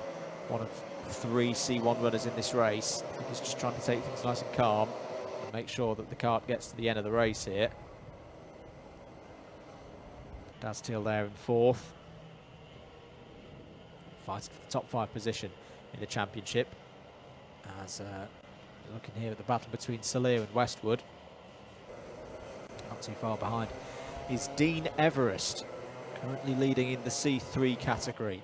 One of 3 C1 runners in this race. I think he's just trying to take things nice and calm and make sure that the kart gets to the end of the race here. Daz Teal there in 4th. Fighting for the top 5 position in the championship. As looking here at the battle between Salir and Westwood. Not too far behind is Dean Everest, currently leading in the C3 category.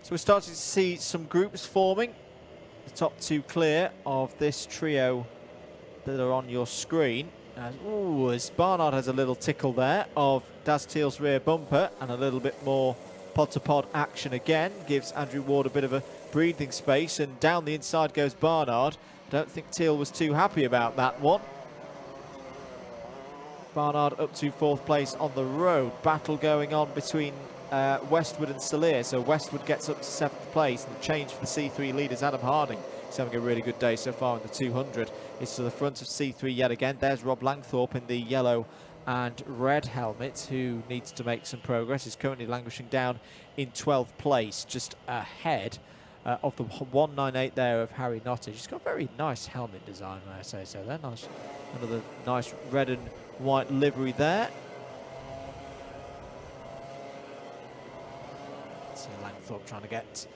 So we're starting to see some groups forming. The top 2 clear of this trio that are on your screen. As Barnard has a little tickle there of Daz Teal's rear bumper, and a little bit more pod-to-pod action again. Gives Andrew Ward a bit of a breathing space, and down the inside goes Barnard. I don't think Teal was too happy about that one. Barnard up to 4th place on the road. Battle going on between Westwood and Salir. So Westwood gets up to 7th place, and the change for the C3 leaders, Adam Harding. He's having a really good day so far in the 200. It's to the front of C3 yet again. There's Rob Langthorpe in the yellow and red helmet, who needs to make some progress. He's currently languishing down in 12th place, just ahead of the 198 there of Harry Nottage. He's got a very nice helmet design, may I say so. They're nice. Another nice red and white livery there. So Langthorpe trying to get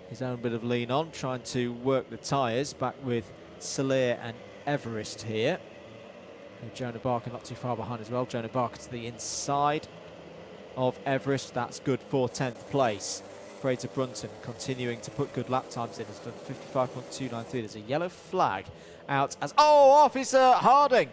his own bit of lean on, trying to work the tyres back with Salir and Everest here. And Jonah Barker not too far behind as well. Jonah Barker to the inside of Everest. That's good for 10th place. Fraser Brunton continuing to put good lap times in. Has done 55.293. There's a yellow flag out as... Oh, Officer Harding!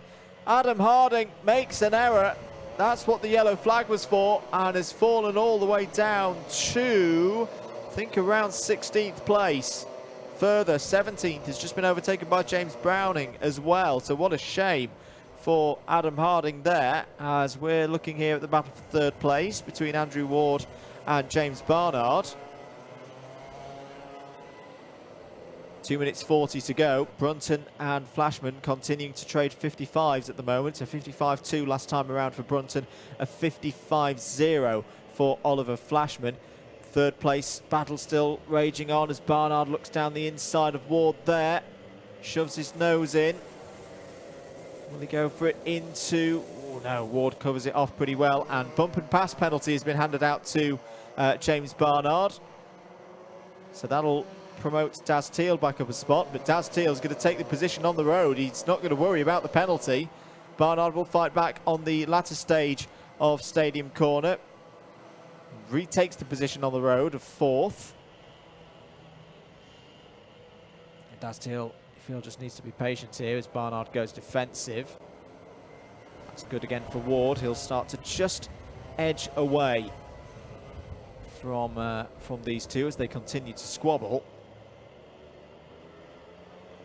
Adam Harding makes an error. That's what the yellow flag was for, and has fallen all the way down to, I think, around 16th place. Further, 17th has just been overtaken by James Browning as well. So what a shame for Adam Harding there, as we're looking here at the battle for 3rd place between Andrew Ward and James Barnard. 2 minutes 40 to go. Brunton and Flashman continuing to trade 55s at the moment. A 55.2 last time around for Brunton, a 55.0 for Oliver Flashman. 3rd place battle still raging on as Barnard looks down the inside of Ward there. Shoves his nose in. Will he go for it into... Oh no, Ward covers it off pretty well, and bump and pass penalty has been handed out to James Barnard. So that'll promote Daz Teal back up a spot, but Daz Teal's going to take the position on the road. He's not going to worry about the penalty. Barnard will fight back on the latter stage of Stadium Corner. Retakes the position on the road of 4th. Daz Teal, I feel, just needs to be patient here as Barnard goes defensive. That's good again for Ward. He'll start to just edge away from these two as they continue to squabble.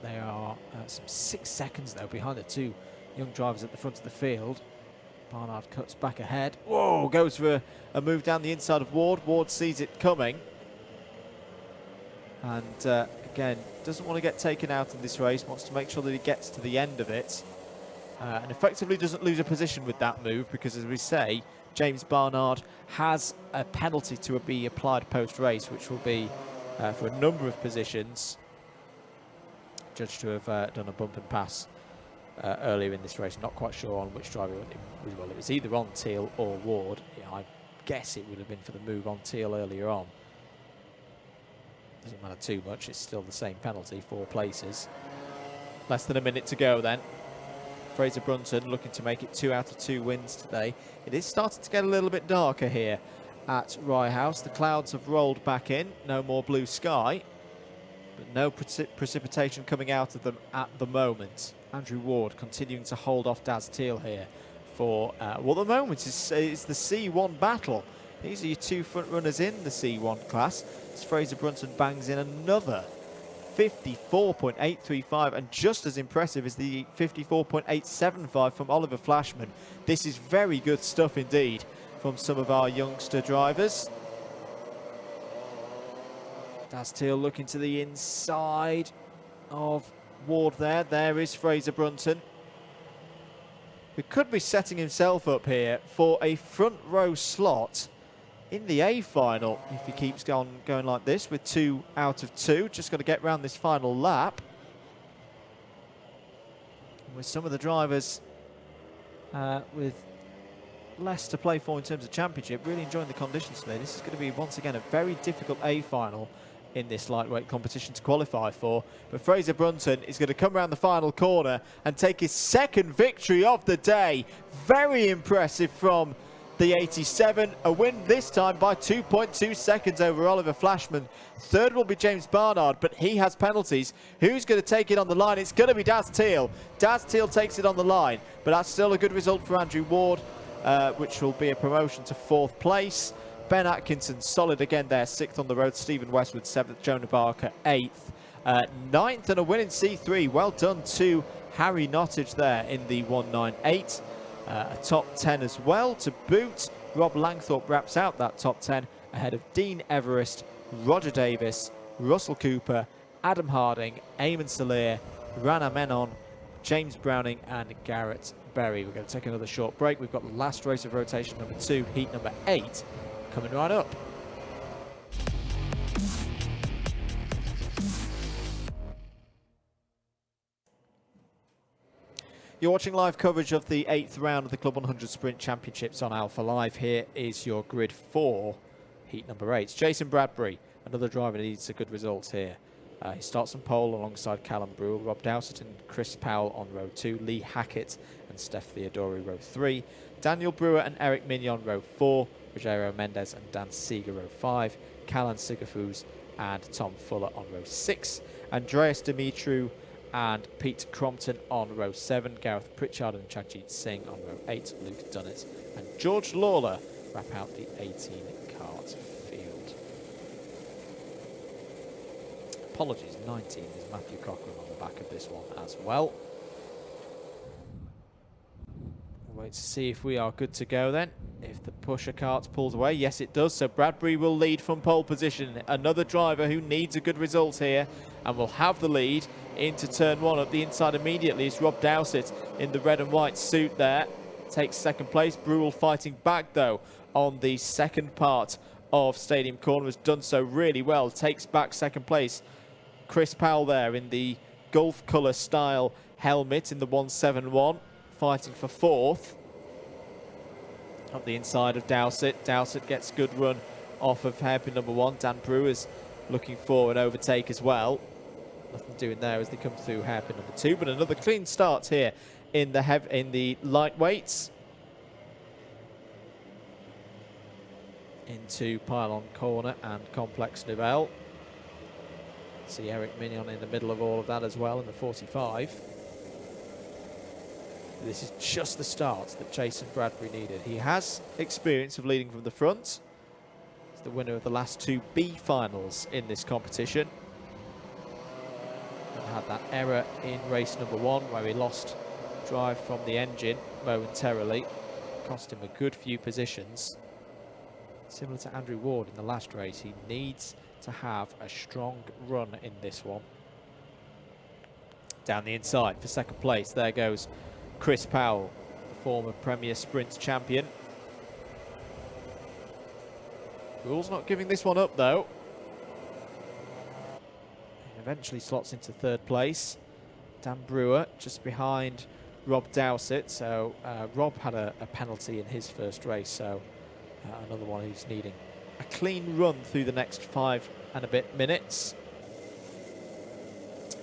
They are some 6 seconds, though, behind the two young drivers at the front of the field. Barnard cuts back ahead. Whoa, goes for a move down the inside of Ward. Ward sees it coming. And again, doesn't want to get taken out in this race, wants to make sure that he gets to the end of it. And effectively doesn't lose a position with that move, because, as we say, James Barnard has a penalty to be applied post-race, which will be for a number of positions, judged to have done a bump and pass earlier in this race. Not quite sure on which driver it was. Well, it was either on Teal or Ward. Yeah, I guess it would have been for the move on Teal earlier on. Doesn't matter too much, it's still the same penalty, 4 places. Less than a minute to go then. Fraser Brunton looking to make it 2 out of 2 wins today. It is starting to get a little bit darker here at Rye House. The clouds have rolled back in, no more blue sky, but no precipitation coming out of them at the moment. Andrew Ward continuing to hold off Daz Teal here for what at the moment is the C1 battle. These are your 2 front runners in the C1 class. As Fraser Brunton bangs in another 54.835, and just as impressive as the 54.875 from Oliver Flashman. This is very good stuff indeed from some of our youngster drivers. Daz Teal looking to the inside of Ward there. There is Fraser Brunton, who could be setting himself up here for a front row slot in the A final if he keeps going like this with 2 out of 2. Just got to get round this final lap. And with some of the drivers with less to play for in terms of championship, really enjoying the conditions today. This is going to be once again a very difficult A final in this lightweight competition to qualify for. But Fraser Brunton is going to come around the final corner and take his 2nd victory of the day. Very impressive from the 87, a win this time by 2.2 seconds over Oliver Flashman. 3rd will be James Barnard, but he has penalties. Who's going to take it on the line? It's going to be Daz Teal. Daz Teal takes it on the line, but that's still a good result for Andrew Ward, which will be a promotion to 4th place. Ben Atkinson solid again there, 6th on the road. Stephen Westwood 7th, Jonah Barker 8th. 9th and a win in C3. Well done to Harry Nottage there in the 198. A top 10 as well to boot. Rob Langthorpe wraps out that top 10 ahead of Dean Everest, Roger Davis, Russell Cooper, Adam Harding, Eamon Salir, Rana Menon, James Browning and Garrett Berry. We're going to take another short break. We've got the last race of rotation number 2, heat number 8, coming right up. You're watching live coverage of the 8th round of the Club 100 Sprint Championships on Alpha Live. Here is your grid 4, heat number 8. Jason Bradbury, another driver, needs a good result here. He starts on pole alongside Callum Brewell, Rob Dowsett and Chris Powell on row 2, Lee Hackett and Steph Theodori row 3, Daniel Brewer and Eric Mignon row 4, Rogero Mendes and Dan Seeger row 5, Callan Sigafus and Tom Fuller on row 6, Andreas Dimitriou and Pete Crompton on row 7, Gareth Pritchard and Chagjit Singh on row 8, Luke Dunnett and George Lawler wrap out the 18 kart field. Apologies, 19 is Matthew Cochran on the back of this one as well. We'll wait to see if we are good to go then. If the pusher cart pulls away, yes it does, so Bradbury will lead from pole position. Another driver who needs a good result here and will have the lead into turn 1. Up the inside immediately is Rob Dowsett in the red and white suit there. Takes 2nd place. Brewell fighting back though on the 2nd part of Stadium Corner. Has done so really well. Takes back 2nd place. Chris Powell there in the Gulf colour style helmet in the 171. Fighting for 4th. Up the inside of Dowsett. Dowsett gets good run off of hairpin number 1. Dan Brewer's looking for an overtake as well. Nothing doing there as they come through hairpin number 2, but another clean start here in the lightweights. Into pylon corner and complex Nouvelle. See Eric Mignon in the middle of all of that as well in the 45. This is just the start that Jason Bradbury needed. He has experience of leading from the front. He's the winner of the last 2 B finals in this competition.
and had that error in race number 1 where he lost drive from the engine momentarily. Cost him a good few positions. Similar to Andrew Ward in the last race, he needs to have a strong run in this one. Down the inside for second place, there goes Chris Powell, the former Premier Sprints champion. Rule's not giving this one up though. Eventually slots into third place. Dan Brewer just behind Rob Dowsett. So Rob had a penalty in his first race, so another one who's needing a clean run through the next 5 and a bit minutes.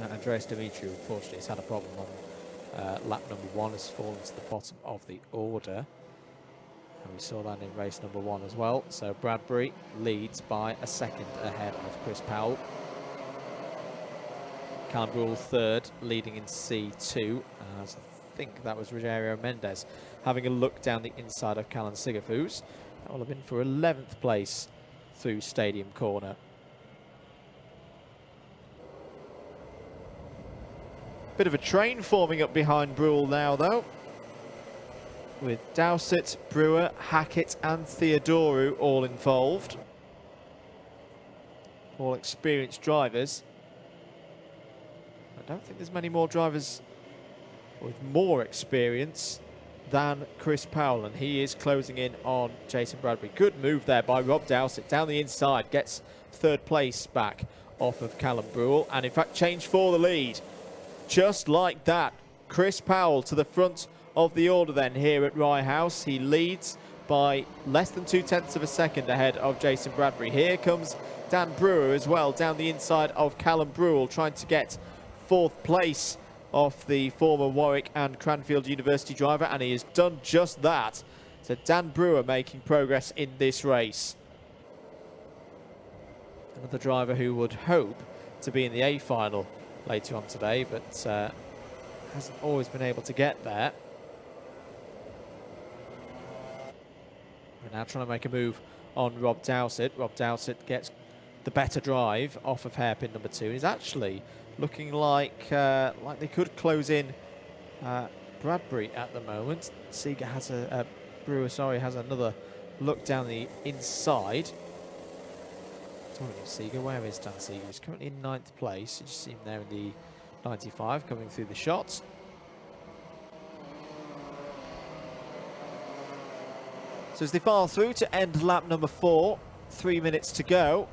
Andreas Dimitri, unfortunately, has had a problem on lap number 1, has fallen to the bottom of the order. And we saw that in race number 1 as well. So Bradbury leads by a second ahead of Chris Powell. Callum Brule third, leading in C2, as I think that was Rogério Mendes having a look down the inside of Callan Sigafus. That will have been for 11th place through Stadium Corner.
Bit of a train forming up behind Brule now, though, with Dowsett, Brewer, Hackett and Theodoru all involved. All experienced drivers. I don't think there's many more drivers with more experience than Chris Powell, and he is closing in on Jason Bradbury. Good move there by Rob Dowsett down the inside, gets third place back off of Callum Brule, and in fact changed for the lead. Just like that, Chris Powell to the front of the order then here at Rye House. He leads by less than 0.2 of a second ahead of Jason Bradbury. Here comes Dan Brewer as well down the inside of Callum Brule, trying to get 4th place off the former Warwick and Cranfield University driver, and he has done just that. So Dan Brewer making progress in this race. Another driver who would hope to be in the A final later on today, but hasn't always been able to get there. We're now trying to make a move on Rob Dowsett. Rob Dowsett gets the better drive off of hairpin number 2. He's actually looking like they could close in Bradbury at the moment. Seeger has Brewer, sorry, has another look down the inside. Talking of Seeger, where is Dan Seeger? He's currently in 9th place. You just see him there in the 95 coming through the shots. So as they file through to end lap number 4, 3 minutes to go.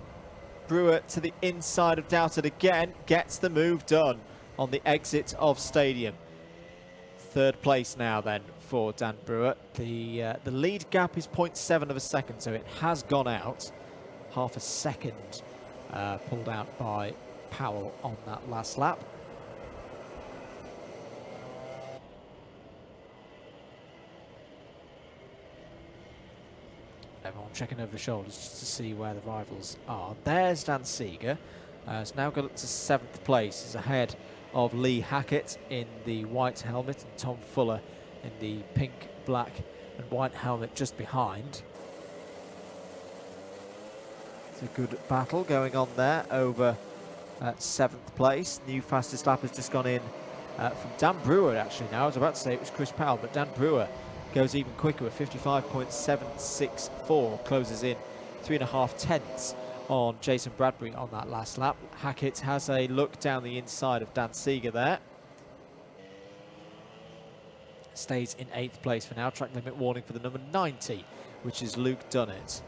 Brewer to the inside of Dowsett again, gets the move done on the exit of Stadium. Third place now then for Dan Brewer. The lead gap is 0.7 of a second, so it has gone out. Half a second pulled out by Powell on that last lap.
Everyone checking over the shoulders just to see where the rivals are. There's Dan Seeger. Has now got up to 7th place. He's ahead of Lee Hackett in the white helmet and Tom Fuller in the pink, black and white helmet just behind.
It's a good battle going on there over 7th place. New fastest lap has just gone in from Dan Brewer actually now. I was about to say it was Chris Powell, but Dan Brewer goes even quicker with 55.764, closes in 3.5 tenths on Jason Bradbury on that last lap. Hackett has a look down the inside of Dan Seeger there. Stays in 8th place for now. Track limit warning for the number 90, which is Luke Dunnett.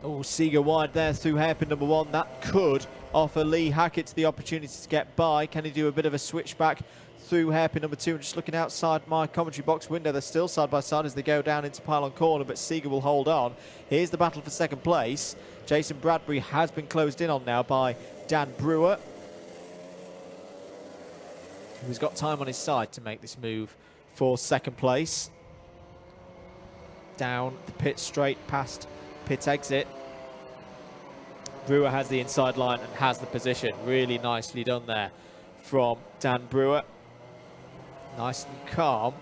Oh, Seeger wide there through hairpin number 1. That could offer Lee Hackett the opportunity to get by. Can he do a bit of a switchback through hairpin number 2? And just looking outside my commentary box window, they're still side by side as they go down into pylon corner, but Seeger will hold on. Here's the battle for second place. Jason Bradbury has been closed in on now by Dan Brewer, who's got time on his side to make this move for second place. Down the pit straight past pit exit. Brewer has the inside line and has the position. Really nicely done there from Dan Brewer. Nice and calm.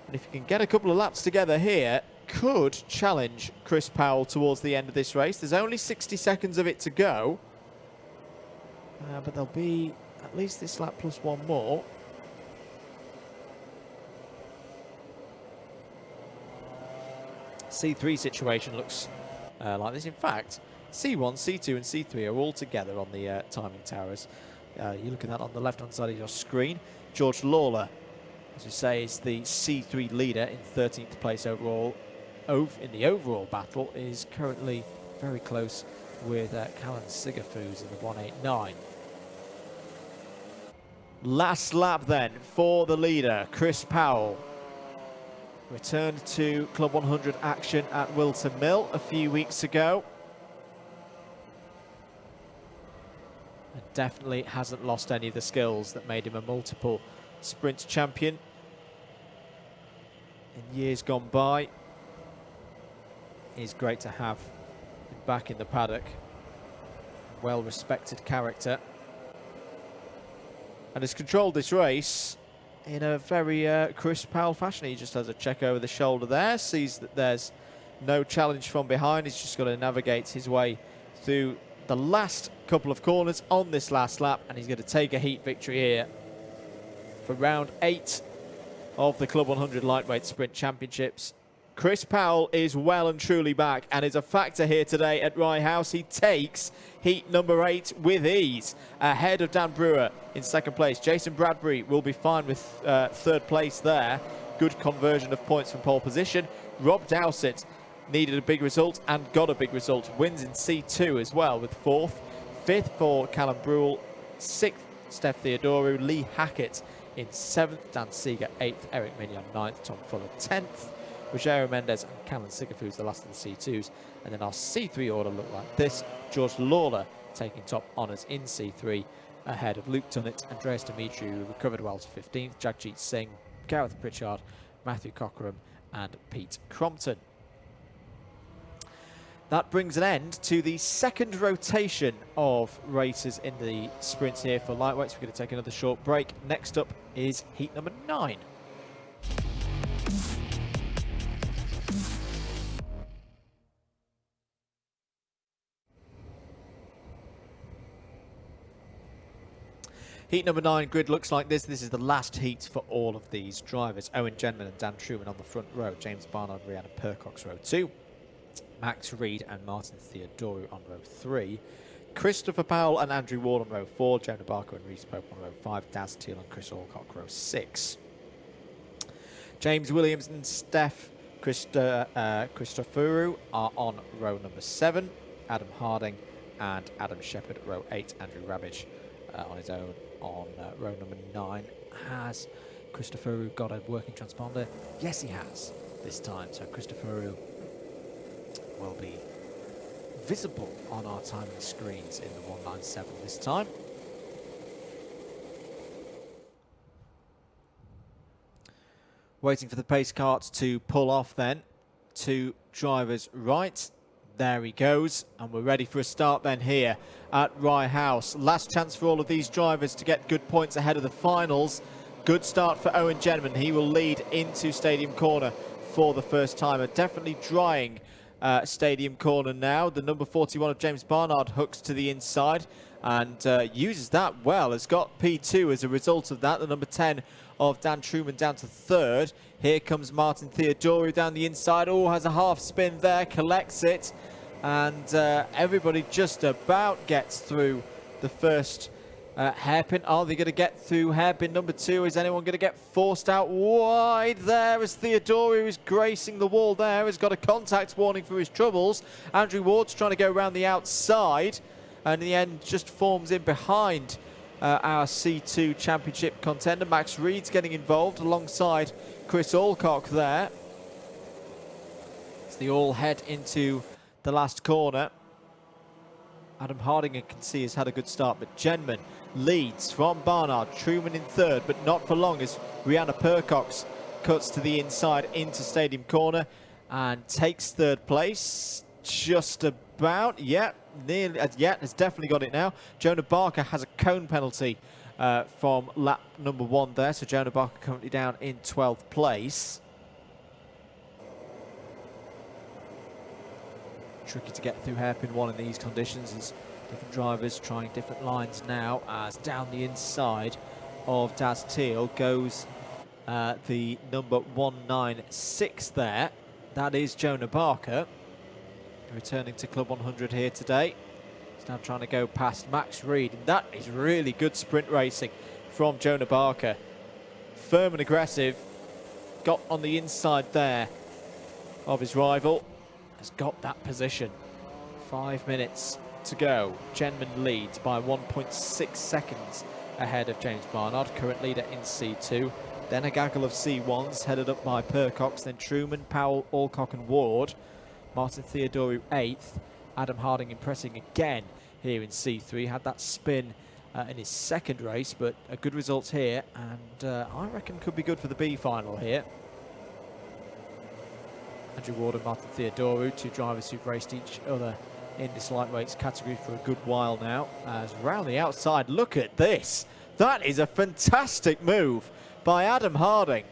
And if you can get a couple of laps together here, could challenge Chris Powell towards the end of this race. There's only 60 seconds of it to go.
but there'll be at least this lap plus one more. C3 situation looks like this. In fact, C1, C2 and C3 are all together on the timing towers. You're looking at that on the left-hand side of your screen. George Lawler, as we say, is the C3 leader in 13th place overall. In the overall battle is currently very close with Callan Sigafus in the 189. Last lap then for the leader, Chris Powell. Returned to Club 100 action at Wilton Mill a few weeks ago. And definitely hasn't lost any of the skills that made him a multiple sprint champion in years gone by. It's great to have him back in the paddock. Well-respected character. And has controlled this race in a very Chris Powell fashion. He just has a check over the shoulder there, sees that there's no challenge from behind. He's just got to navigate his way through the last couple of corners on this last lap, and he's going to take a heat victory here for round 8 of the Club 100 Lightweight Sprint Championships. Chris Powell is well and truly back and is a factor here today at Rye House. He takes heat number 8 with ease, ahead of Dan Brewer in second place. Jason Bradbury will be fine with third place there. Good conversion of points from pole position. Rob Dowsett needed a big result and got a big result. Wins in C2 as well with 4th. 5th for Callum Brule. 6th, Steph Theodoru. Lee Hackett in 7th. Dan Seeger 8th. Eric Mignon 9th. Tom Fuller 10th. Rogero Mendes and Callan Sigafus, the last of the C2s. And then our C3 order looked like this. George Lawler taking top honours in C3, ahead of Luke Tunnett, Andreas Dimitri, who recovered well to 15th, Jagjit Singh, Gareth Pritchard, Matthew Cockerham and Pete Crompton. That brings an end to the second rotation of racers in the sprints here for lightweights. We're going to take another short break. Next up is heat number 9. Heat number 9 grid looks like this. This is the last heat for all of these drivers. Owen Genman and Dan Truman on the front row. James Barnard, Rhiannon Percox, row 2. Max Reed and Martin Theodoru on row 3. Christopher Powell and Andrew Ward on row 4. Jonah Barker and Reese Pope on row 5. Daz Teal and Chris Alcock, row 6. James Williams and Steph Christoforu are on row number 7. Adam Harding and Adam Shepherd, row 8. Andrew Rabbage on his own on row number 9. Has Christoforu got a working transponder? Yes, he has this time. So Christoforu will be visible on our timing screens in the 197 this time. Waiting for the pace carts to pull off then. 2 drivers right. There he goes, and we're ready for a start then here at Rye House. Last chance for all of these drivers to get good points ahead of the finals. Good start for Owen Genman. He will lead into Stadium Corner for the first time. Definitely drying Stadium Corner now. The number 41 of James Barnard hooks to the inside and uses that well. Has got P2 as a result of that. The number 10 of Dan Truman down to 3rd. Here comes Martin Theodoru down the inside. Oh, has a half spin there, collects it. And everybody just about gets through the first hairpin. Are they going to get through hairpin number 2? Is anyone going to get forced out wide there as Theodoru is gracing the wall there? Has got a contact warning for his troubles. Andrew Ward's trying to go around the outside. And in the end just forms in behind our C2 championship contender. Max Reed's getting involved alongside Chris Alcock there. As they all head into the last corner. Adam Harding, you can see, has had a good start, but Genman leads from Barnard. Truman in 3rd, but not for long as Rhiannon Percox cuts to the inside into Stadium Corner and takes 3rd place. Just about, nearly, has definitely got it now. Jonah Barker has a cone penalty from lap number 1 there, so Jonah Barker currently down in 12th place. Tricky to get through hairpin 1 in these conditions as
Different drivers trying different lines now, as down the inside of Daz Teal goes the number 196 there. That is Jonah Barker, returning to Club 100 here today. He's now trying to go past Max Reed, and that is really good sprint racing from Jonah Barker. Firm and aggressive, got on the inside there of his rival, has got that position. 5 minutes to go. Genman leads by 1.6 seconds ahead of James Barnard, current leader in C2. Then a gaggle of C1s headed up by Percox, then Truman, Powell, Alcock and Ward. Martin Theodoru 8th. Adam Harding impressing again here in C3. Had that spin in his second race, but a good result here, and I reckon could be good for the B final here. Andrew Ward and Martin Theodoru, two drivers who've raced each other in this lightweights category for a good while now. As round the outside, look at this. That is a fantastic move by Adam Harding.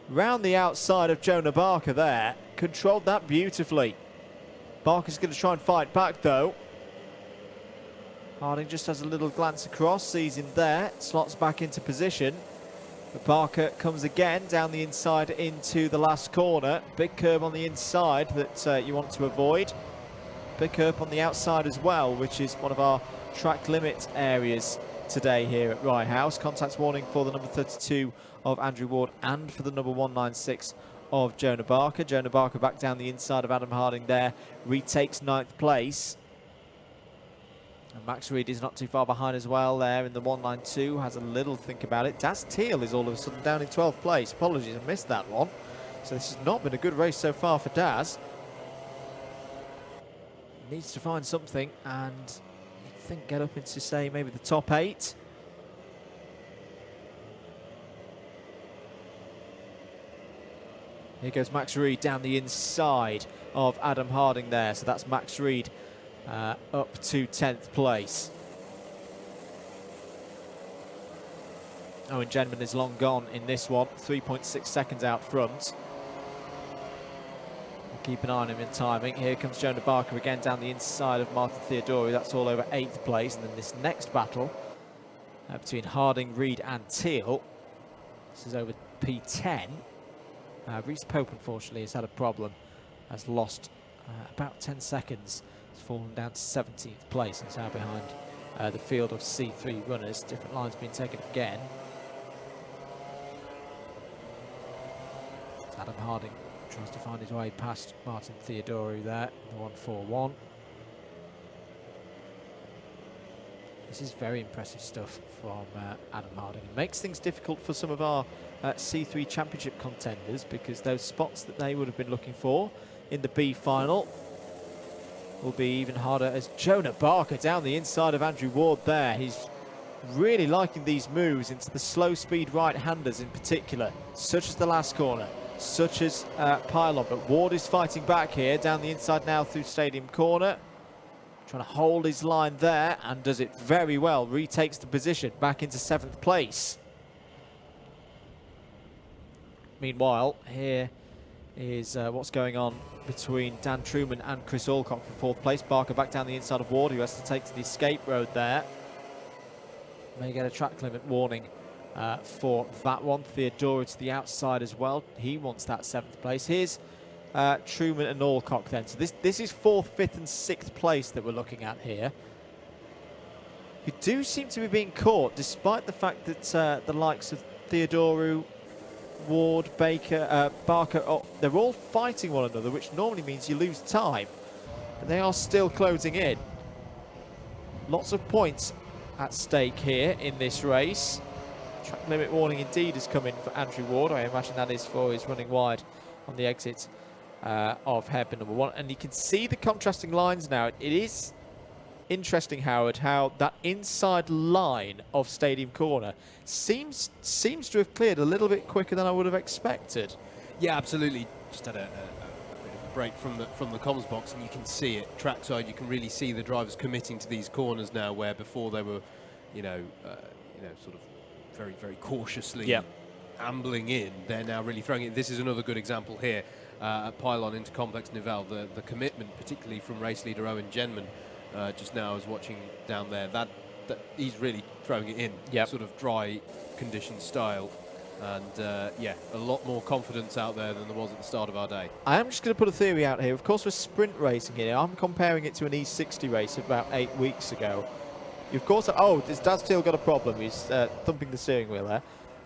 Round the outside of Jonah Barker there, controlled that beautifully. Barker's going to try and fight back though. Harding just has a little glance across, sees him there, slots back into position. But Barker comes again down the inside into the last corner. Big curb on the inside that you want to avoid. Big curb on the outside as well, which is one of our track limit areas today here at Rye House. Contact warning for the number 32 of Andrew Ward and for the number 196 of Jonah Barker. Jonah Barker back down the inside of Adam Harding there, retakes 9th place. And Max Reed is not too far behind as well there in the 192, has a little think about it. Daz Teal is all of a sudden down in 12th place. Apologies, I missed that one. So this has not been a good race so far for Daz. Needs to find something and I think get up into, say, maybe the top 8. Here goes Max Reed down the inside of Adam Harding there. So that's Max Reed up to 10th place. Owen Genman is long gone in this one, 3.6 seconds out front. We'll keep an eye on him in timing. Here comes Jonah Barker again down the inside of Martin Theodoru. That's all over 8th place. And then this next battle between Harding, Reed and Teal. This is over P10. Reese Pope, unfortunately, has had a problem. Has lost about 10 seconds. Has fallen down to 17th place. It's now behind the field of C3 runners. Different lines being taken again. Adam Harding tries to find his way past Martin Theodoru there, the 141. This is very impressive stuff from Adam Harding. It makes things difficult for some of our C3 Championship contenders, because those spots that they would have been looking for in the B final will be even harder, as Jonah Barker down the inside of Andrew Ward there. He's really liking these moves into the slow speed right-handers in particular, such as the last corner, such as Pylon. But Ward is fighting back here down the inside now through Stadium Corner. Trying to hold his line there and does it very well. Retakes the position back into 7th place. Meanwhile, here is what's going on between Dan Truman and Chris Alcock for 4th place. Barker back down the inside of Ward, who has to take to the escape road there. May get a track limit warning for that one. Theodora to the outside as well. He wants that 7th place. Here's Truman and Alcock then. So this is 4th, 5th and 6th place that we're looking at here. Who do seem to be being caught, despite the fact that the likes of Theodoru, Ward, Baker, Barker, they're all fighting one another, which normally means you lose time. But they are still closing in. Lots of points at stake here in this race. Track limit warning indeed has come in for Andrew Ward. I imagine that is for his running wide on the exit of hairpin number 1. And you can see the contrasting lines now. It is interesting, Howard, how that inside line of Stadium Corner seems to have cleared a little bit quicker than I would have expected.
Yeah, absolutely. Just had a bit of a break from the comms box, and you can see it trackside. You can really see the drivers committing to these corners now, where before they were, sort of very, very cautiously ambling in. They're now really throwing it. This is another good example here at Pylon into Complex Nivelle. The commitment, particularly from race leader Owen Genman, just now. I was watching down there. That he's really throwing it in,
Yep.
sort of dry condition style. And yeah, a lot more confidence out there than there was at the start of our day.
I am just going to put a theory out here. Of course, we're sprint racing here. I'm comparing it to an E60 race about 8 weeks ago. Of course, oh, has Daz Teal got a problem? He's thumping the steering wheel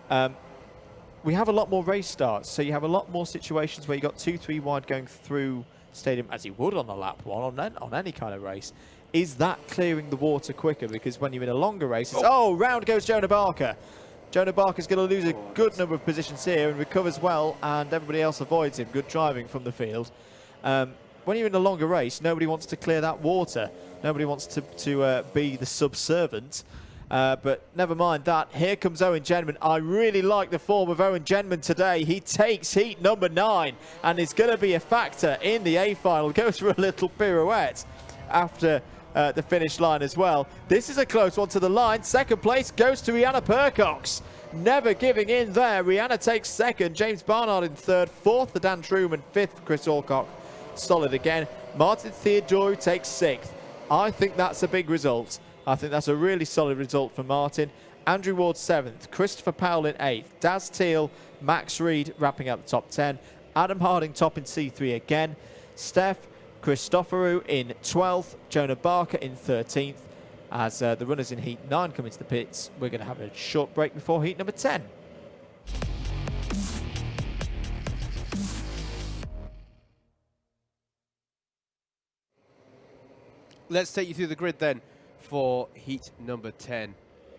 there. We have a lot more race starts, so you have a lot more situations where you got 2-3 wide going through stadium, as you would on a lap one, on any kind of race. Is that clearing the water quicker? Because when you're in a longer race, it's, round goes Jonah Barker. Jonah Barker's going to lose a good number of positions here and recovers well, and everybody else avoids him. Good driving from the field. When you're in a longer race, nobody wants to clear that water. Nobody wants to be the subservient. But never mind that. Here comes Owen Genman. I really like the form of Owen Genman today. He takes heat number 9 and is going to be a factor in the A final. Goes for a little pirouette after the finish line as well. This is a close one to the line. Second place goes to Rihanna Percox. Never giving in there. Rihanna takes second. James Barnard in third. Fourth, the Dan Truman. Fifth, Chris Alcock. Solid again. Martin Theodorou takes sixth. I think that's a big result. I think that's a really solid result for Martin. Andrew Ward 7th. Christopher Powell in 8th. Daz Teal, Max Reed wrapping up the top 10. Adam Harding top in C3 again. Steph Christoforou in 12th. Jonah Barker in 13th. As the runners in Heat 9 come into the pits, we're going to have a short break before Heat number 10.
Let's take you through the grid then for heat number 10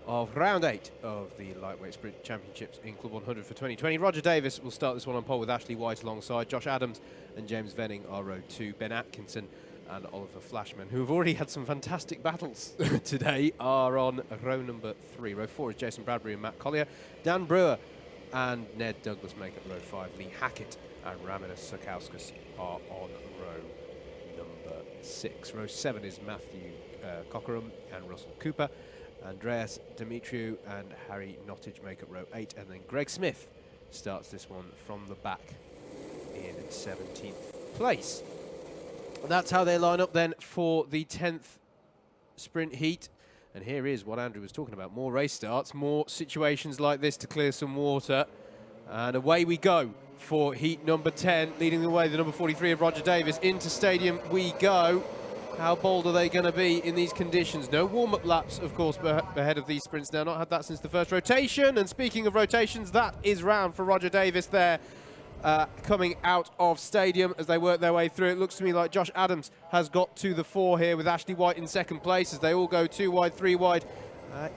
of round 8 of the Lightweight Sprint Championships in Club 100 for 2020. Roger Davis will start this one on pole with Ashley White alongside Josh Adams and James Venning are row 2. Ben Atkinson and Oliver Flashman, who have already had some fantastic battles today, are on row number 3. Row 4 is Jason Bradbury and Matt Collier. Dan Brewer and Ned Douglas make up row 5. Lee Hackett and Ramidas Sakauskas are on row number 6. Row 7 is Matthew Cockeram and Russell Cooper. Andreas Dimitriou and Harry Nottage make up row 8. And then Greg Smith starts this one from the back in 17th place. And that's how they line up then for the 10th sprint heat. And here is what Andrew was talking about. More race starts, more situations like this to clear some water. And away we go for heat number 10. Leading the way, the number 43 of Roger Davis. Into stadium we go. How bold are they going to be in these conditions? No warm-up laps, of course, ahead of these sprints now. Not had that since the first rotation. And speaking of rotations, that is round for Roger Davis there. Coming out of stadium as they work their way through. It looks to me like Josh Adams has got to the 4 here with Ashley White in second place as they all go 2 wide, 3 wide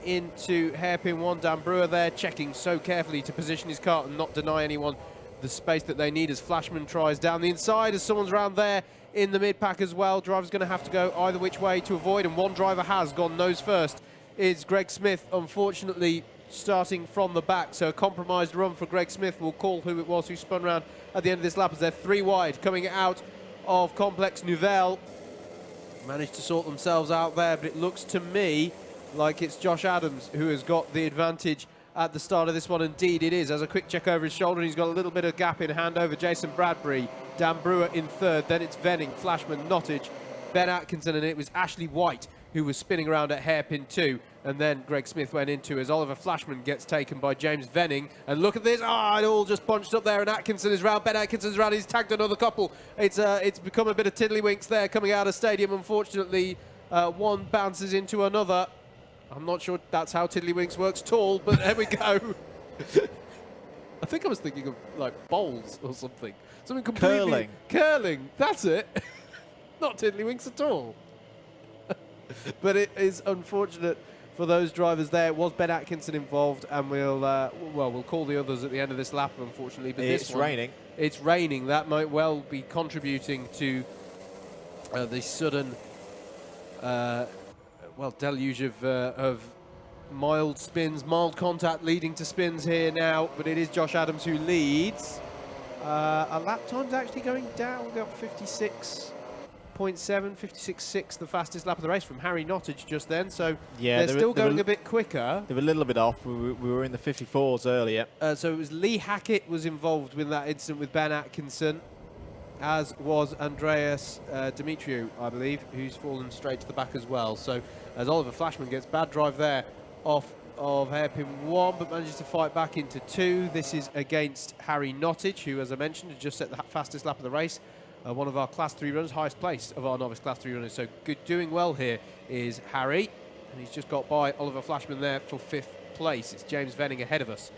into hairpin 1. Dan Brewer there checking so carefully to position his car and not deny anyone the space that they need as Flashman tries down the inside as someone's around there in the mid-pack as well. Driver's going to have to go either which way to avoid, and one driver has gone nose first. Is Greg Smith, unfortunately, starting from the back, so a compromised run for Greg Smith. Will call who it was who spun around at the end of this lap as they're 3 wide coming out of Complex Nouvelle. Managed to sort themselves out there, but it looks to me like it's Josh Adams who has got the advantage at the start of this one. Indeed it is, as a quick check over his shoulder, and he's got a little bit of gap in hand over Jason Bradbury. Dan Brewer in third, then it's Venning, Flashman, Nottage, Ben Atkinson, and it was Ashley White who was spinning around at hairpin 2, and then Greg Smith went into as Oliver Flashman gets taken by James Venning. And look at this, it all just bunched up there, and Atkinson is round, Ben Atkinson's round, he's tagged another couple. It's become a bit of tiddlywinks there coming out of stadium. Unfortunately, one bounces into another. I'm not sure that's how tiddlywinks works at all, but there we go. I think I was thinking of like bowls or something. Something completely... Curling, that's it. Not tiddlywinks at all. But it is unfortunate for those drivers there. It was Ben Atkinson involved, and we'll call the others at the end of this lap, unfortunately. But
it's raining.
It's raining. That might well be contributing to the sudden, deluge of mild spins, mild contact leading to spins here now. But it is Josh Adams who leads. Our lap time's actually going down. We got 56.7, 56.6, the fastest lap of the race from Harry Nottage just then. So yeah, they're still going a bit quicker.
They were a little bit off. We were in the 54s earlier.
So it was Lee Hackett was involved with that incident with Ben Atkinson. as was Andreas Dimitriou, I believe, who's fallen straight to the back as well. So as Oliver Flashman gets bad drive there off of hairpin 1, but manages to fight back into 2. This is against Harry Nottage, who, as I mentioned, had just set the fastest lap of the race. One of our Class 3 runners, highest place of our novice Class 3 runners. So good, doing well here is Harry, and he's just got by Oliver Flashman there for 5th place. It's James Venning ahead of us.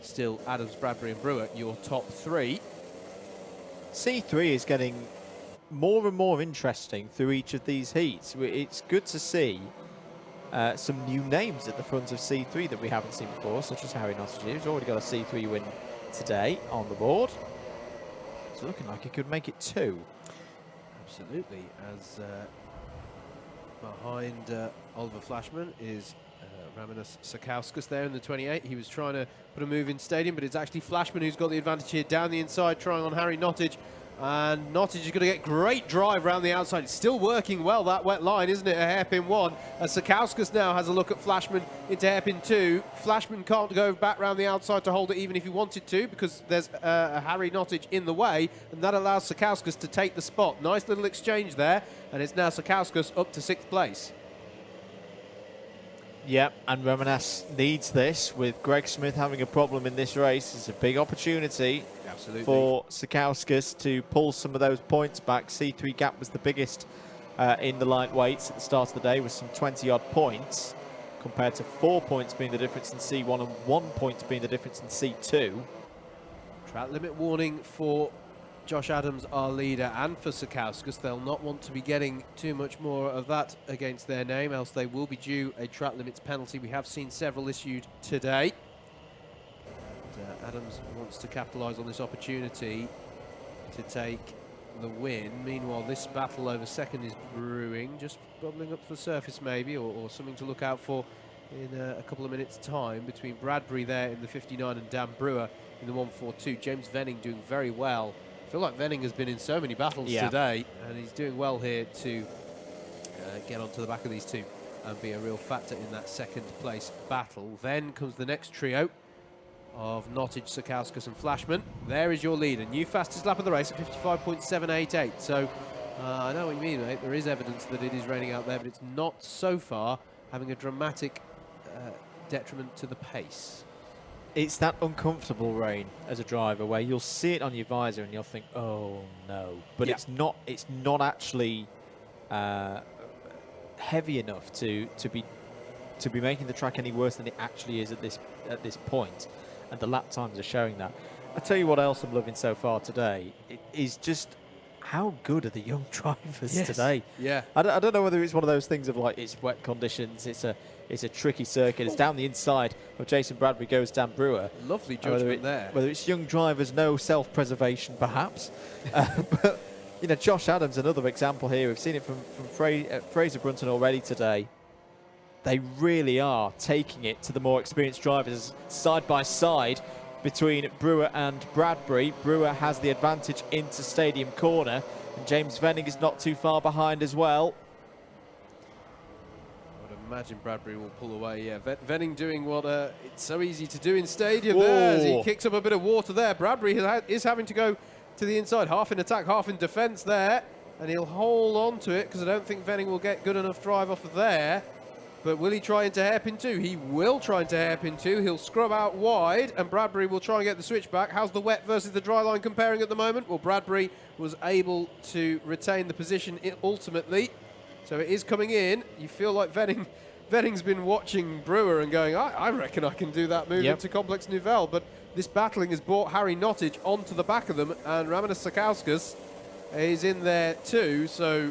Still Adams, Bradbury and Brewer, your top 3.
C3 is getting more and more interesting through each of these heats. It's good to see some new names at the front of C3 that we haven't seen before, such as Harry Nottage, who's already got a C3 win today on the board. It's looking like he could make it 2.
Absolutely, as behind Oliver Flashman is Raminas Sakauskas there in the 28. He was trying to put a move in stadium, but it's actually Flashman who's got the advantage here down the inside, trying on Harry Nottage. And Nottage is going to get great drive around the outside. It's still working well, that wet line, isn't it? A hairpin 1. As Sakauskas now has a look at Flashman into hairpin 2. Flashman can't go back round the outside to hold it even if he wanted to, because there's a Harry Nottage in the way, and that allows Sakauskas to take the spot. Nice little exchange there, and it's now Sakauskas up to 6th place.
Yep, and Raminas needs this. With Greg Smith having a problem in this race, it's a big opportunity.
Absolutely.
For Sakauskas to pull some of those points back. C3 gap was the biggest in the lightweights at the start of the day, with some 20-odd points, compared to 4 points being the difference in C1 and 1 point being the difference in C2.
Track limit warning for Josh Adams, our leader, and for Sakauskas. They'll not want to be getting too much more of that against their name, else they will be due a track limits penalty. We have seen several issued today. Adams wants to capitalise on this opportunity to take the win. Meanwhile, this battle over second is brewing, just bubbling up to the surface maybe, or something to look out for in a couple of minutes' time, between Bradbury there in the 59 and Dan Brewer in the 142. James Venning doing very well. I feel like Venning has been in so many battles today, and he's doing well here to get onto the back of these two and be a real factor in that second place battle. Then comes the next trio of Nottage, Sakauskas and Flashman. There is your leader. New fastest lap of the race at 55.788. So I know what you mean, mate. There is evidence that it is raining out there, but it's not so far having a dramatic detriment to the pace.
It's that uncomfortable rain as a driver where you'll see it on your visor and you'll think, oh no. But it's not actually heavy enough to be making the track any worse than it actually is at this point. And the lap times are showing that. I'll tell you what else I'm loving so far today. It is just how good are the young drivers today.
Yeah.
I don't know whether it's one of those things of like it's wet conditions, it's a tricky circuit. It's down the inside of Jason Bradbury goes Dan Brewer.
Lovely judgment there.
Whether it's young drivers, no self-preservation perhaps. But you know, Josh Adams, another example here. We've seen it from Fraser Brunton already today. They really are taking it to the more experienced drivers side by side between Brewer and Bradbury. Brewer has the advantage into Stadium Corner, and James Venning is not too far behind as well.
I would imagine Bradbury will pull away. Yeah, Venning doing what it's so easy to do in Stadium there, as he kicks up a bit of water there. Bradbury is having to go to the inside, half in attack, half in defence there, and he'll hold on to it because I don't think Venning will get good enough drive off of there. But will he try into hairpin 2? He will try into hairpin 2. He'll scrub out wide, and Bradbury will try and get the switch back. How's the wet versus the dry line comparing at the moment? Well, Bradbury was able to retain the position ultimately. So it is coming in. You feel like Venning's been watching Brewer and going, I reckon I can do that move into Complex Nouvelle. But this battling has brought Harry Nottage onto the back of them, and Raminas Sakauskas is in there too. So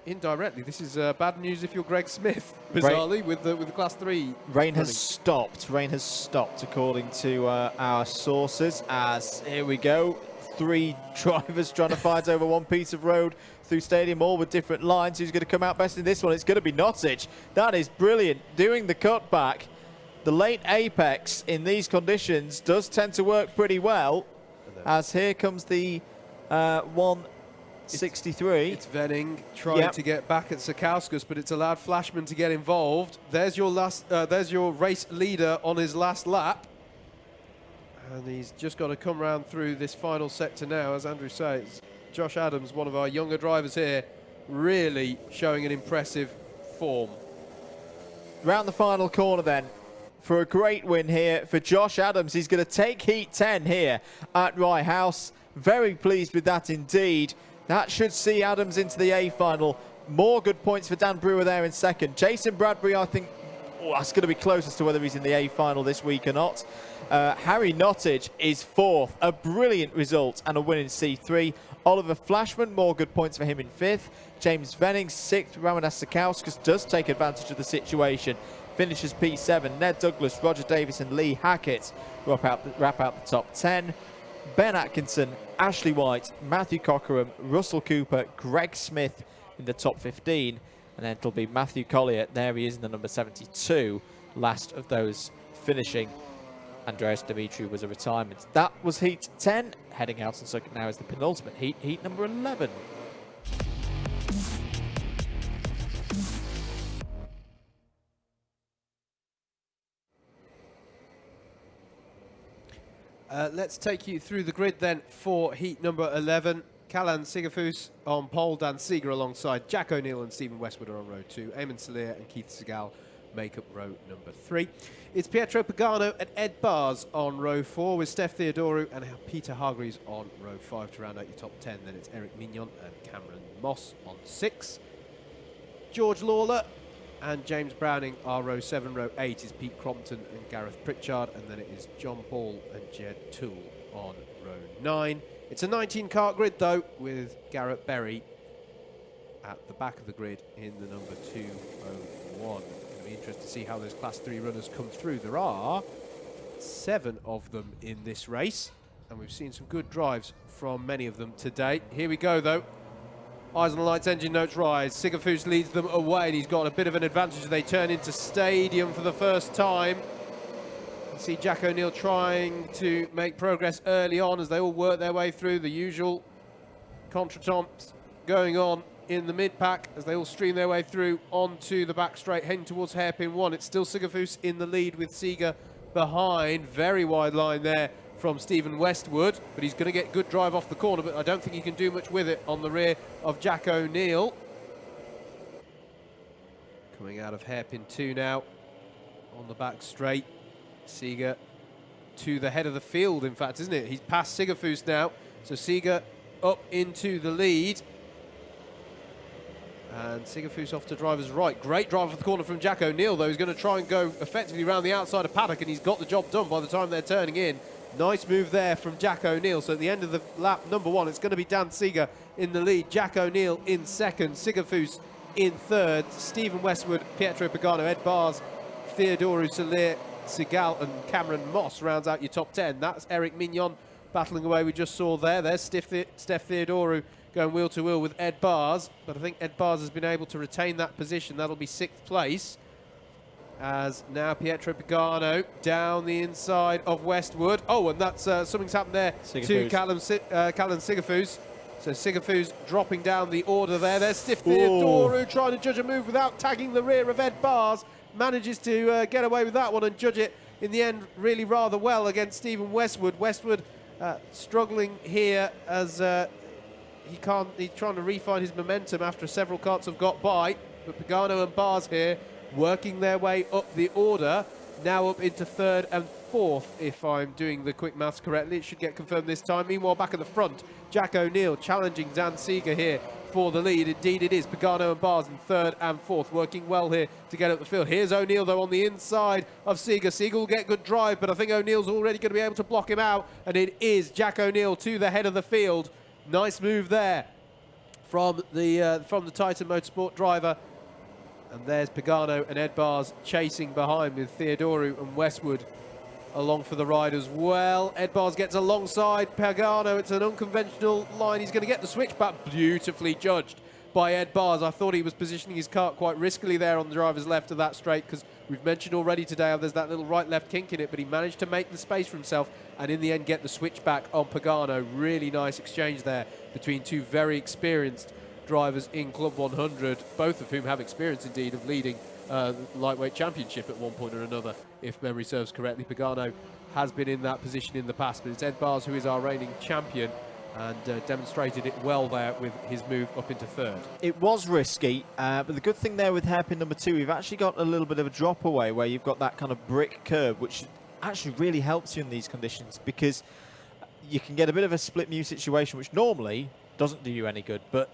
indirectly, this is bad news if you're Greg Smith, bizarrely, with the Class 3.
Rain has stopped. Rain has stopped, according to our sources, as here we go. 3 drivers trying to fight over one piece of road through Stadium, all with different lines. Who's going to come out best in this one? It's going to be Nottage. That is brilliant. Doing the cutback. The late apex in these conditions does tend to work pretty well, as here comes the 163.
It's Venning trying to get back at Sakauskas, but it's allowed Flashman to get involved. There's your race leader on his last lap, and he's just got to come round through this final sector now, as Andrew says. Josh Adams, one of our younger drivers here, really showing an impressive form.
Round the final corner then, for a great win here for Josh Adams. He's going to take Heat 10 here at Rye House. Very pleased with that indeed. That should see Adams into the A final. More good points for Dan Brewer there in second. Jason Bradbury, I think, that's going to be close as to whether he's in the A final this week or not. Harry Nottage is fourth. A brilliant result and a win in C3. Oliver Flashman, more good points for him in fifth. James Vennings, sixth. Ramanas Sakauskas does take advantage of the situation. Finishes P7. Ned Douglas, Roger Davis and Lee Hackett wrap out the top 10. Ben Atkinson, Ashley White, Matthew Cockerham, Russell Cooper, Greg Smith in the top 15. And then it'll be Matthew Collier. There he is in the number 72. Last of those finishing. Andreas Dimitri was a retirement. That was Heat 10. Heading out on circuit now is the penultimate heat, Heat number 11.
Let's take you through the grid then for Heat number 11. Callan Sigafus on pole, Dan Seeger alongside Jack O'Neill and Stephen Westwood are on row 2. Eamon Salir and Keith Segal make up row number 3. It's Pietro Pagano and Ed Bars on row 4 with Steph Theodoru and Peter Hargreaves on row 5 to round out your top 10. Then it's Eric Mignon and Cameron Moss on 6. George Lawler and James Browning are row 7. Row 8 is Pete Crompton and Gareth Pritchard, and then it is John Paul and Jed Toole on row 9. It's a 19-car grid, though, with Garrett Berry at the back of the grid in the number 201. It'll be interesting to see how those Class 3 runners come through. There are 7 of them in this race, and we've seen some good drives from many of them today. Here we go, though. Eyes on the lights, engine notes rise. Sigafus leads them away, and he's got a bit of an advantage. They turn into Stadium for the first time. You see Jack O'Neill trying to make progress early on as they all work their way through. The usual contretemps going on in the mid-pack as they all stream their way through onto the back straight, heading towards hairpin 1. It's still Sigafus in the lead with Seeger behind. Very wide line there from Stephen Westwood, but he's going to get good drive off the corner, but I don't think he can do much with it on the rear of Jack O'Neill. Coming out of hairpin 2 now on the back straight. Seeger to the head of the field, in fact, isn't it? He's past Sigafus now, so Seeger up into the lead. And Sigafus off to driver's right. Great drive off the corner from Jack O'Neill, though. He's going to try and go effectively around the outside of paddock, and he's got the job done by the time they're turning in. Nice move there from Jack O'Neill. So at the end of the lap number 1, it's going to be Dan Seeger in the lead. Jack O'Neill in second. Sigafus in third. Stephen Westwood, Pietro Pagano, Ed Bars, Theodoru Salir, Segal and Cameron Moss rounds out your top 10. That's Eric Mignon battling away we just saw there. There's Steph Theodoru going wheel to wheel with Ed Bars. But I think Ed Bars has been able to retain that position. That'll be 6th place. As now Pietro Pagano down the inside of Westwood. Oh, and that's something's happened there to Callan Sigafus. So Sigafus dropping down the order there. There's Steph Theodoru trying to judge a move without tagging the rear of Ed Bars. Manages to get away with that one and judge it in the end really rather well against Stephen Westwood. Westwood struggling here as he's trying to refine his momentum after several carts have got by. But Pagano and Bars here working their way up the order, now up into 3rd and 4th, if I'm doing the quick maths correctly. It should get confirmed this time. Meanwhile, back at the front, Jack O'Neill challenging Dan Seeger here for the lead. Indeed it is. Pagano and Bars in 3rd and 4th, working well here to get up the field. Here's O'Neill, though, on the inside of Seeger. Seeger will get good drive, but I think O'Neill's already going to be able to block him out, and it is Jack O'Neill to the head of the field. Nice move there from the Titan Motorsport driver. And there's Pagano and Ed Bars chasing behind with Theodoru and Westwood along for the ride as well. Ed Bars gets alongside Pagano. It's an unconventional line. He's going to get the switchback. Beautifully judged by Ed Bars. I thought he was positioning his kart quite riskily there on the driver's left of that straight, because we've mentioned already today how there's that little right-left kink in it, but he managed to make the space for himself and in the end get the switchback on Pagano. Really nice exchange there between two very experienced drivers in Club 100, both of whom have experience indeed of leading the lightweight championship at one point or another, if memory serves correctly. Pagano has been in that position in the past, but it's Ed Bars who is our reigning champion and demonstrated it well there with his move up into third.
It was risky, but the good thing there with hairpin number 2, we've actually got a little bit of a drop away where you've got that kind of brick curb, which actually really helps you in these conditions because you can get a bit of a split mute situation, which normally doesn't do you any good. But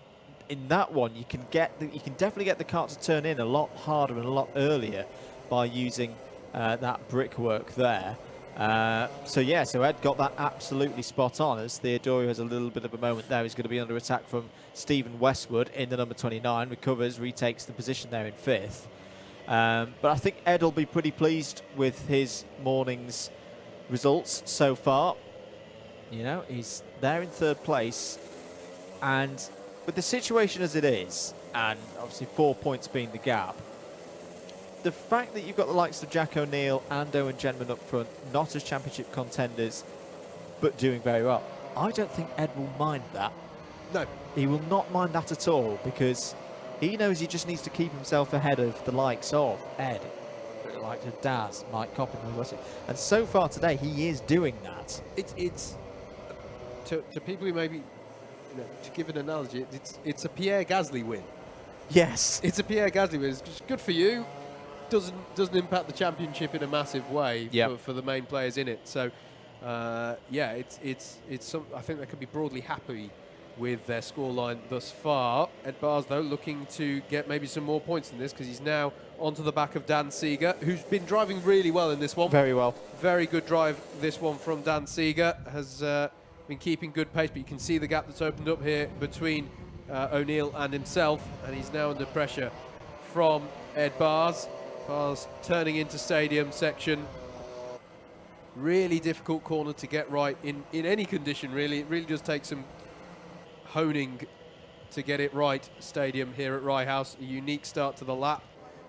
in that one, you can definitely get the kart to turn in a lot harder and a lot earlier by using that brickwork there. So Ed got that absolutely spot on, as Theodore has a little bit of a moment there. He's going to be under attack from Stephen Westwood in the number 29, recovers, retakes the position there in 5th. But I think Ed will be pretty pleased with his morning's results so far. You know, he's there in 3rd place, and with the situation as it is, and obviously 4 points being the gap, the fact that you've got the likes of Jack O'Neill and Owen Gentleman up front, not as championship contenders, but doing very well, I don't think Ed will mind that.
No.
He will not mind that at all, because he knows he just needs to keep himself ahead of the likes of Ed, the likes of Daz, Mike Coppin, and so far today he is doing that.
It's to people who maybe, to give an analogy, it's a Pierre Gasly win.
Yes.
It's a Pierre Gasly win. It's just good for you. Doesn't impact the championship in a massive way for the main players in it. So it's some, I think they could be broadly happy with their scoreline thus far. Ed Bars though looking to get maybe some more points in this, because he's now onto the back of Dan Seeger, who's been driving really well in this one.
Very well.
Very good drive this one from Dan Seeger. Has been keeping good pace, but you can see the gap that's opened up here between O'Neill and himself, and he's now under pressure from Ed Bars. Bars turning into stadium section. Really difficult corner to get right in any condition, really. It really does take some honing to get it right. Stadium here at Rye House. A unique start to the lap.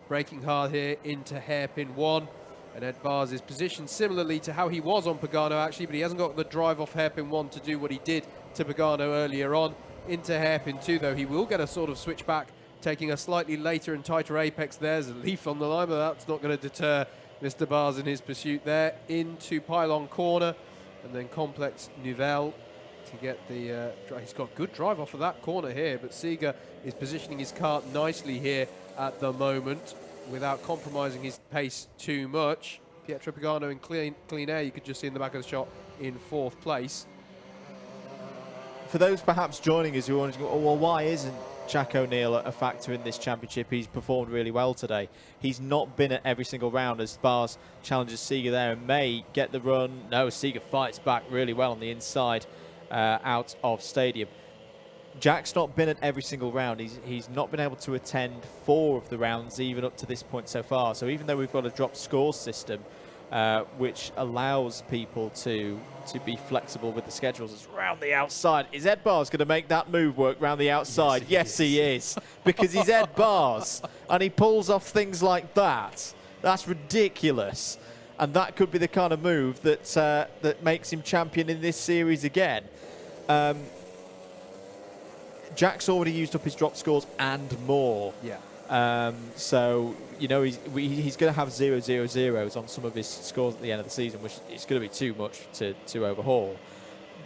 Braking hard here into hairpin 1. And Ed Bars is positioned similarly to how he was on Pagano, actually, but he hasn't got the drive off hairpin 1 to do what he did to Pagano earlier on. Into hairpin 2, though, he will get a sort of switch back, taking a slightly later and tighter apex. There's a leaf on the line, but that's not going to deter Mr. Bars in his pursuit there. Into pylon corner, and then complex Nouvelle to get the... he's got good drive off of that corner here, but Seeger is positioning his kart nicely here at the moment without compromising his pace too much. Pietro Pagano in clean air, you could just see in the back of the shot, in 4th place.
For those perhaps joining us who are wondering, oh, well, why isn't Jack O'Neill a factor in this championship? He's performed really well today. He's not been at every single round, as Bars challenges Seeger there and may get the run. No, Seeger fights back really well on the inside out of stadium. Jack's not been at every single round. He's not been able to attend 4 of the rounds even up to this point so far. So even though we've got a drop score system, which allows people to be flexible with the schedules, it's round the outside. Is Ed Bars going to make that move work round the outside? Yes, he is. Because he's Ed Bars and he pulls off things like that. That's ridiculous. And that could be the kind of move that that makes him champion in this series again. Jack's already used up his drop scores and more.
Yeah.
So, you know, he's going to have 0-0-0s on some of his scores at the end of the season, which is going to be too much to overhaul.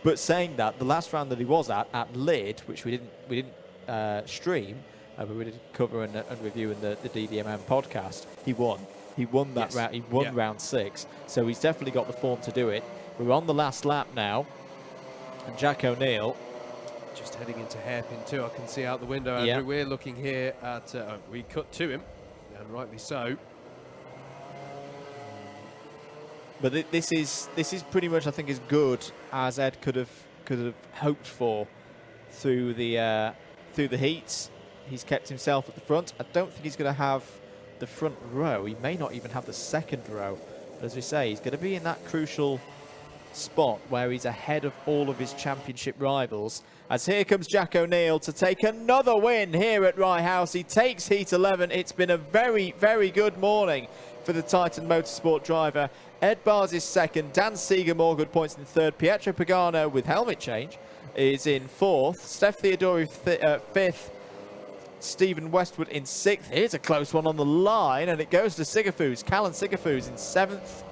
But saying that, the last round that he was at Lid, which we didn't stream, but we did cover and review in the DDMM podcast, he won. He won that round. He won round 6. So he's definitely got the form to do it. We're on the last lap now, and Jack O'Neill
just heading into hairpin 2. I can see out the window, Andrew. We're looking here at... we cut to him, and rightly so.
But this is pretty much, I think, as good as Ed could have hoped for through the heats. He's kept himself at the front. I don't think he's going to have the front row. He may not even have the second row. But as we say, he's going to be in that crucial spot where he's ahead of all of his championship rivals. As here comes Jack O'Neill to take another win here at Rye House. He takes heat 11. It's been a very, very good morning for the Titan Motorsport driver. Ed Bars is second. Dan Seeger, more good points in third. Pietro Pagano, with helmet change, is in fourth. Steph Theodore fifth. Stephen Westwood in sixth. Here's a close one on the line, and it goes to Sigafus. Callan Sigafus in seventh.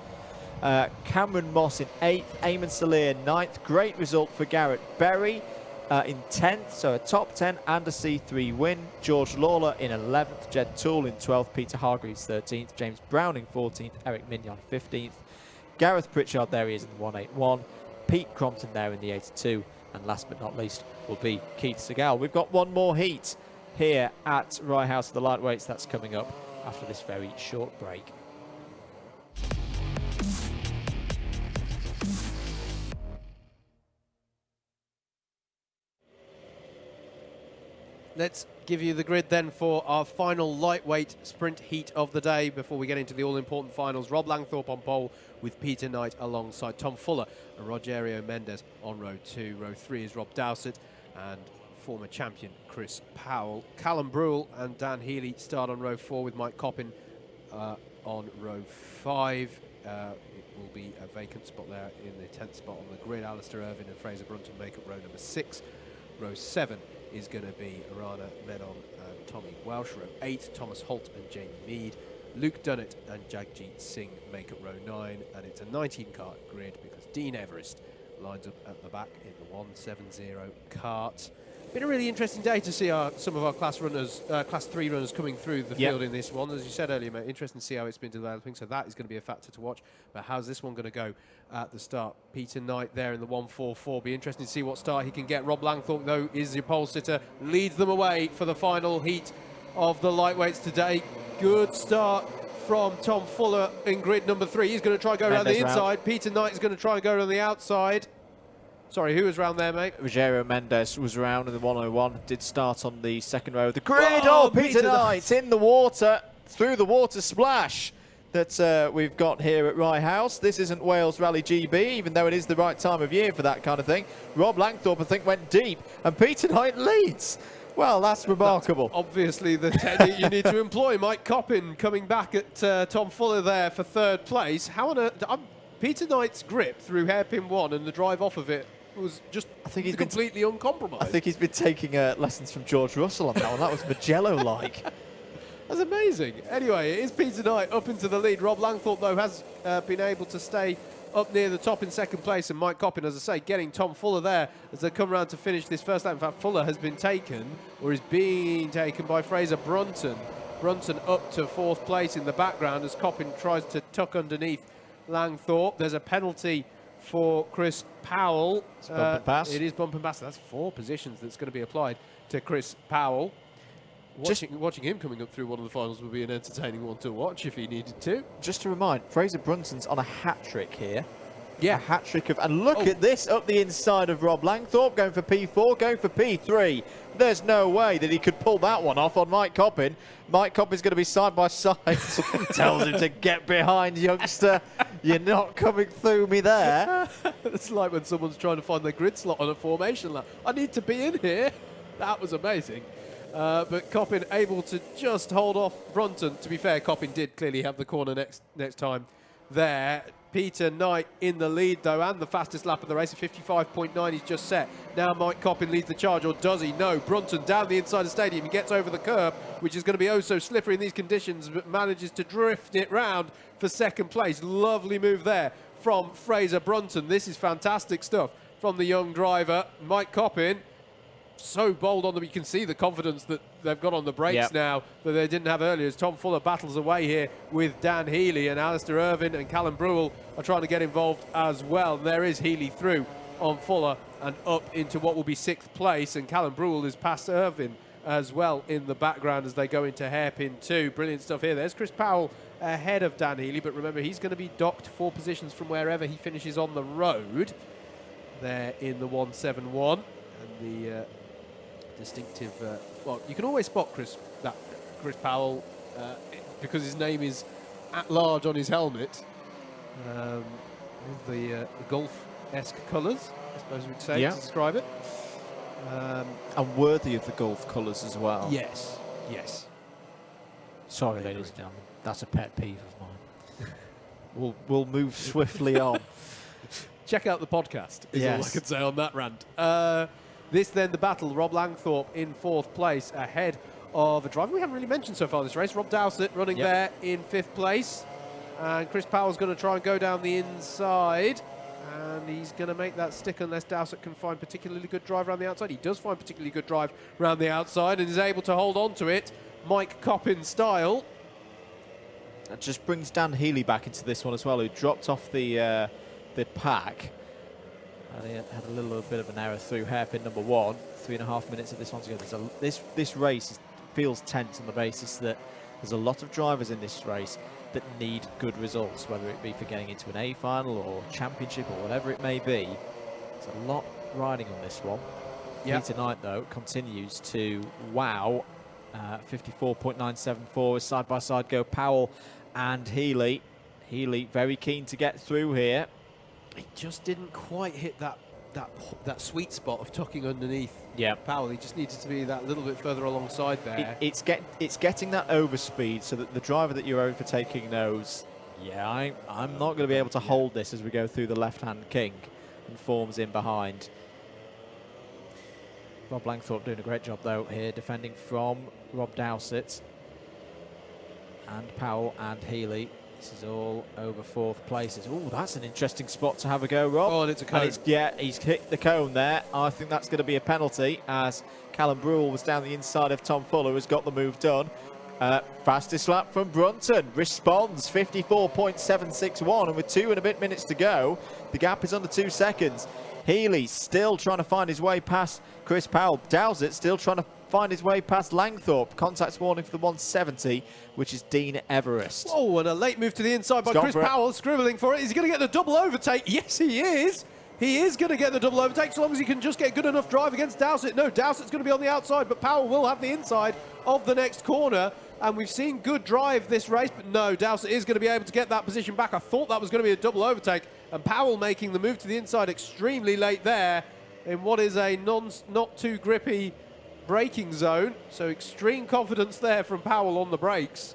Cameron Moss in 8th, Eamon Salir 9th. Great result for Garrett Berry in 10th, so a top 10 and a C3 win. George Lawler in 11th, Jed Toole in 12th, Peter Hargreaves 13th, James Browning 14th, Eric Mignon 15th. Gareth Pritchard there he is in the 181, Pete Crompton there in the 82, and last but not least will be Keith Segal. We've got one more heat here at Rye House of the Lightweights. That's coming up after this very short break.
Let's give you the grid then for our final lightweight sprint heat of the day before we get into the all-important finals. Rob Langthorpe on pole with Peter Knight alongside Tom Fuller and Rogerio Mendes on row 2. Row 3 is Rob Dowsett and former champion Chris Powell. Callum Brewell and Dan Healy start on row 4 with Mike Coppin on row 5. It will be a vacant spot there in the 10th spot on the grid. Alistair Irvine and Fraser Brunton make up row number 6. Row 7 is going to be Rana Menon and Tommy Welsh. Row 8, Thomas Holt and Jamie Mead. Luke Dunnett and Jagjit Singh make up row 9, and it's a 19-cart grid because Dean Everest lines up at the back in the 170 cart. Been a really interesting day to see some of our class 3 runners coming through the field in this one. As you said earlier, mate, interesting to see how it's been developing, so that is going to be a factor to watch. But how's this one going to go at the start? Peter Knight there in the 144. Be interesting to see what start he can get. Rob Langthorpe, though, is your pole sitter, leads them away for the final heat of the lightweights today. Good start from Tom Fuller in grid number 3. He's going to try and go around the inside. Peter Knight is going to try and go around the outside. Sorry, who was round there, mate?
Rogerio Mendes was round in the 101, did start on the second row of the grid. Oh, Peter Knight in the water, through the water splash that we've got here at Rye House. This isn't Wales Rally GB, even though it is the right time of year for that kind of thing. Rob Langthorpe, I think, went deep, and Peter Knight leads. Well, that's remarkable.
That's obviously the technique you need to employ. Mike Coppin coming back at Tom Fuller there for 3rd place. How on earth... Peter Knight's grip through hairpin 1 and the drive off of it was just completely uncompromised.
I think he's been taking lessons from George Russell on that one. That was Magello-like.
That's amazing. Anyway, it is Peter Knight up into the lead. Rob Langthorpe, though, has been able to stay up near the top in 2nd place. And Mike Coppin, as I say, getting Tom Fuller there as they come around to finish this first lap. In fact, Fuller has been taken, or is being taken, by Fraser Brunton. Brunton up to 4th place in the background as Coppin tries to tuck underneath Langthorpe. There's a penalty for Chris Powell.
It's bump and pass.
It is bump and pass. That's 4 positions that's going to be applied to Chris Powell. Watching him coming up through one of the finals would be an entertaining one to watch if he needed to.
Just to remind, Fraser Brunton's on a hat-trick here.
Yeah.
A hat-trick of... And look at this up the inside of Rob Langthorpe, going for P4, going for P3. There's no way that he could pull that one off on Mike Coppin. Mike Coppin's going to be side by side. Tells him to get behind, youngster. You're not coming through me there.
It's like when someone's trying to find their grid slot on a formation lap. I need to be in here. That was amazing. But Coppin able to just hold off Brunton. To be fair, Coppin did clearly have the corner next time there. Peter Knight in the lead, though, and the fastest lap of the race, 55.9 he's just set. Now Mike Coppin leads the charge, or does he? No. Brunton down the inside of the stadium. He gets over the curb, which is going to be oh so slippery in these conditions, but manages to drift it round for 2nd place. Lovely move there from Fraser Brunton. This is fantastic stuff from the young driver. Mike Coppin, so bold on them. You can see the confidence that they've got on the brakes now that they didn't have earlier, as Tom Fuller battles away here with Dan Healy, and Alistair Irvine and Callum Brewell are trying to get involved as well. And there is Healy through on Fuller and up into what will be 6th place, and Callum Brewell is past Irvine as well in the background as they go into hairpin 2. Brilliant stuff here. There's Chris Powell ahead of Dan Healy, but remember, he's going to be docked 4 positions from wherever he finishes on the road there in the 171. And the distinctive, well, you can always spot Chris Powell because his name is at large on his helmet, with the golf-esque colours, I suppose we'd say, to describe it.
And worthy of the golf colours as well.
Yes, yes.
Sorry, ladies and gentlemen, that's a pet peeve of mine. We'll move swiftly on.
Check out the podcast, is all I can say on that rant. This then the battle, Rob Langthorpe in 4th place ahead of a driver we haven't really mentioned so far this race, Rob Dowsett running there in 5th place. And Chris Powell's going to try and go down the inside. And he's going to make that stick unless Dowsett can find particularly good drive around the outside. He does find particularly good drive around the outside and is able to hold on to it, Mike Coppin style.
That just brings Dan Healy back into this one as well, who dropped off the pack. And he had a little bit of an error through hairpin number 1. 3.5 minutes of this one to go. This race feels tense on the basis that there's a lot of drivers in this race that need good results, whether it be for getting into an A final or championship or whatever it may be. There's a lot riding on this one.
Yep.
Peter Knight, though, continues to wow. 54.974 as side-by-side go Powell and Healy. Healy very keen to get through here.
He just didn't quite hit that sweet spot of tucking underneath Powell. He just needed to be that little bit further alongside there.
It's getting that overspeed so that the driver that you're overtaking knows, yeah, I'm not going to be able to hold this as we go through the left-hand kink, and forms in behind. Rob Langthorpe doing a great job, though, here, defending from Rob Dowsett. And Powell and Healy. This is all over 4th places. Oh, that's an interesting spot to have a go, Rob.
Oh, and it's a cone.
He's hit the cone there. I think that's going to be a penalty, as Callum Brule was down the inside of Tom Fuller, who's got the move done. Fastest lap from Brunton. Responds 54.761, and with 2 and a bit minutes to go, the gap is under 2 seconds. Healy still trying to find his way past Chris Powell. Dowsett still trying to find his way past Langthorpe. Contacts warning for the 170, which is Dean Everest.
Oh, and a late move to the inside by Chris Powell, scribbling for it. Is he going to get the double overtake? Yes, he is. He is going to get the double overtake, so long as he can just get good enough drive against Dowsett. No, Dowsett's going to be on the outside, but Powell will have the inside of the next corner. And we've seen good drive this race, but no, Dowsett is going to be able to get that position back. I thought that was going to be a double overtake, and Powell making the move to the inside extremely late there in what is a not too grippy braking zone. So extreme confidence there from Powell on the brakes.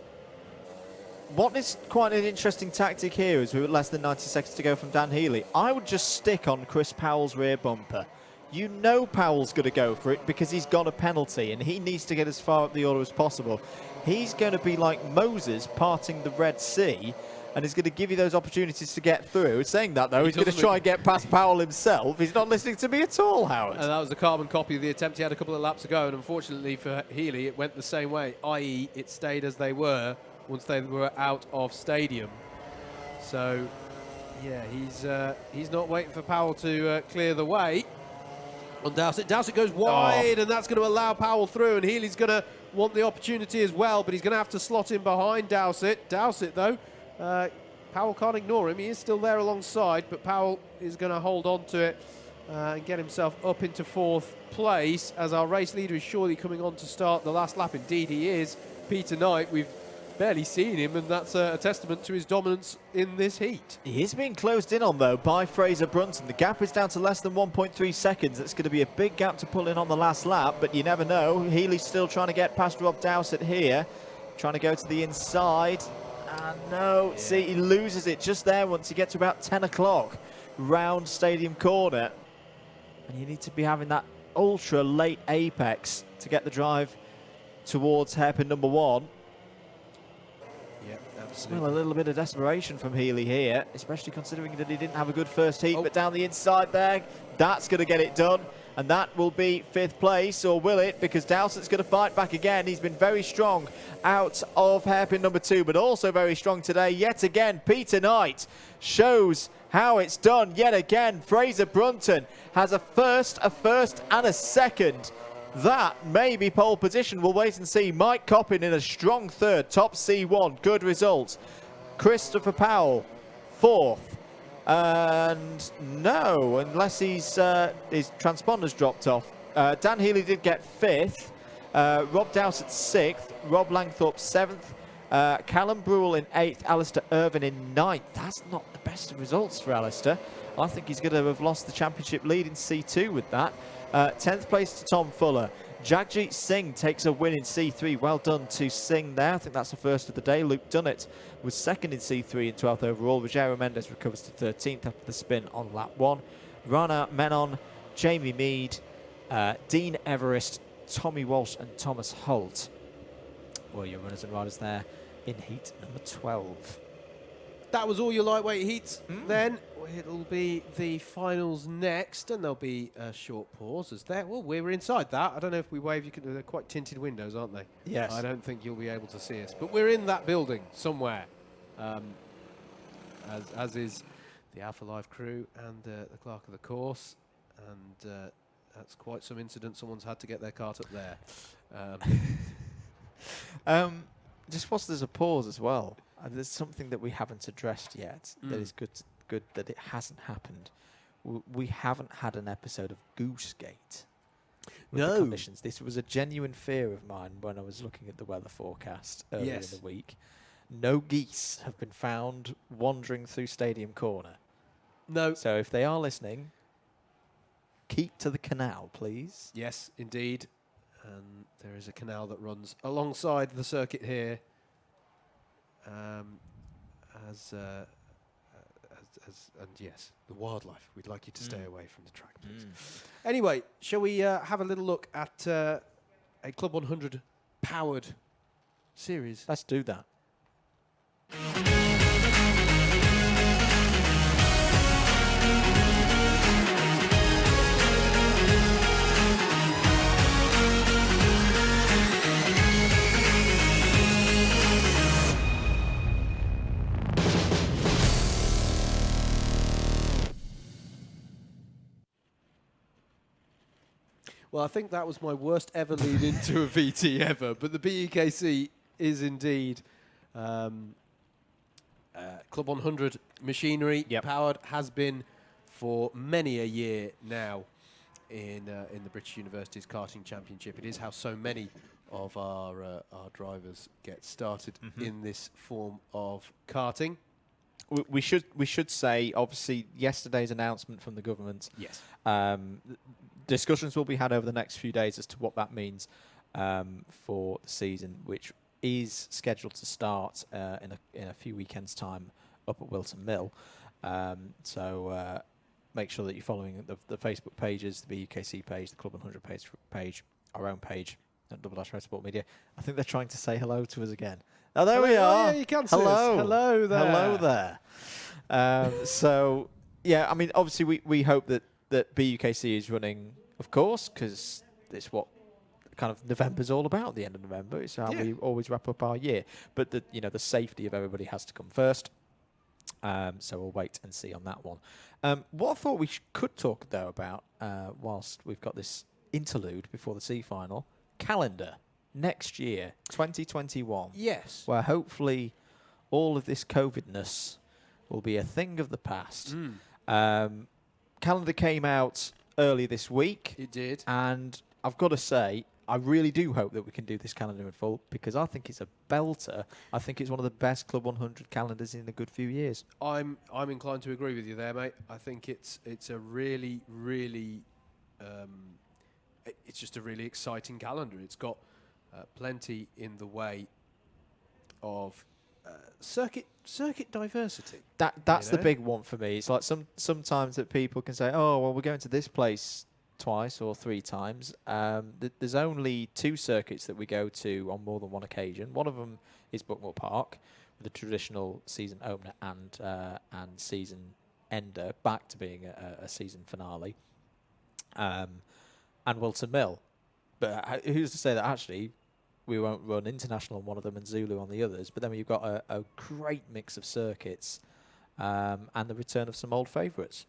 What is quite an interesting tactic here is with less than 90 seconds to go from Dan Healy. I would just stick on Chris Powell's rear bumper. You know Powell's going to go for it because he's got a penalty and he needs to get as far up the order as possible. He's going to be like Moses parting the Red Sea, and he's going to give you those opportunities to get through. Saying that, though, he's going to try and get past Powell himself. He's not listening to me at all, Howard.
And that was a carbon copy of the attempt he had a couple of laps ago, and unfortunately for Healy, it went the same way, i.e. it stayed as they were once they were out of stadium. So, yeah, he's not waiting for Powell to clear the way. On Dowsett. Dowsett goes wide, and that's going to allow Powell through, and Healy's going to want the opportunity as well, but he's going to have to slot in behind Dowsett. Dowsett, though, Powell can't ignore him. He is still there alongside, but Powell is going to hold on to it and get himself up into 4th place, as our race leader is surely coming on to start the last lap. Indeed, he is. Peter Knight, we've barely seen him, and that's a testament to his dominance in this heat.
He is being closed in on, though, by Fraser Brunton. The gap is down to less than 1.3 seconds. It's going to be a big gap to pull in on the last lap, but you never know. Healy's still trying to get past Rob Dowsett here, trying to go to the inside. And no, see, he loses it just there once he gets to about 10 o'clock round Stadium Corner. And you need to be having that ultra late apex to get the drive towards hairpin number 1. Well, a little bit of desperation from Healy here, especially considering that he didn't have a good first heat, but down the inside there, that's going to get it done, and that will be 5th place, or will it? Because Dowsett's going to fight back again. He's been very strong out of hairpin number 2, but also very strong today. Yet again, Peter Knight shows how it's done. Yet again, Fraser Brunton has a first, and a second. That may be pole position. We'll wait and see. Mike Coppin in a strong 3rd, top C1. Good results. Christopher Powell, 4th. And no, unless his transponder's dropped off. Dan Healy did get 5th. Rob Dowsett 6th. Rob Langthorpe 7th. Callum Brule in 8th. Alistair Irvin in 9th. That's not the best of results for Alistair. I think he's going to have lost the championship lead in C2 with that. 10th place to Tom Fuller. Jagjit Singh takes a win in C3. Well done to Singh there. I think that's the first of the day. Luke Dunnett was 2nd in C3 and 12th overall. Rogero Mendes recovers to 13th after the spin on lap 1. Rana Menon, Jamie Mead, Dean Everest, Tommy Walsh and Thomas Holt were your runners and riders there in heat number 12.
that was all your lightweight heats then. It'll be the finals next, and there'll be a short pause as there. Well, we're inside that. I don't know if we wave. They're quite tinted windows, aren't they?
Yes.
I don't think you'll be able to see us, but we're in that building somewhere, as is the Alpha Live crew and the clerk of the course, and that's quite some incident. Someone's had to get their cart up there.
Just whilst there's a pause as well, there's something that we haven't addressed yet that is good that it hasn't happened. We haven't had an episode of Goosegate with the conditions. This was a genuine fear of mine when I was looking at the weather forecast earlier in the week. No geese have been found wandering through Stadium Corner.
No.
So if they are listening, keep to the canal, please.
Yes, indeed. And there is a canal that runs alongside the circuit here. And yes, the wildlife. We'd like you to stay away from the track, please. Anyway, shall we have a little look at a Club 100 powered series?
Let's do that.
Well, I think that was my worst ever lead into a VT ever, but the BUKC is indeed Club 100 machinery powered, has been for many a year now in the British Universities Karting Championship. It is how so many of our drivers get started in this form of karting.
We should say, obviously, yesterday's announcement from the government.
Yes.
Discussions will be had over the next few days as to what that means for the season, which is scheduled to start in a few weekends' time up at Wilton Mill. So make sure that you're following the Facebook pages, the BUKC page, the Club 100 page, our own page at Double-Dash Sport Media. I think they're trying to say hello to us again. Oh, there we are.
Oh, yeah, you can see us.
Hello.
Hello there.
Hello there. So, yeah, I mean, obviously we hope that BUKC is running, of course, because it's what kind of November's all about, the end of November. It's how we always wrap up our year. But, the safety of everybody has to come first. So we'll wait and see on that one. What I thought we could talk, though, about, whilst we've got this interlude before the C final, calendar next year, 2021.
Yes.
Where hopefully all of this COVID-ness will be a thing of the past. Calendar came out early this week.
It did.
And I've got to say, I really do hope that we can do this calendar in full, because I think it's a belter. I think it's one of the best Club 100 calendars in a good few years.
I'm inclined to agree with you there, mate. I think it's a really, really, it's just a really exciting calendar. It's got plenty in the way of circuit diversity.
That's the big one for me. It's like sometimes that people can say, oh, well, we're going to this place twice or three times. There's only 2 circuits that we go to on more than one occasion. One of them is Buckmore Park, with a traditional season opener and season ender, back to being a season finale, and Wilton Mill. But who's to say that actually we won't run international on one of them and Zulu on the others? But then you've got a great mix of circuits and the return of some old favourites.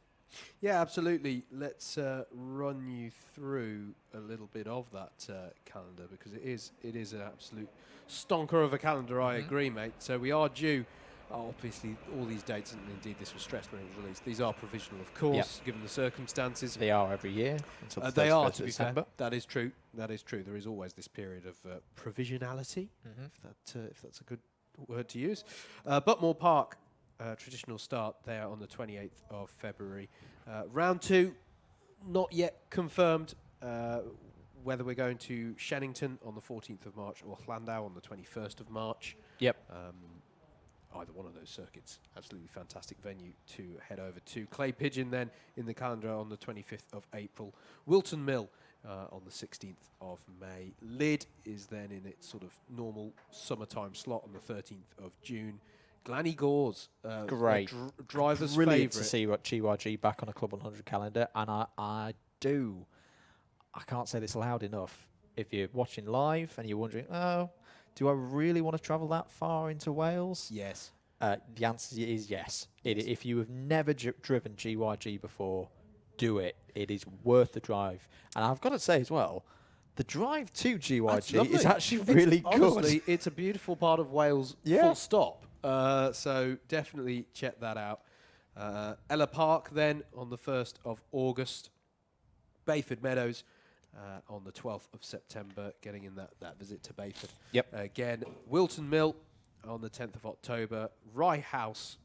Yeah, absolutely. Let's run you through a little bit of that calendar, because it is an absolute stonker of a calendar. I agree, mate. So we are due. Obviously, all these dates, and indeed this was stressed when it was released, these are provisional, of course, given the circumstances.
They are every year. Until the
they are, to be
December.
fair. That is true. That is true. There is always this period of provisionality, if that's a good word to use. Buckmore Park, traditional start there on the 28th of February. Round 2, not yet confirmed whether we're going to Shannington on the 14th of March or Llandau on the 21st of March.
Yep.
Either one of those circuits, absolutely fantastic venue to head over to. Clay Pigeon then in the calendar on the 25th of April. Wilton Mill on the 16th of May. Lydd is then in its sort of normal summertime slot on the 13th of June. Glanny Gores,
Great.
driver's
Brilliant to
favourite.
see what GYG back on a Club 100 calendar, and I can't say this loud enough. If you're watching live and you're wondering, oh, do I really want to travel that far into Wales?
Yes.
The answer is yes. If you have never driven GYG before, do it. It is worth the drive. And I've got to say as well, the drive to GYG is actually really good.
Honestly, it's a beautiful part of Wales,
Yeah.
full stop. So definitely check that out. Ella Park then on the 1st of August. Bayford Meadows on the 12th of September, getting in that visit to Bayford.
Yep.
Again, Wilton Mill on the 10th of October. Rye House,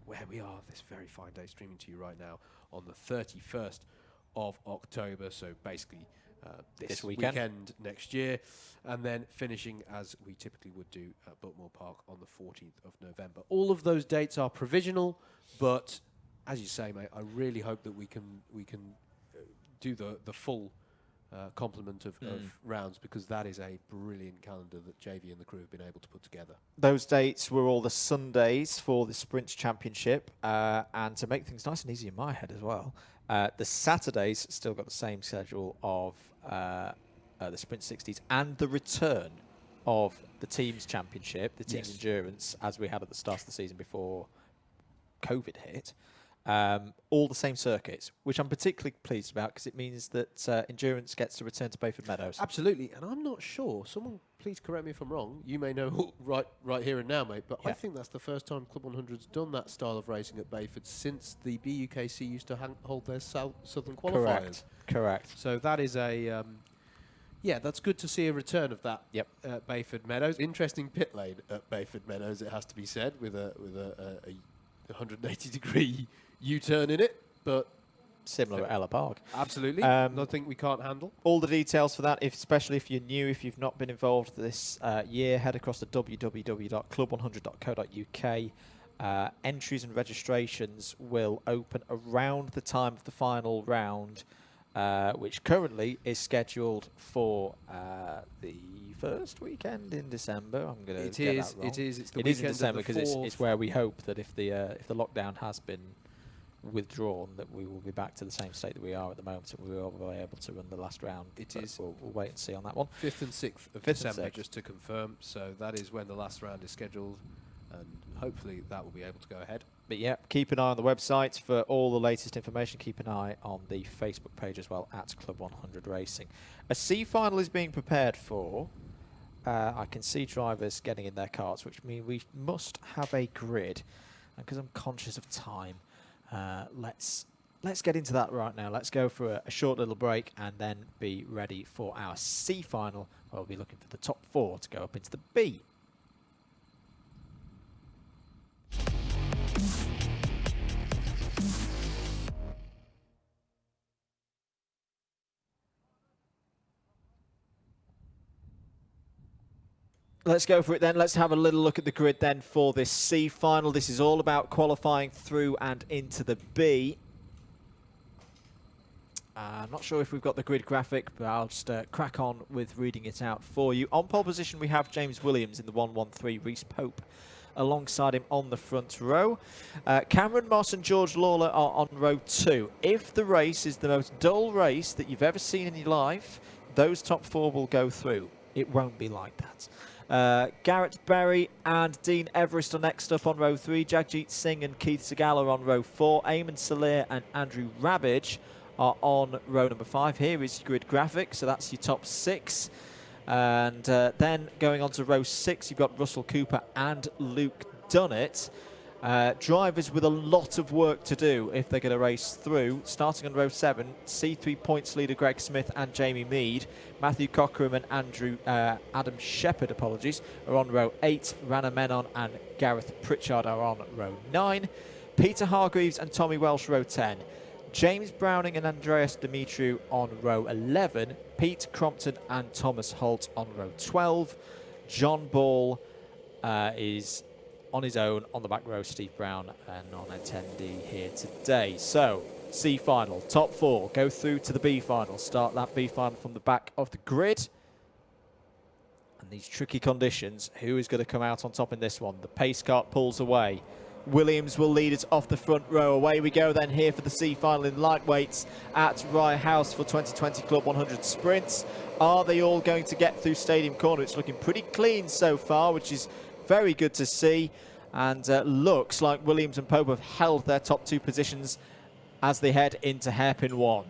where we are this very fine day, streaming to you right now, on the 31st of October. So basically this weekend next year. And then finishing, as we typically would do, at Biltmore Park on the 14th of November. All of those dates are provisional, but as you say, mate, I really hope that we can do the full complement of rounds, because that is a brilliant calendar that JV and the crew have been able to put together.
Those dates were all the Sundays for the Sprints Championship, and to make things nice and easy in my head as well, the Saturdays still got the same schedule of the Sprint 60s and the return of the Teams Championship, the Teams Endurance, as we had at the start of the season before COVID hit. All the same circuits, which I'm particularly pleased about, because it means that Endurance gets to return to Bayford Meadows.
Absolutely, and I'm not sure. Someone please correct me if I'm wrong. You may know right here and now, mate, but I think that's the first time Club 100's done that style of racing at Bayford since the BUKC used to hold their Southern qualifiers.
Correct.
So that is a... that's good to see a return of that at Bayford Meadows. Interesting pit lane at Bayford Meadows, it has to be said, with a 180-degree U-turn in it, but
similar at Ella Park.
Absolutely, nothing we can't handle.
All the details for that, especially if you're new, if you've not been involved this year, head across to www.club100.co.uk. Entries and registrations will open around the time of the final round, which currently is scheduled for the first weekend in December. I'm going to get that wrong.
It is. It's the
It is
weekend
in December,
because
it's where we hope that if the lockdown has been withdrawn, that we will be back to the same state that we are at the moment, and we will be able to run the last round. We'll wait and see on that one.
5th and 6th of December, just to confirm. So that is when the last round is scheduled, and hopefully that will be able to go ahead.
But yeah, keep an eye on the website for all the latest information. Keep an eye on the Facebook page as well, at Club 100 Racing. A C final is being prepared for. I can see drivers getting in their carts, which means we must have a grid. And because I'm conscious of time, let's get into that right now. Let's go for a short little break and then be ready for our C final, where we'll be looking for the top 4 to go up into the B. Let's go for it then. Let's have a little look at the grid then for this C final. This is all about qualifying through and into the B. I'm not sure if we've got the grid graphic, but I'll just crack on with reading it out for you. On pole position, we have James Williams in the 113, Reese Pope alongside him on the front row. Cameron Moss and George Lawler are on row 2. If the race is the most dull race that you've ever seen in your life, those top 4 will go through. It won't be like that. Garrett Berry and Dean Everest are next up on row 3. Jagjit Singh and Keith Segal are on row 4. Eamon Salir and Andrew Rabbage are on row number 5. Here is your grid graphic, so that's your top 6. And then going on to row 6, you've got Russell Cooper and Luke Dunnett. Drivers with a lot of work to do if they're going to race through. Starting on row 7, C3 points leader Greg Smith and Jamie Mead. Matthew Cockram and Adam Shepherd, are on row 8. Rana Menon and Gareth Pritchard are on row 9. Peter Hargreaves and Tommy Welsh, row 10. James Browning and Andreas Dimitriou on row 11. Pete Crompton and Thomas Holt on row 12. John Ball is on his own on the back row. Steve Brown, a non-attendee here today. So, C final, top 4, go through to the B final. Start that B final from the back of the grid. And these tricky conditions, who is going to come out on top in this one? The pace kart pulls away. Williams will lead us off the front row. Away we go then here for the C final in lightweights at Rye House for 2020 Club 100 Sprints. Are they all going to get through Stadium Corner? It's looking pretty clean so far, which is very good to see. And looks like Williams and Pope have held their top 2 positions as they head into hairpin 1.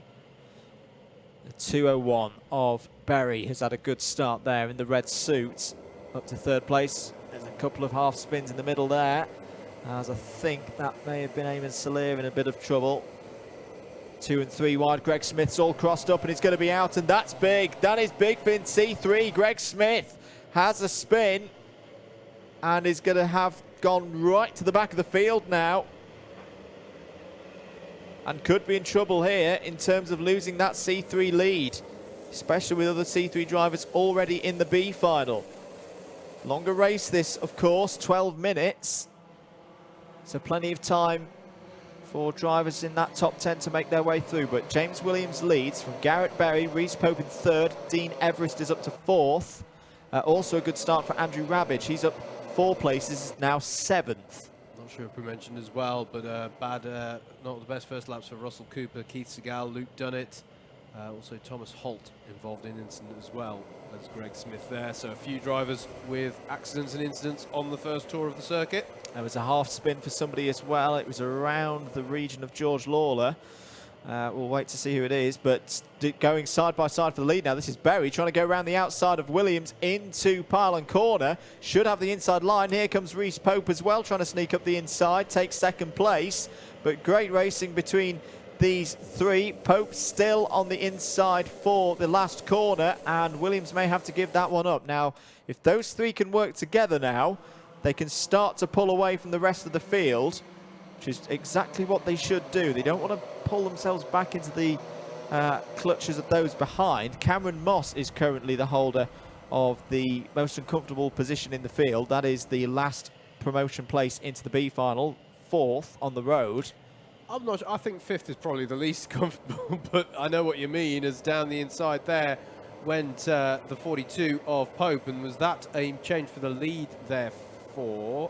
The 2:01 of Berry has had a good start there in the red suit, up to 3rd place. There's a couple of half spins in the middle there, as I think that may have been Eamon Salir in a bit of trouble. 2 and 3 wide. Greg Smith's all crossed up and he's going to be out, and that's big. That is big for in C3. Greg Smith has a spin and is going to have gone right to the back of the field now, and could be in trouble here in terms of losing that C3 lead, especially with other C3 drivers already in the B final. Longer race this, of course, 12 minutes. So plenty of time for drivers in that top 10 to make their way through. But James Williams leads from Garrett Berry, Rhys Pope in 3rd, Dean Everest is up to 4th. Also a good start for Andrew Rabbage. He's up 4 places, now 7th.
Not sure if we mentioned as well, but not the best first laps for Russell Cooper, Keith Segal, Luke Dunnett, also Thomas Holt involved in incident as well as Greg Smith there. So a few drivers with accidents and incidents on the first tour of the circuit.
There was a half spin for somebody as well. It was around the region of George Lawler. We'll wait to see who it is, but going side by side for the lead now. This is Berry trying to go around the outside of Williams into pylon corner. Should have the inside line. Here comes Rhys Pope as well, trying to sneak up the inside, take 2nd place. But great racing between these 3. Pope still on the inside for the last corner, and Williams may have to give that one up. Now, if those 3 can work together now, they can start to pull away from the rest of the field, which is exactly what they should do. They don't want to pull themselves back into the clutches of those behind. Cameron Moss is currently the holder of the most uncomfortable position in the field. That is the last promotion place into the B final, 4th on the road.
I'm not sure. I think 5th is probably the least comfortable, but I know what you mean, as down the inside there went the 42 of Pope, and was that a change for the lead there?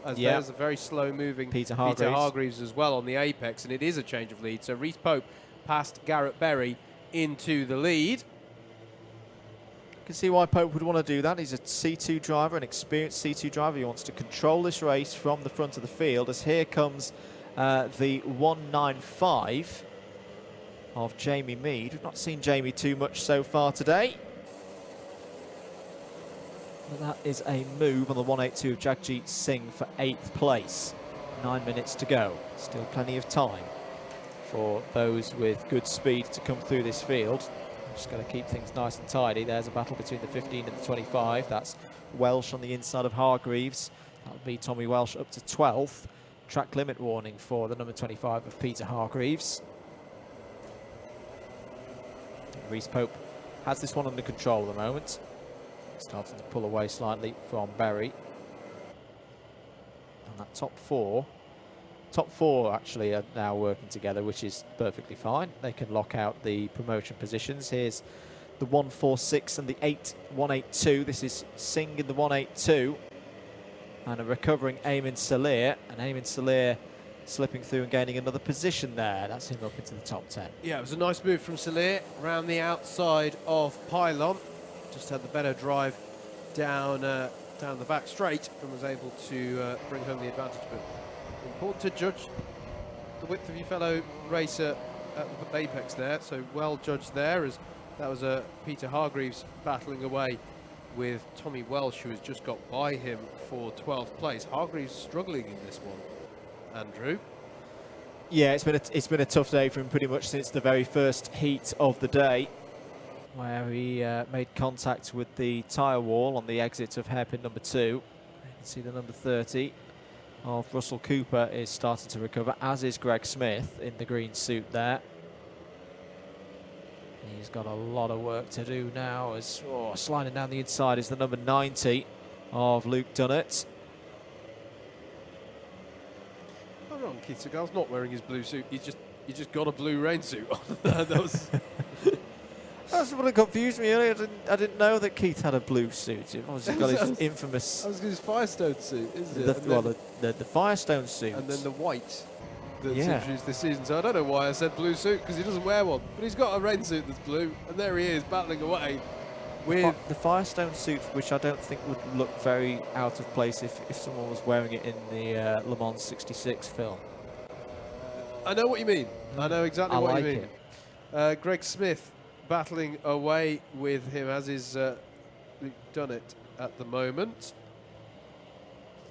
As there's a very slow moving
Peter Hargreaves
as well on the apex, and it is a change of lead. So Rhys Pope passed Garrett Berry into the lead.
You can see why Pope would want to do that. He's a C2 driver, an experienced C2 driver. He wants to control this race from the front of the field, as here comes the 195 of Jamie Mead. We've not seen Jamie too much so far today. That is a move on the 182 of Jagjit Singh for 8th place. 9 minutes to go. Still plenty of time for those with good speed to come through this field. I'm just going to keep things nice and tidy. There's a battle between the 15 and the 25. That's Welsh on the inside of Hargreaves. That'll be Tommy Welsh up to 12th. Track limit warning for the number 25 of Peter Hargreaves. Rhys Pope has this one under control at the moment. Starting to pull away slightly from Berry. And that top 4 actually are now working together, which is perfectly fine. They can lock out the promotion positions. Here's the 146 and the 182. This is Singh in the 182. And a recovering Eamon Salir. And Eamon Salir slipping through and gaining another position there. That's him up into the top 10.
Yeah, it was a nice move from Salir around the outside of pylon. Just had the better drive down the back straight and was able to bring home the advantage. But important to judge the width of your fellow racer at the apex there. So well judged there, as that was Peter Hargreaves battling away with Tommy Welsh, who has just got by him for 12th place. Hargreaves struggling in this one, Andrew.
Yeah, it's been a tough day for him pretty much since the very first heat of the day, where he made contact with the tyre wall on the exit of hairpin number 2. You can see the number 30 of Russell Cooper is starting to recover, as is Greg Smith in the green suit there. He's got a lot of work to do now, as sliding down the inside is the number 90 of Luke Dunnett.
Oh, wrong, Keith Segal's not wearing his blue suit. He's just got a blue rain suit on. That was
That's what confused me earlier. I didn't know that Keith had a blue suit. He's obviously got his infamous.
I was his Firestone suit, isn't it?
The Firestone suit.
And then the white that's
Yeah.
introduced this season. So I don't know why I said blue suit, because he doesn't wear one. But he's got a rain suit that's blue, and there he is battling away with
the Firestone suit, which I don't think would look very out of place if someone was wearing it in the Le Mans 66 film.
I know what you mean. I know exactly what
like
you mean.
it.
Greg Smith battling away with him, as is Luke Dunnett at the moment.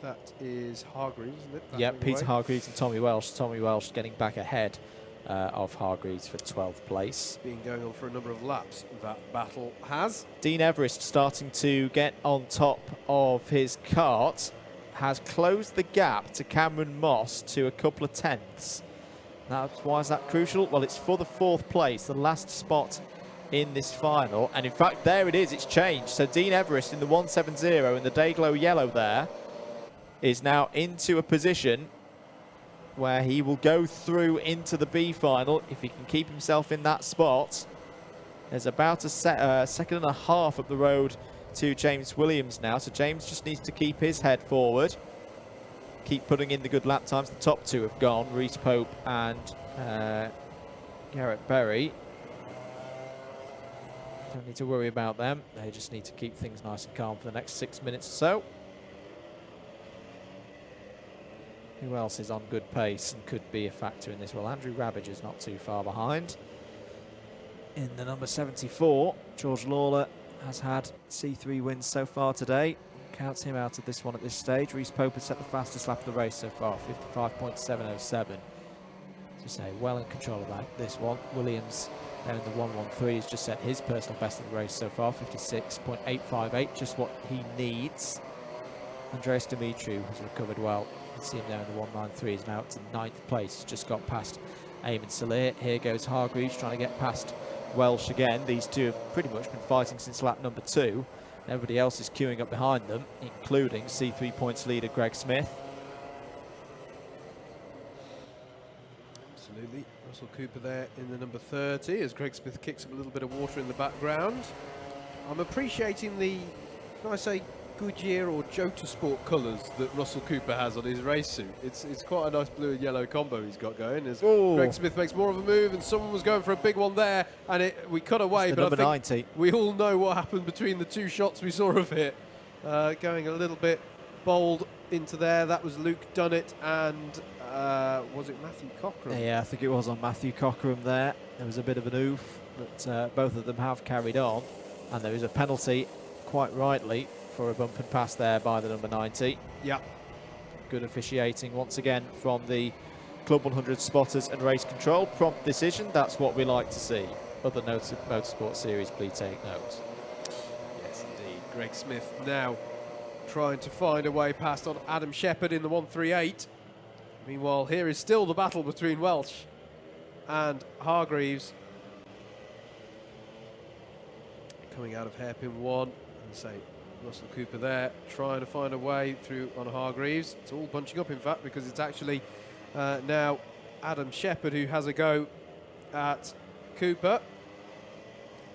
That is Hargreaves, isn't it?
Yeah,
Battling
Peter
away.
Hargreaves and Tommy Welsh. Tommy Welsh getting back ahead of Hargreaves for 12th place.
Been going on for a number of laps, that battle has.
Dean Everest starting to get on top of his kart, has closed the gap to Cameron Moss to a couple of tenths. Why is that crucial? Well, it's for the 4th place, the last spot in this final. And in fact, there it is, it's changed. So Dean Everest in the 170 in the Dayglow yellow there is now into a position where he will go through into the B final if he can keep himself in that spot. There's about a second and a half up the road to James Williams now, so James just needs to keep his head forward, keep putting in the good lap times. The top two have gone, Reese Pope and Garrett Berry. Don't need to worry about them, they just need to keep things nice and calm for the next 6 minutes or so. Who else is on good pace and could be a factor in this? Well, Andrew Rabbage is not too far behind. In the number 74, George Lawler has had C3 wins so far today. Counts him out of this one at this stage. Reese Pope has set the fastest lap of the race so far, 55.707. As you say, well in control of this one. Williams there in the 113 has just set his personal best of the race so far, 56.858, just what he needs. Andreas Dimitriou has recovered well. You can see him there in the 193, is now up to 9th place. He's just got past Eamon Salir. Here goes Hargreaves trying to get past Welsh again. These two have pretty much been fighting since lap number 2. Everybody else is queuing up behind them, including C3 points leader Greg Smith.
Absolutely. Russell Cooper there in the number 30 as Greg Smith kicks up a little bit of water in the background. I'm appreciating the, can I say, Goodyear or Jota Sport colours that Russell Cooper has on his race suit. It's quite a nice blue and yellow combo he's got going. As Greg Smith makes more of a move, and someone was going for a big one there, and we cut away. But I think
90.
we all know what happened between the two shots we saw of it. Going a little bit bold into there. That was Luke Dunnett and was it Matthew Cochran?
Yeah, I think it was on Matthew Cochran there. There was a bit of an oof, but both of them have carried on, and there is a penalty, quite rightly, for a bump and pass there by the number 90.
Yeah.
Good officiating once again from the Club 100 spotters and race control. Prompt decision, that's what we like to see. Other motorsport series, please take note.
Yes, indeed. Greg Smith now trying to find a way past on Adam Shepherd in the 138. Meanwhile, here is still the battle between Welsh and Hargreaves. Coming out of hairpin 1, and say Russell Cooper there, trying to find a way through on Hargreaves. It's all bunching up, in fact, because it's actually now Adam Shepherd who has a go at Cooper.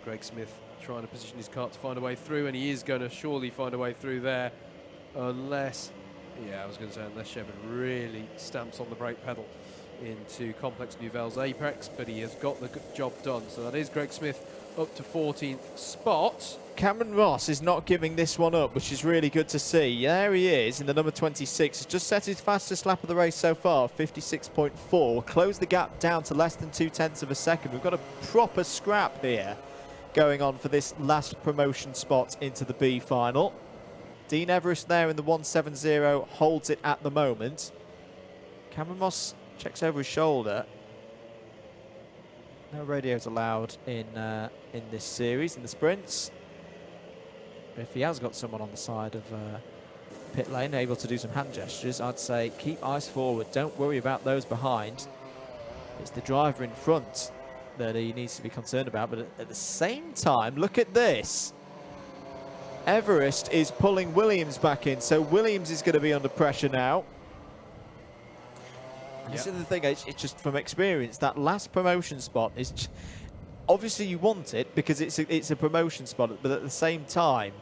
Greg Smith trying to position his kart to find a way through, and he is going to surely find a way through there, unless, yeah, I was going to say, unless Shepherd really stamps on the brake pedal into Complex Nouvelle's apex, but he has got the job done. So that is Greg Smith up to 14th spot.
Cameron Ross is not giving this one up, which is really good to see. There he is in the number 26. He's just set his fastest lap of the race so far, 56.4. Closed the gap down to less than 0.2 of a second. We've got a proper scrap here going on for this last promotion spot into the B final. Dean Everest there in the 170 holds it at the moment. Cameron Ross checks over his shoulder. No radios allowed in this series, in the sprints. But if he has got someone on the side of pit lane able to do some hand gestures, I'd say keep eyes forward. Don't worry about those behind. It's the driver in front that he needs to be concerned about. But at the same time, look at this. Everest is pulling Williams back in, so Williams is going to be under pressure now. This is the thing, it's just from experience, that last promotion spot is obviously you want it because it's a promotion spot, but at the same time,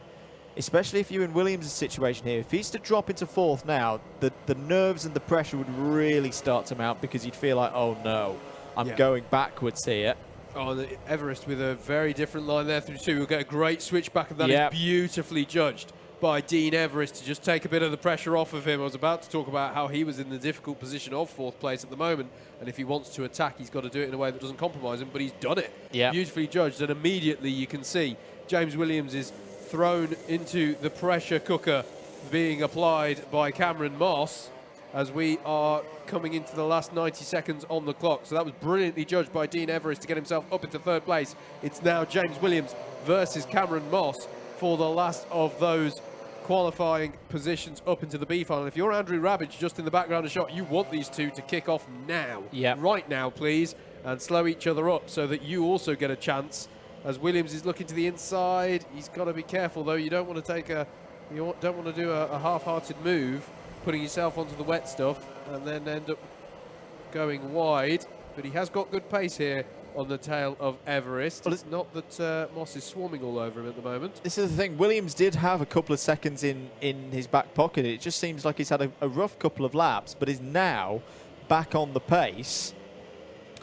especially if you're in Williams' situation here, if he's to drop into 4th now, the nerves and the pressure would really start to mount because you'd feel like, oh no, I'm going backwards here.
Oh, the Everest with a very different line there through 2. We'll get a great switchback, and that is beautifully judged by Dean Everest to just take a bit of the pressure off of him. I was about to talk about how he was in the difficult position of 4th place at the moment, and if he wants to attack, he's got to do it in a way that doesn't compromise him, but he's done it. Beautifully judged, and immediately you can see James Williams is thrown into the pressure cooker being applied by Cameron Moss as we are coming into the last 90 seconds on the clock. So that was brilliantly judged by Dean Everest to get himself up into 3rd place. It's now James Williams versus Cameron Moss for the last of those qualifying positions up into the B final. If you're Andrew Rabbage just in the background of shot, you want these two to kick off now. Right now, please, and slow each other up so that you also get a chance. As Williams is looking to the inside, he's got to be careful though. You don't want to take you don't want to do a half-hearted move, putting yourself onto the wet stuff and then end up going wide. But he has got good pace here on the tail of Everest. Well, it's not that Moss is swarming all over him at the moment.
This is the thing. Williams did have a couple of seconds in his back pocket. It just seems like he's had a rough couple of laps, but is now back on the pace.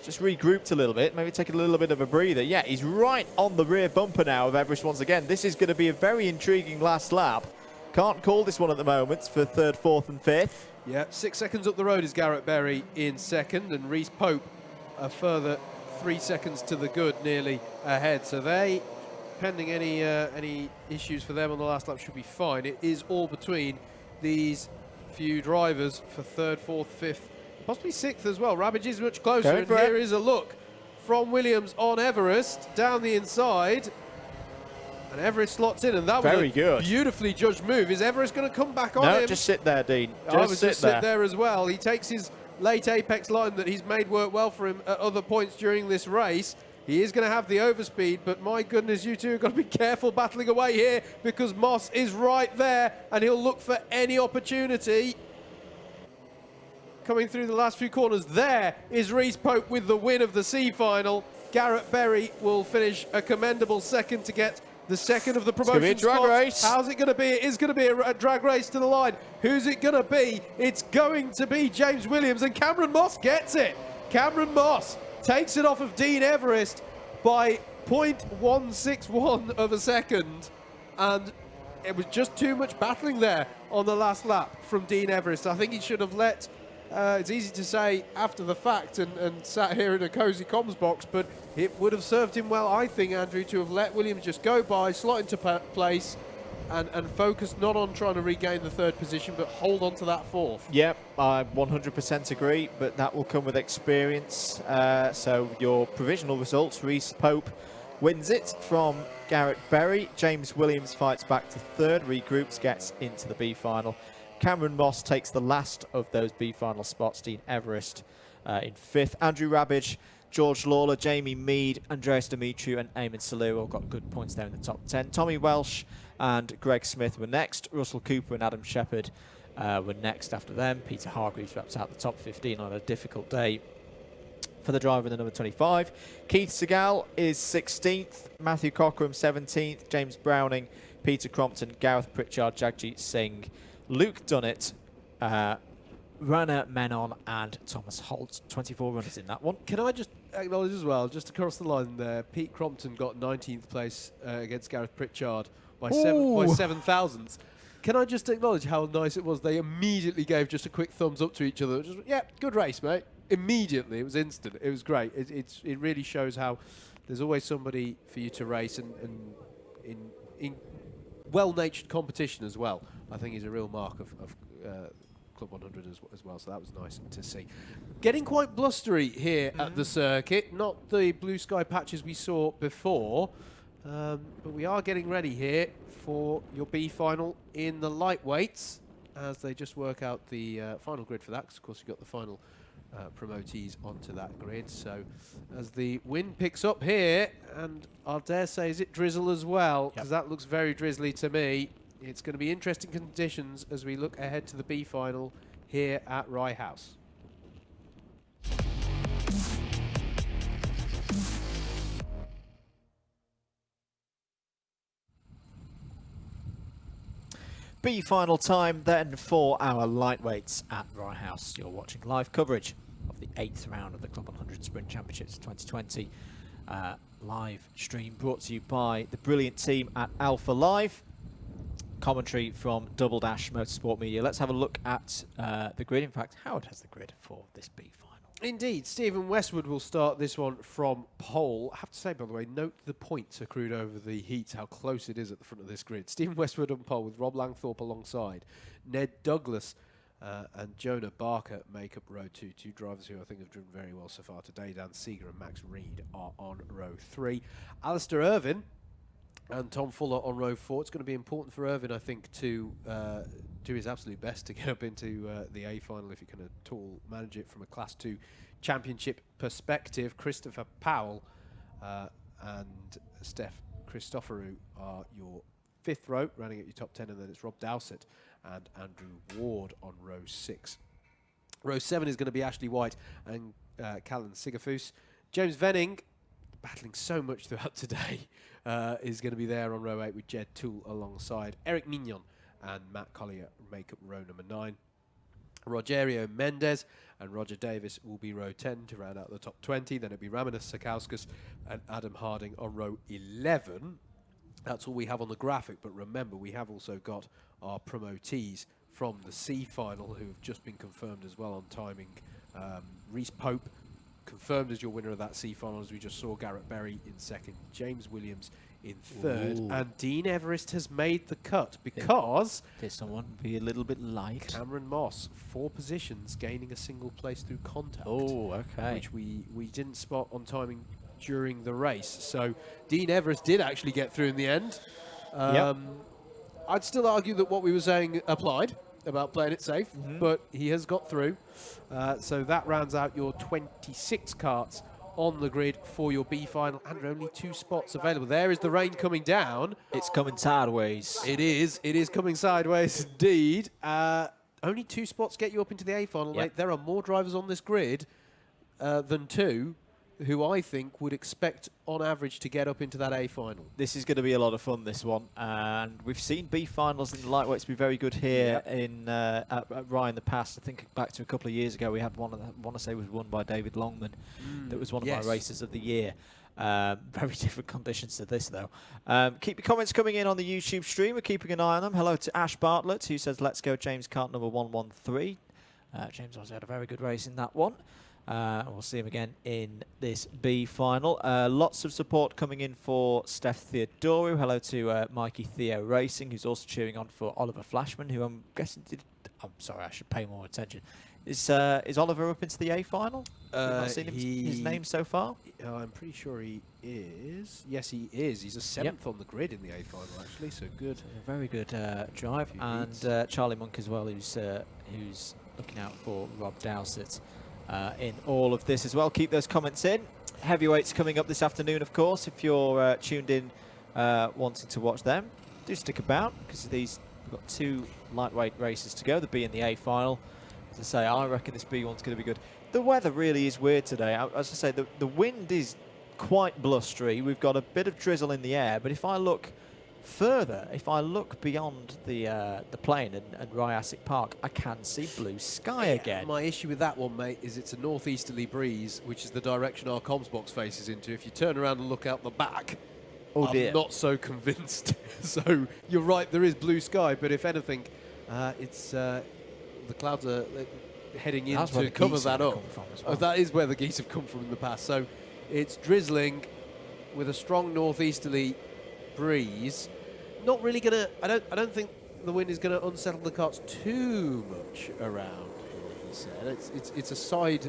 Just regrouped a little bit, maybe taking a little bit of a breather. Yeah, he's right on the rear bumper now of Everest once again. This is going to be a very intriguing last lap. Can't call this one at the moment for 3rd, 4th and 5th.
Yeah, 6 seconds up the road is Garrett Berry in 2nd, and Reece Pope a further 3 seconds to the good, nearly ahead. So they, pending any issues for them on the last lap, should be fine. It is all between these few drivers for 3rd, 4th, 5th, possibly 6th as well. Rabbage is much closer, and here is a look from Williams on Everest down the inside. And Everest slots in, and that was a beautifully judged move. Is Everest going to come back on him?
No, just sit there, Dean.
Just sit there as well. He takes his late apex line that he's made work well for him at other points during this race. He is going to have the overspeed, but my goodness, you two have got to be careful battling away here because Moss is right there, and he'll look for any opportunity. Coming through the last few corners, there is Reece Pope with the win of the C final. Garrett Berry will finish a commendable 2nd to get the 2nd of the promotion
spots. It's going to be a drag race.
How's it going to be? It is going to be a drag race to the line. Who's it going to be? It's going to be James Williams, and Cameron Moss gets it. Cameron Moss takes it off of Dean Everest by 0.161 of a second, and it was just too much battling there on the last lap from Dean Everest. I think he should have let it's easy to say after the fact and sat here in a cosy comms box, but it would have served him well, I think, Andrew, to have let Williams just go by, slot into place, and focus not on trying to regain the 3rd position, but hold on to that 4th.
Yep, I 100% agree, but that will come with experience. So your provisional results, Reece Pope wins it from Garrett Berry. James Williams fights back to 3rd, regroups, gets into the B final. Cameron Moss takes the last of those B final spots. Dean Everest in 5th. Andrew Rabbage, George Lawler, Jamie Mead, Andreas Demetriou and Eamon Salou all got good points there in the top 10. Tommy Welsh and Greg Smith were next. Russell Cooper and Adam Shepherd were next after them. Peter Hargreaves wraps out the top 15 on a difficult day for the driver in the number 25. Keith Segal is 16th. Matthew Cockram 17th. James Browning, Peter Crompton, Gareth Pritchard, Jagjit Singh, Luke Dunnett, Rana Menon and Thomas Holt. 24 runners in that one.
Can I just acknowledge as well, just across the line there, Pete Crompton got 19th place against Gareth Pritchard by 7 thousandths. Can I just acknowledge how nice it was? They immediately gave just a quick thumbs up to each other. Just, yeah, good race, mate. Immediately, it was instant. It was great. It really shows how there's always somebody for you to race, and in well-natured competition as well. I think is a real mark of Club 100 as well, so that was nice to see. Getting quite blustery here at the circuit, not the blue sky patches we saw before, but we are getting ready here for your B final in the lightweights as they just work out the final grid for that, because of course you've got the final promotees onto that grid. So as the wind picks up here, and I'll dare say, is it drizzle as well? Because that looks very drizzly to me. It's going to be interesting conditions as we look ahead to the B final here at Rye House.
B final time then for our lightweights at Rye House. You're watching live coverage of the 8th round of the Club 100 Sprint Championships 2020. Live stream brought to you by the brilliant team at Alpha Live. Commentary from Double Dash Motorsport Media. Let's have a look at the grid. In fact, Howard has the grid for this B final.
Indeed, Stephen Westwood will start this one from pole. I have to say, by the way, note the points accrued over the heats, how close it is at the front of this grid. Stephen Westwood on pole with Rob Langthorpe alongside. Ned Douglas and Jonah Barker make up row 2. Two drivers who I think have driven very well so far today. Dan Seeger and Max Reed are on row 3. Alistair Irvine and Tom Fuller on row 4. It's going to be important for Irvine, I think, to do his absolute best to get up into the A final if he can at all manage it from a Class 2 championship perspective. Christopher Powell and Steph Christoforou are your 5th row, running at your top 10, and then it's Rob Dowsett and Andrew Ward on row 6. Row 7 is going to be Ashley White and Callan Sigafus. James Venning, battling so much throughout today, is going to be there on row 8 with Jed Toole alongside. Eric Mignon and Matt Collier make up row number 9. Rogerio Mendez and Roger Davis will be row 10 to round out the top 20. Then it'll be Ramanas Sakauskas and Adam Harding on row 11. That's all we have on the graphic, but remember, we have also got our promotees from the C final who have just been confirmed as well on timing. Reese Pope confirmed as your winner of that C final, as we just saw. Garrett Berry in 2nd, James Williams in 3rd, and Dean Everest has made the cut because
Did someone be a little bit light?
Cameron Moss, 4 positions, gaining a single place through contact.
Oh, okay.
Which we didn't spot on timing during the race. So Dean Everest did actually get through in the end. I'd still argue that what we were saying applied about playing it safe, but he has got through. So that rounds out your 26 karts on the grid for your B final, and only 2 spots available. There is the rain coming down.
It's coming sideways.
It is coming sideways indeed. Only 2 spots get you up into the A final, mate. There are more drivers on this grid than 2 who I think would expect on average to get up into that A final.
This is going to be a lot of fun, this one, and we've seen B finals in the lightweights be very good here in at Rye in the past. I think back to a couple of years ago, we had one of the, I want to say was won by David Longman. That was one of my races of the year. Very different conditions to this, though. Keep your comments coming in on the YouTube stream. We're keeping an eye on them. Hello to Ash Bartlett, who says, let's go James Kart number 113. James also had a very good race in that one. We'll see him again in this B final. Lots of support coming in for Steph Theodorou. Hello to Mikey Theo Racing, who's also cheering on for Oliver Flashman, who I'm guessing did. I'm sorry, I should pay more attention. Is Oliver up into the A final? Have not seen his name so far?
I'm pretty sure he is. Yes, he is. He's a 7th on the grid in the A final, actually. So good.
A very good drive, and Charlie Monk as well, who's looking out for Rob Dowsett. In all of this as well. Keep those comments in. Heavyweights coming up this afternoon, of course. If you're tuned in wanting to watch them, do stick about, because we've got 2 lightweight races to go, the B and the A final. As I say, I reckon this B one's going to be good. The weather really is weird today. As I say, the wind is quite blustery. We've got a bit of drizzle in the air, but if I look further, if I look beyond the plane and Ryacic Park, I can see blue sky again.
My issue with that one, mate, is it's a northeasterly breeze, which is the direction our comms box faces into. If you turn around and look out the back, I'm not so convinced. So you're right, there is blue sky, but if anything, it's the clouds are heading in to cover that up. Well. That is where the geese have come from in the past. So it's drizzling with a strong northeasterly breeze. Not really gonna. I don't think the wind is gonna unsettle the karts too much around. He said it's a side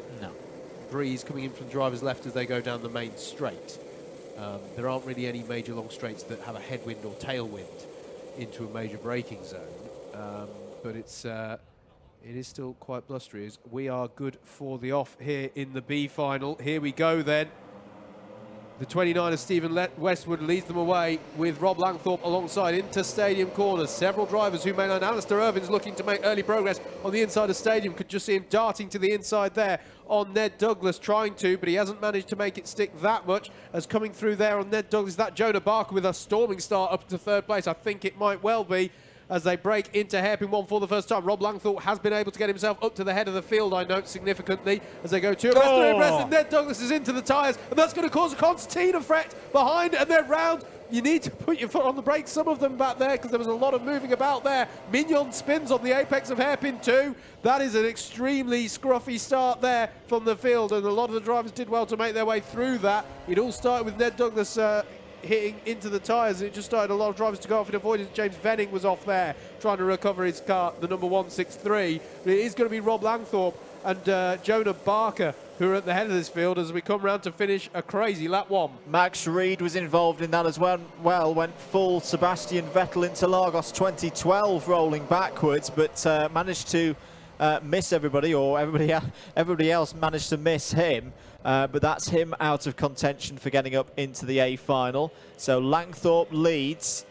breeze coming in from the driver's left as they go down the main straight. There aren't really any major long straights that have a headwind or tailwind into a major braking zone, but it is still quite blustery. As we are good for the off here in the B final. Here we go then. The 29 of Stephen Westwood leads them away with Rob Langthorpe alongside into stadium corners. Several drivers who may learn. Alistair Irvine's looking to make early progress on the inside of stadium. Could just see him darting to the inside there on Ned Douglas, trying to, but he hasn't managed to make it stick that much. As coming through there on Ned Douglas, that Jonah Barker with a storming start up to 3rd place. I think it might well be. as they break into hairpin one for the first time. Rob Langthorpe has been able to get himself up to the head of the field, I note significantly, as they go two abreast, three abreast, and Ned Douglas is into the tyres, and that's going to cause a concertina threat behind, and they're round. You need to put your foot on the brakes, some of them back there, because there was a lot of moving about there. Mignon spins on the apex of hairpin 2. That is an extremely scruffy start there from the field, and a lot of the drivers did well to make their way through that. It all started with Ned Douglas hitting into the tyres, and it just started a lot of drivers to go off in avoidance. James Venning was off there trying to recover his car, the number 163. But it is going to be Rob Langthorpe and Jonah Barker who are at the head of this field as we come round to finish a crazy lap 1.
Max Reed was involved in that as well, went full Sebastian Vettel into Lagos 2012 rolling backwards, but managed to miss everybody, or everybody else managed to miss him. But that's him out of contention for getting up into the A final. So Langthorpe leads,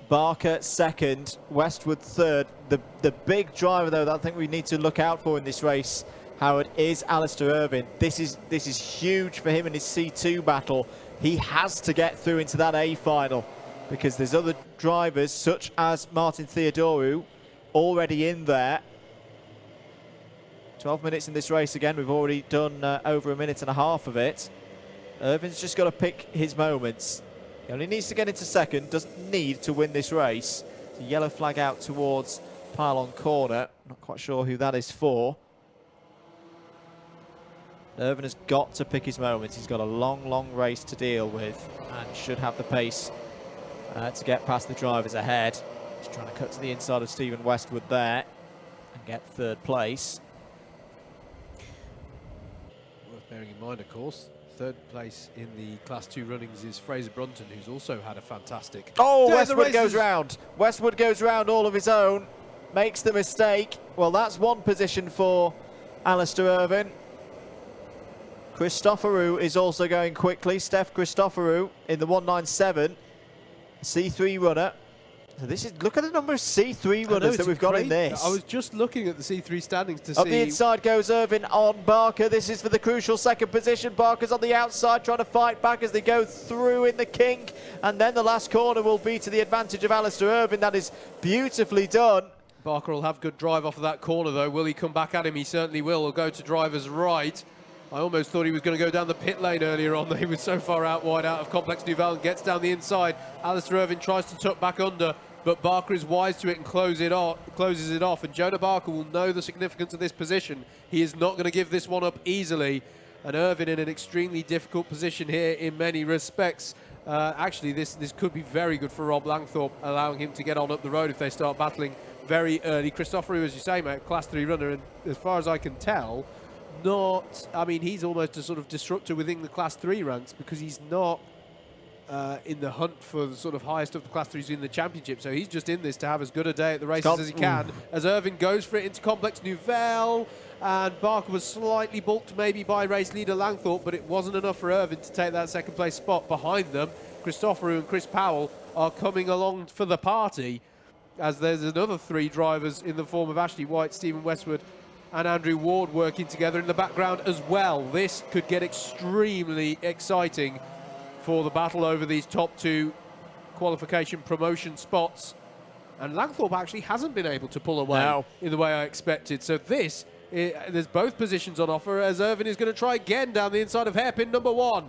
Barker second, Westwood third. The big driver though that I think we need to look out for in this race, Howard, is Alistair Irvine. This is huge for him in his C2 battle. He has to get through into that A final because there's other drivers such as Martin Theodorou already in there. 12 minutes in this race again. We've already done over a minute and a half of it. Irvine's just got to pick his moments. He only needs to get into second, doesn't need to win this race. It's a yellow flag out towards pylon corner. Not quite sure who that is for. Irvine has got to pick his moments. He's got a long race to deal with and should have the pace to get past the drivers ahead. Just trying to cut to the inside of Stephen Westwood there and get third place.
Worth bearing in mind, of course, third place in the Class 2 runnings is Fraser Brunton, who's also had a fantastic...
Oh, Westwood goes round. Westwood goes round all of his own, makes the mistake. Well, that's one position for Alistair Irvine. Christoforou is also going quickly. Steph Christoforou in the 197, C3 runner. So this is, look at the number of C3 runners that we've got in this.
I was just looking at the C3 standings to see.
Up the inside goes Irvine on Barker. This is for the crucial second position. Barker's on the outside trying to fight back as they go through in the kink. And then the last corner will be to the advantage of Alistair Irvine. That is beautifully done.
Barker will have good drive off of that corner though. Will he come back at him? He certainly will. He'll go to driver's right. I almost thought he was going to go down the pit lane earlier on. He was so far out wide out of Complex Duval and gets down the inside. Alistair Irvine tries to tuck back under, but Barker is wise to it and closes it off. And Jonah Barker will know the significance of this position. He is not going to give this one up easily. And Irvine in an extremely difficult position here in many respects. Actually, this could be very good for Rob Langthorpe, allowing him to get on up the road if they start battling very early. Christoforou, as you say, mate, Class 3 runner, and as far as I can tell, he's almost a sort of disruptor within the Class 3 ranks because he's not in the hunt for the sort of highest of the Class 3s in the championship. So he's just in this to have as good a day at the races as he can. As Irvine goes for it into Complex Nouvelle, and Barker was slightly balked maybe by race leader Langthorpe, but it wasn't enough for Irvine to take that second place spot. Behind them, Christoforou and Chris Powell are coming along for the party, as there's another three drivers in the form of Ashley White, Stephen Westwood and Andrew Ward working together in the background as well. This could get extremely exciting for the battle over these top two qualification promotion spots. And Langthorpe actually hasn't been able to pull away in the way I expected. So there's both positions on offer as Irvine is going to try again down the inside of hairpin number 1.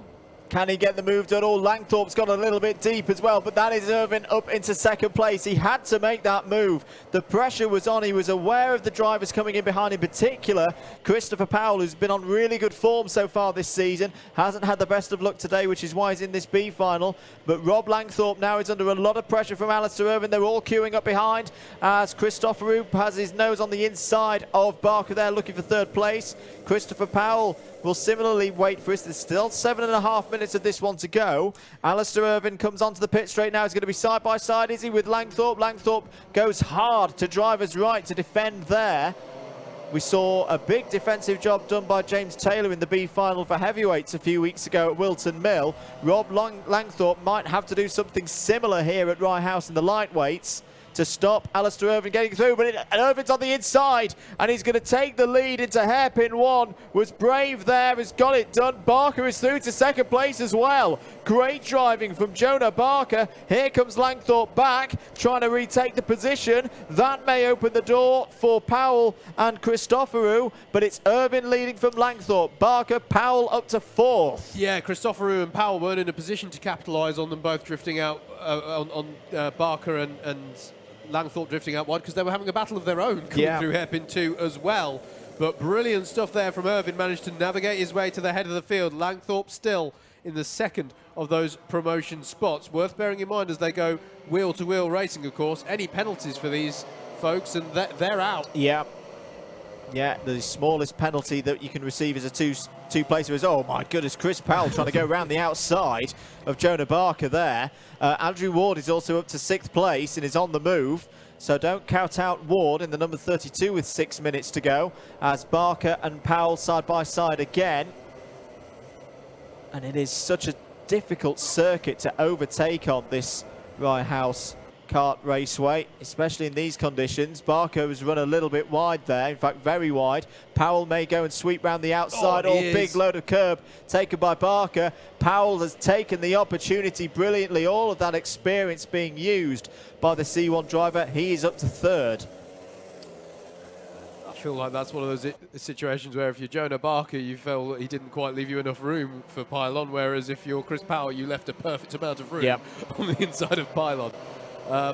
Can he get the move done? Oh, Langthorpe's got a little bit deep as well, but that is Irvine up into second place. He had to make that move. The pressure was on. He was aware of the drivers coming in behind, in particular Christopher Powell, who's been on really good form so far this season. Hasn't had the best of luck today, which is why he's in this B final. But Rob Langthorpe now is under a lot of pressure from Alistair Irvine. They're all queuing up behind as Christoforou has his nose on the inside of Barker there, looking for third place. Christopher Powell will similarly wait for us. There's still 7.5 minutes of this one to go. Alistair Irvine comes onto the pit straight now. He's going to be side by side, is he, with Langthorpe? Langthorpe goes hard to driver's right to defend there. We saw a big defensive job done by James Taylor in the B final for heavyweights a few weeks ago at Wilton Mill. Rob Langthorpe might have to do something similar here at Rye House in the lightweights. to stop Alistair Irvine getting through, but Irvine's on the inside, and he's going to take the lead into hairpin 1. Was brave there, has got it done. Barker is through to second place as well. Great driving from Jonah Barker. Here comes Langthorpe back, trying to retake the position. That may open the door for Powell and Christoforou, but it's Irvine leading from Langthorpe. Barker, Powell up to 4th.
Yeah, Christoforou and Powell weren't in a position to capitalise on them both drifting out, on Barker and Langthorpe drifting out wide, because they were having a battle of their own coming through hairpin 2 as well. But brilliant stuff there from Irvine, managed to navigate his way to the head of the field. Langthorpe still in the second of those promotion spots. Worth bearing in mind as they go wheel-to-wheel racing, of course. Any penalties for these folks, and they're out.
Yeah. Yeah, the smallest penalty that you can receive as a two-placer is, oh my goodness, Chris Powell trying to go around the outside of Jonah Barker there. Andrew Ward is also up to 6th place and is on the move. So don't count out Ward in the number 32 with 6 minutes to go, as Barker and Powell side by side again. And it is such a difficult circuit to overtake on this Rye House kart raceway, especially in these conditions. Barker has run a little bit wide there, in fact very wide. Powell may go and sweep round the outside. Big load of curb taken by Barker. Powell has taken the opportunity brilliantly, all of that experience being used by the C1 driver. He is up to 3rd.
I feel like that's one of those situations where if you're Jonah Barker, you feel that he didn't quite leave you enough room for pylon, whereas if you're Chris Powell, you left a perfect amount of room on the inside of pylon.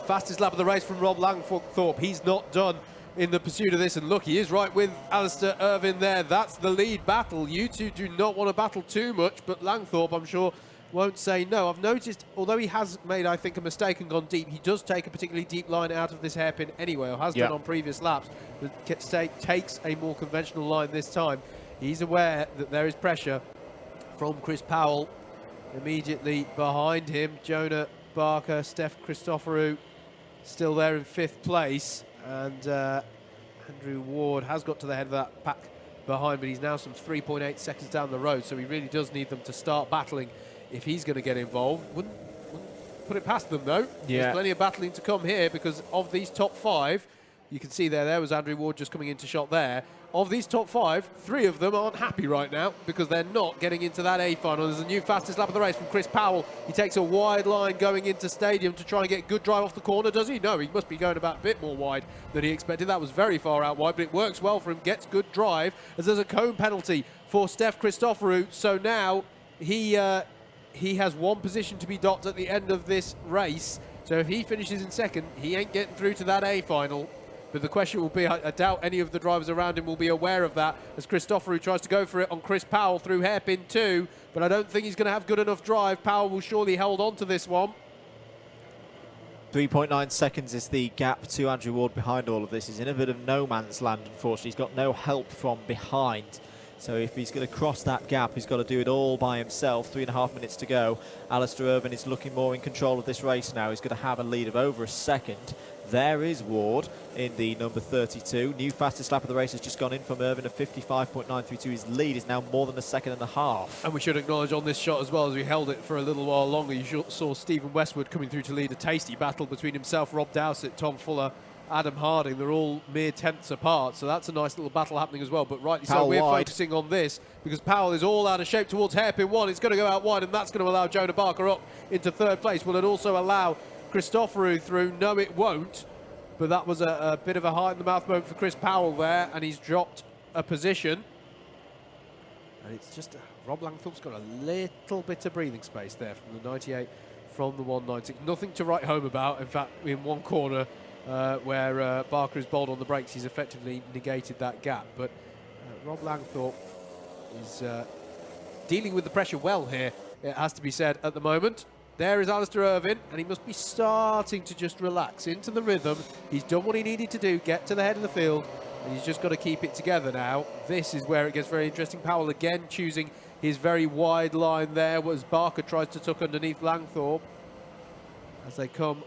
Fastest lap of the race from Rob Langthorpe. He's not done in the pursuit of this, and look, he is right with Alistair Irvine there. That's the lead battle. You two do not want to battle too much, but Langthorpe, I'm sure, won't say no. I've noticed, although he has made, I think, a mistake and gone deep, he does take a particularly deep line out of this hairpin anyway, or has done on previous laps, but takes a more conventional line this time. He's aware that there is pressure from Chris Powell. Immediately behind him, Jonah Barker, Steph Christoforou still there in 5th place, and Andrew Ward has got to the head of that pack behind, but he's now some 3.8 seconds down the road, so he really does need them to start battling if he's going to get involved. Wouldn't put it past them though. There's plenty of battling to come here, because of these top 5, you can see there was Andrew Ward just coming into shot there. Of these top 5, 3 of them aren't happy right now because they're not getting into that A final. There's a new fastest lap of the race from Chris Powell. He takes a wide line going into stadium to try and get good drive off the corner. Does he? No, he must be going about a bit more wide than he expected. That was very far out wide, but it works well for him. Gets good drive as there's a cone penalty for Steph Christoforou. So now he has 1 position to be docked at the end of this race. So if he finishes in 2nd, he ain't getting through to that A final. But the question will be, I doubt any of the drivers around him will be aware of that, as Christoforou tries to go for it on Chris Powell through hairpin 2, but I don't think he's going to have good enough drive. Powell will surely hold on to this one.
3.9 seconds is the gap to Andrew Ward behind all of this. He's in a bit of no man's land, unfortunately. He's got no help from behind. So if he's going to cross that gap, he's got to do it all by himself. 3.5 minutes to go. Alistair Irvine is looking more in control of this race now. He's going to have a lead of over a second. There is Ward in the number 32. New fastest lap of the race has just gone in from Irvine of 55.932. His lead is now more than a second and a half.
And we should acknowledge on this shot as well, as we held it for a little while longer, you saw Stephen Westwood coming through to lead a tasty battle between himself, Rob Dowsett, Tom Fuller, Adam Harding. They're all mere tenths apart, so that's a nice little battle happening as well. But rightly so, we're focusing on this because Powell is all out of shape towards hairpin 1. It's going to go out wide, and that's going to allow Jonah Barker up into 3rd place. Will it also allow Christoforou through? No, it won't. But that was a bit of a heart-in-the-mouth moment for Chris Powell there, and he's dropped a position. And it's just, Rob Langthorpe's got a little bit of breathing space there from the 98, from the 196. Nothing to write home about. In fact, in one corner where Barker is bowled on the brakes, he's effectively negated that gap. But Rob Langthorpe is dealing with the pressure well here, it has to be said, at the moment. There is Alistair Irvine, and he must be starting to just relax into the rhythm. He's done what he needed to do, get to the head of the field, and he's just got to keep it together now. This is where it gets very interesting. Powell again choosing his very wide line there, as Barker tries to tuck underneath Langthorpe. As they come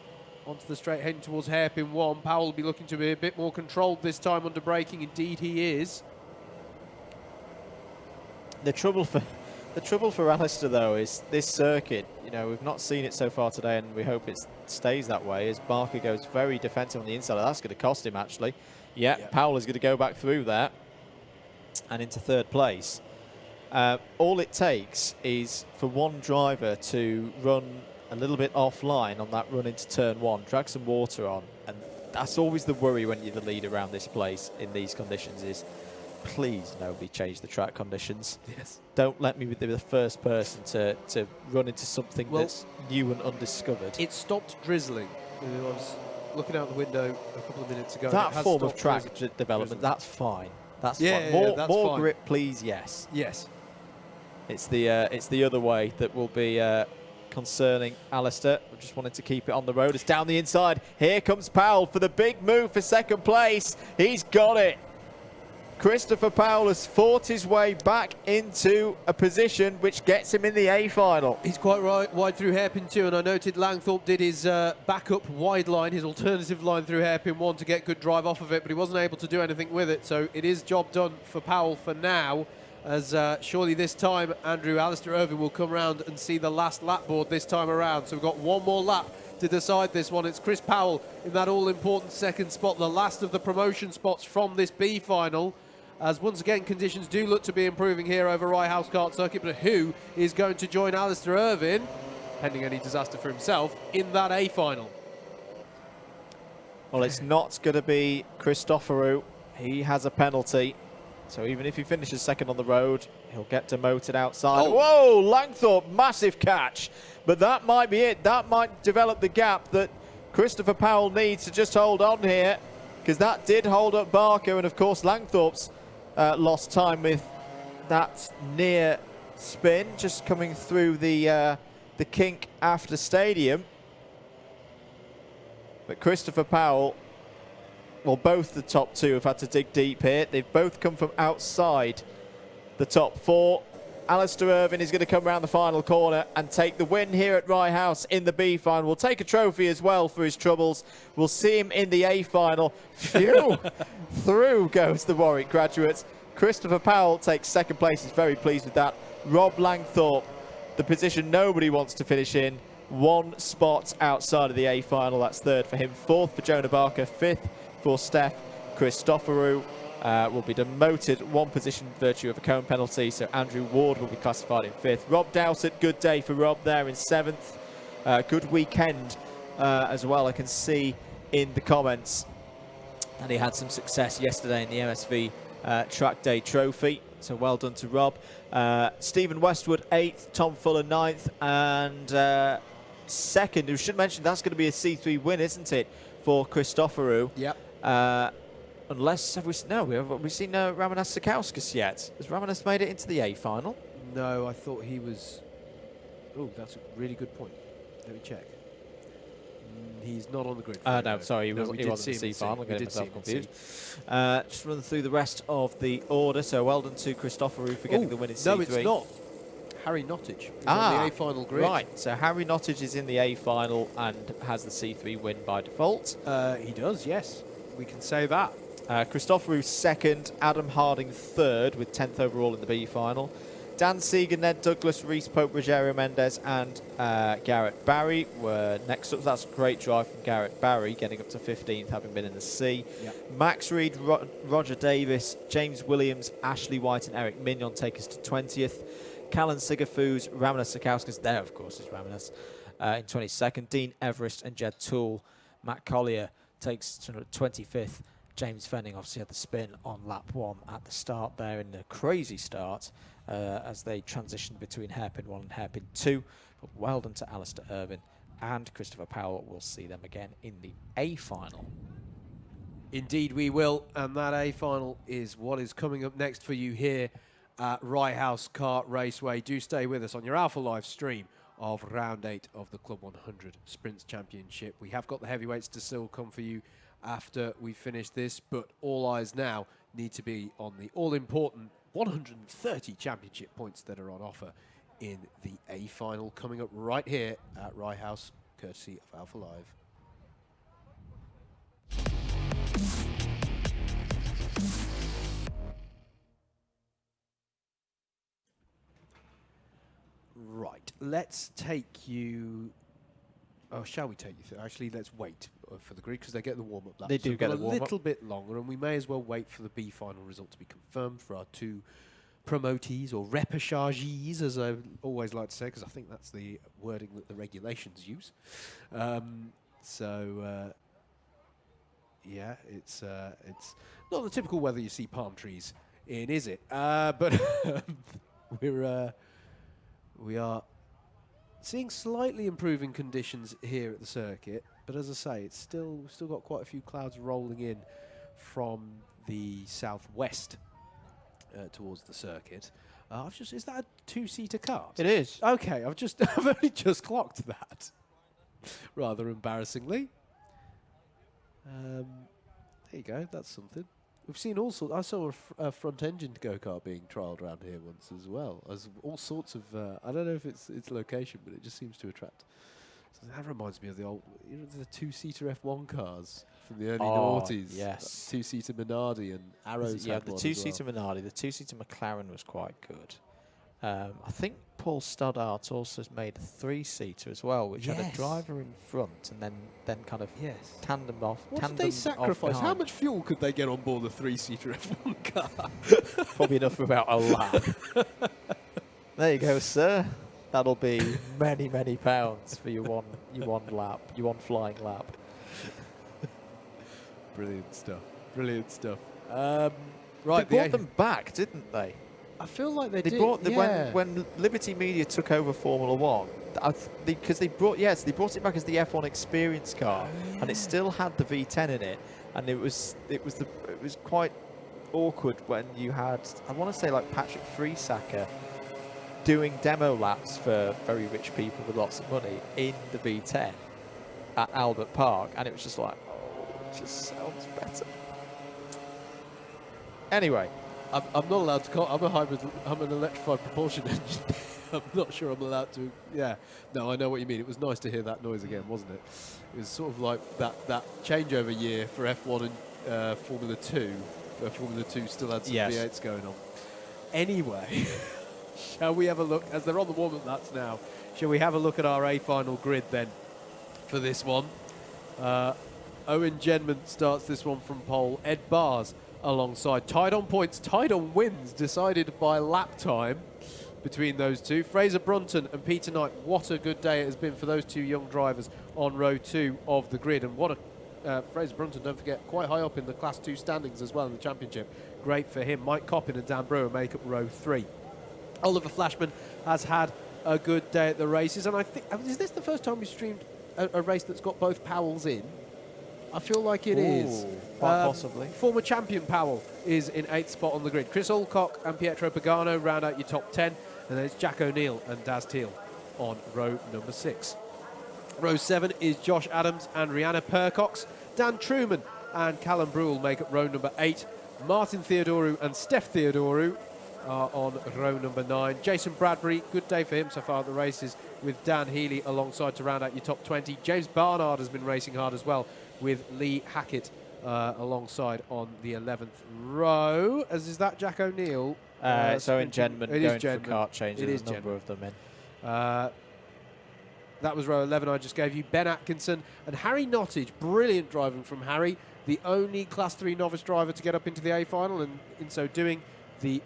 onto the straight heading towards hairpin 1, Powell will be looking to be a bit more controlled this time under braking. Indeed he is.
The trouble for The trouble for Alistair, though, is this circuit, you know, we've not seen it so far today, and we hope it stays that way, as Barker goes very defensive on the inside. That's going to cost him, actually. Yeah, Powell is going to go back through there and into third place. All it takes is for one driver to run a little bit offline on that run into turn one, drag some water on, and that's always the worry when you're the lead around this place in these conditions is, please nobody change the track conditions.
Yes.
Don't let me be the first person to run into something that's new and undiscovered.
It stopped drizzling. I was looking out the window a couple of minutes ago.
That form of track development, that's fine. That's fine. More grip, please, yes.
Yes.
It's the other way that will be concerning Alistair. We just wanted to keep it on the road. It's down the inside. Here comes Powell for the big move for second place. He's got it. Christopher Powell has fought his way back into a position which gets him in the A final.
He's quite right, wide through hairpin 2, and I noted Langthorpe did his backup wide line, his alternative line through hairpin 1 to get good drive off of it, but he wasn't able to do anything with it, so it is job done for Powell for now, as surely this time Alistair Irvine will come round and see the last lap board this time around. So we've got one more lap to decide this one. It's Chris Powell in that all-important second spot, the last of the promotion spots from this B final. As once again, conditions do look to be improving here over Rye House Kart Circuit, but who is going to join Alistair Irvine, pending any disaster for himself, in that A final?
Well, it's not going to be Christoforou. He has a penalty. So even if he finishes second on the road, he'll get demoted outside. Oh. Whoa, Langthorpe, massive catch. But that might be it. That might develop the gap that Christopher Powell needs to just hold on here, because that did hold up Barker, and of course Langthorpe's lost time with that near spin, just coming through the kink after stadium. But Christopher Powell, well, both the top two have had to dig deep here. They've both come from outside the top four. Alistair Irvine is going to come around the final corner and take the win here at Rye House in the B final. We'll take a trophy as well for his troubles. We'll see him in the A final. Phew! Through goes the Warwick graduates. Christopher Powell takes second place. He's very pleased with that. Rob Langthorpe, the position nobody wants to finish in. One spot outside of the A final. That's third for him. Fourth for Jonah Barker. Fifth for Steph Christoforou. Will be demoted one position in virtue of a cone penalty, so Andrew Ward will be classified in fifth. Rob Dowsett, good day for Rob there in seventh. Good weekend as well, I can see in the comments. And he had some success yesterday in the MSV Track Day Trophy, so well done to Rob. Stephen Westwood, 8th, Tom Fuller, 9th, and second, we should mention that's going to be a C3 win, isn't it, for Christoforou?
Yep.
Unless, have we seen Ramanas Sakauskas yet? Has Ramanas made it into the A final?
No, I thought he was... Oh, that's a really good point. Let me check. He's not on the grid.
No, sorry, he wasn't in the C final. I'm getting myself confused. Just run through the rest of the order. So well done to Christoforou for getting the win in C3.
No, it's not. Harry Nottage is on the A final grid.
Right, so Harry Nottage is in the A final and has the C3 win by default.
He does, yes. We can say that.
Christoforou second, Adam Harding third with 10th overall in the B final. Dan Seeger, Ned Douglas, Reese Pope, Rogerio Mendez and Garrett Barry were next up. That's a great drive from Garrett Barry, getting up to 15th, having been in the C. Yep. Max Reed, Roger Davis, James Williams, Ashley White and Eric Mignon take us to 20th. Callan Sigafus, Ramanas Sakauskas, there of course is Ramanas, in 22nd. Dean Everest and Jed Toole. Matt Collier takes to 25th. James Fenning obviously had the spin on lap 1 at the start there in the crazy start as they transitioned between hairpin 1 and hairpin 2. But well done to Alistair Irvine and Christopher Powell. We'll see them again in the A final.
Indeed we will, and that A final is what is coming up next for you here at Rye House Kart Raceway. Do stay with us on your Alpha Live stream of round 8 of the Club 100 Sprints Championship. We have got the heavyweights to still come for you after we finish this, but all eyes now need to be on the all-important 130 championship points that are on offer in the A final coming up right here at Rye House, courtesy of Alpha Live. Right, let's take you. Oh, shall we take you through? Actually, let's wait for the grid because they get the warm-up laps.
They do
we've
get
got
the
a
warm-up.
little bit longer, and we may as well wait for the B final result to be confirmed for our two promotees or repêchages, as I always like to say, because I think that's the wording that the regulations use. Yeah, it's not the typical weather you see palm trees in, is it? But we are seeing slightly improving conditions here at the circuit, but as I say, it's still got quite a few clouds rolling in from the southwest towards the circuit. Is that a two-seater kart?
It is.
Okay, I've only just clocked that, rather embarrassingly. There you go. That's something. We've seen all sorts. I saw a front-engine go-kart being trialled around here once as well. As all sorts of. I don't know if it's location, but it just seems to attract. So that reminds me of the old, the two-seater F1 cars from the early noughties.
Yes.
Two-seater Minardi and Arrows.
Yeah,
had
the
one as
two-seater
well.
Minardi, the two-seater McLaren was quite good. I think Paul Stoddart also made a three-seater as well, which had a
Yes.
driver in front and then kind of
Yes.
tandem off.
What did
tandem
they
off
sacrifice? How
behind.
much fuel could they get on board the three-seater F1 car?
Probably enough for about a lap. There you go, sir. That'll be many, many pounds for your one lap, your one flying lap.
Brilliant stuff. Brilliant stuff. Right,
They brought them back, didn't they?
I feel like they
They
did.
brought the,
yeah.
when Liberty Media took over Formula One, because they brought it back as the F1 experience car, and it still had the V10 in it, and it was quite awkward when you had, I want to say, like Patrick Friesacker doing demo laps for very rich people with lots of money in the V10 at Albert Park, and it was just like, oh, it just sounds better. Anyway.
I'm not allowed to call. I'm a hybrid. I'm an electrified propulsion engine. I'm not sure I'm allowed to. Yeah. No, I know what you mean. It was nice to hear that noise again, wasn't it? It was sort of like that changeover year for F1 and Formula 2, where Formula 2 still had some V8s going on. Anyway, shall we have a look, as they're on the warm-up laps now, shall we have a look at our A final grid then for this one? Owen Genman starts this one from pole. Ed Bars alongside. Tied on points, tied on wins, decided by lap time between those two. Fraser Brunton and Peter Knight, what a good day it has been for those two young drivers on row 2 of the grid. And what a Fraser Brunton, don't forget, quite high up in the Class 2 standings as well in the championship. Great for him. Mike Coppin and Dan Brewer make up row 3. Oliver Flashman has had a good day at the races, and I think, is this the first time we've streamed a race that's got both Powells in? I feel like it is.
Quite possibly.
Former champion Powell is in 8th spot on the grid. Chris Alcock and Pietro Pagano round out your top 10. And then it's Jack O'Neill and Daz Teal on row number 6. Row 7 is Josh Adams and Rihanna Percox. Dan Truman and Callum Brule make up row number 8. Martin Theodoru and Steph Theodoru are on row number 9. Jason Bradbury, good day for him so far at the races, with Dan Healy alongside to round out your top 20. James Barnard has been racing hard as well, with Lee Hackett alongside on the 11th row. As is that Jack O'Neill?
So in Genman,
it
going
is Genman.
for kart changes,
It is
a number
Genman.
of them in.
That was row 11 I just gave you. Ben Atkinson and Harry Nottage. Brilliant driving from Harry. The only Class 3 novice driver to get up into the A final, and in so doing, the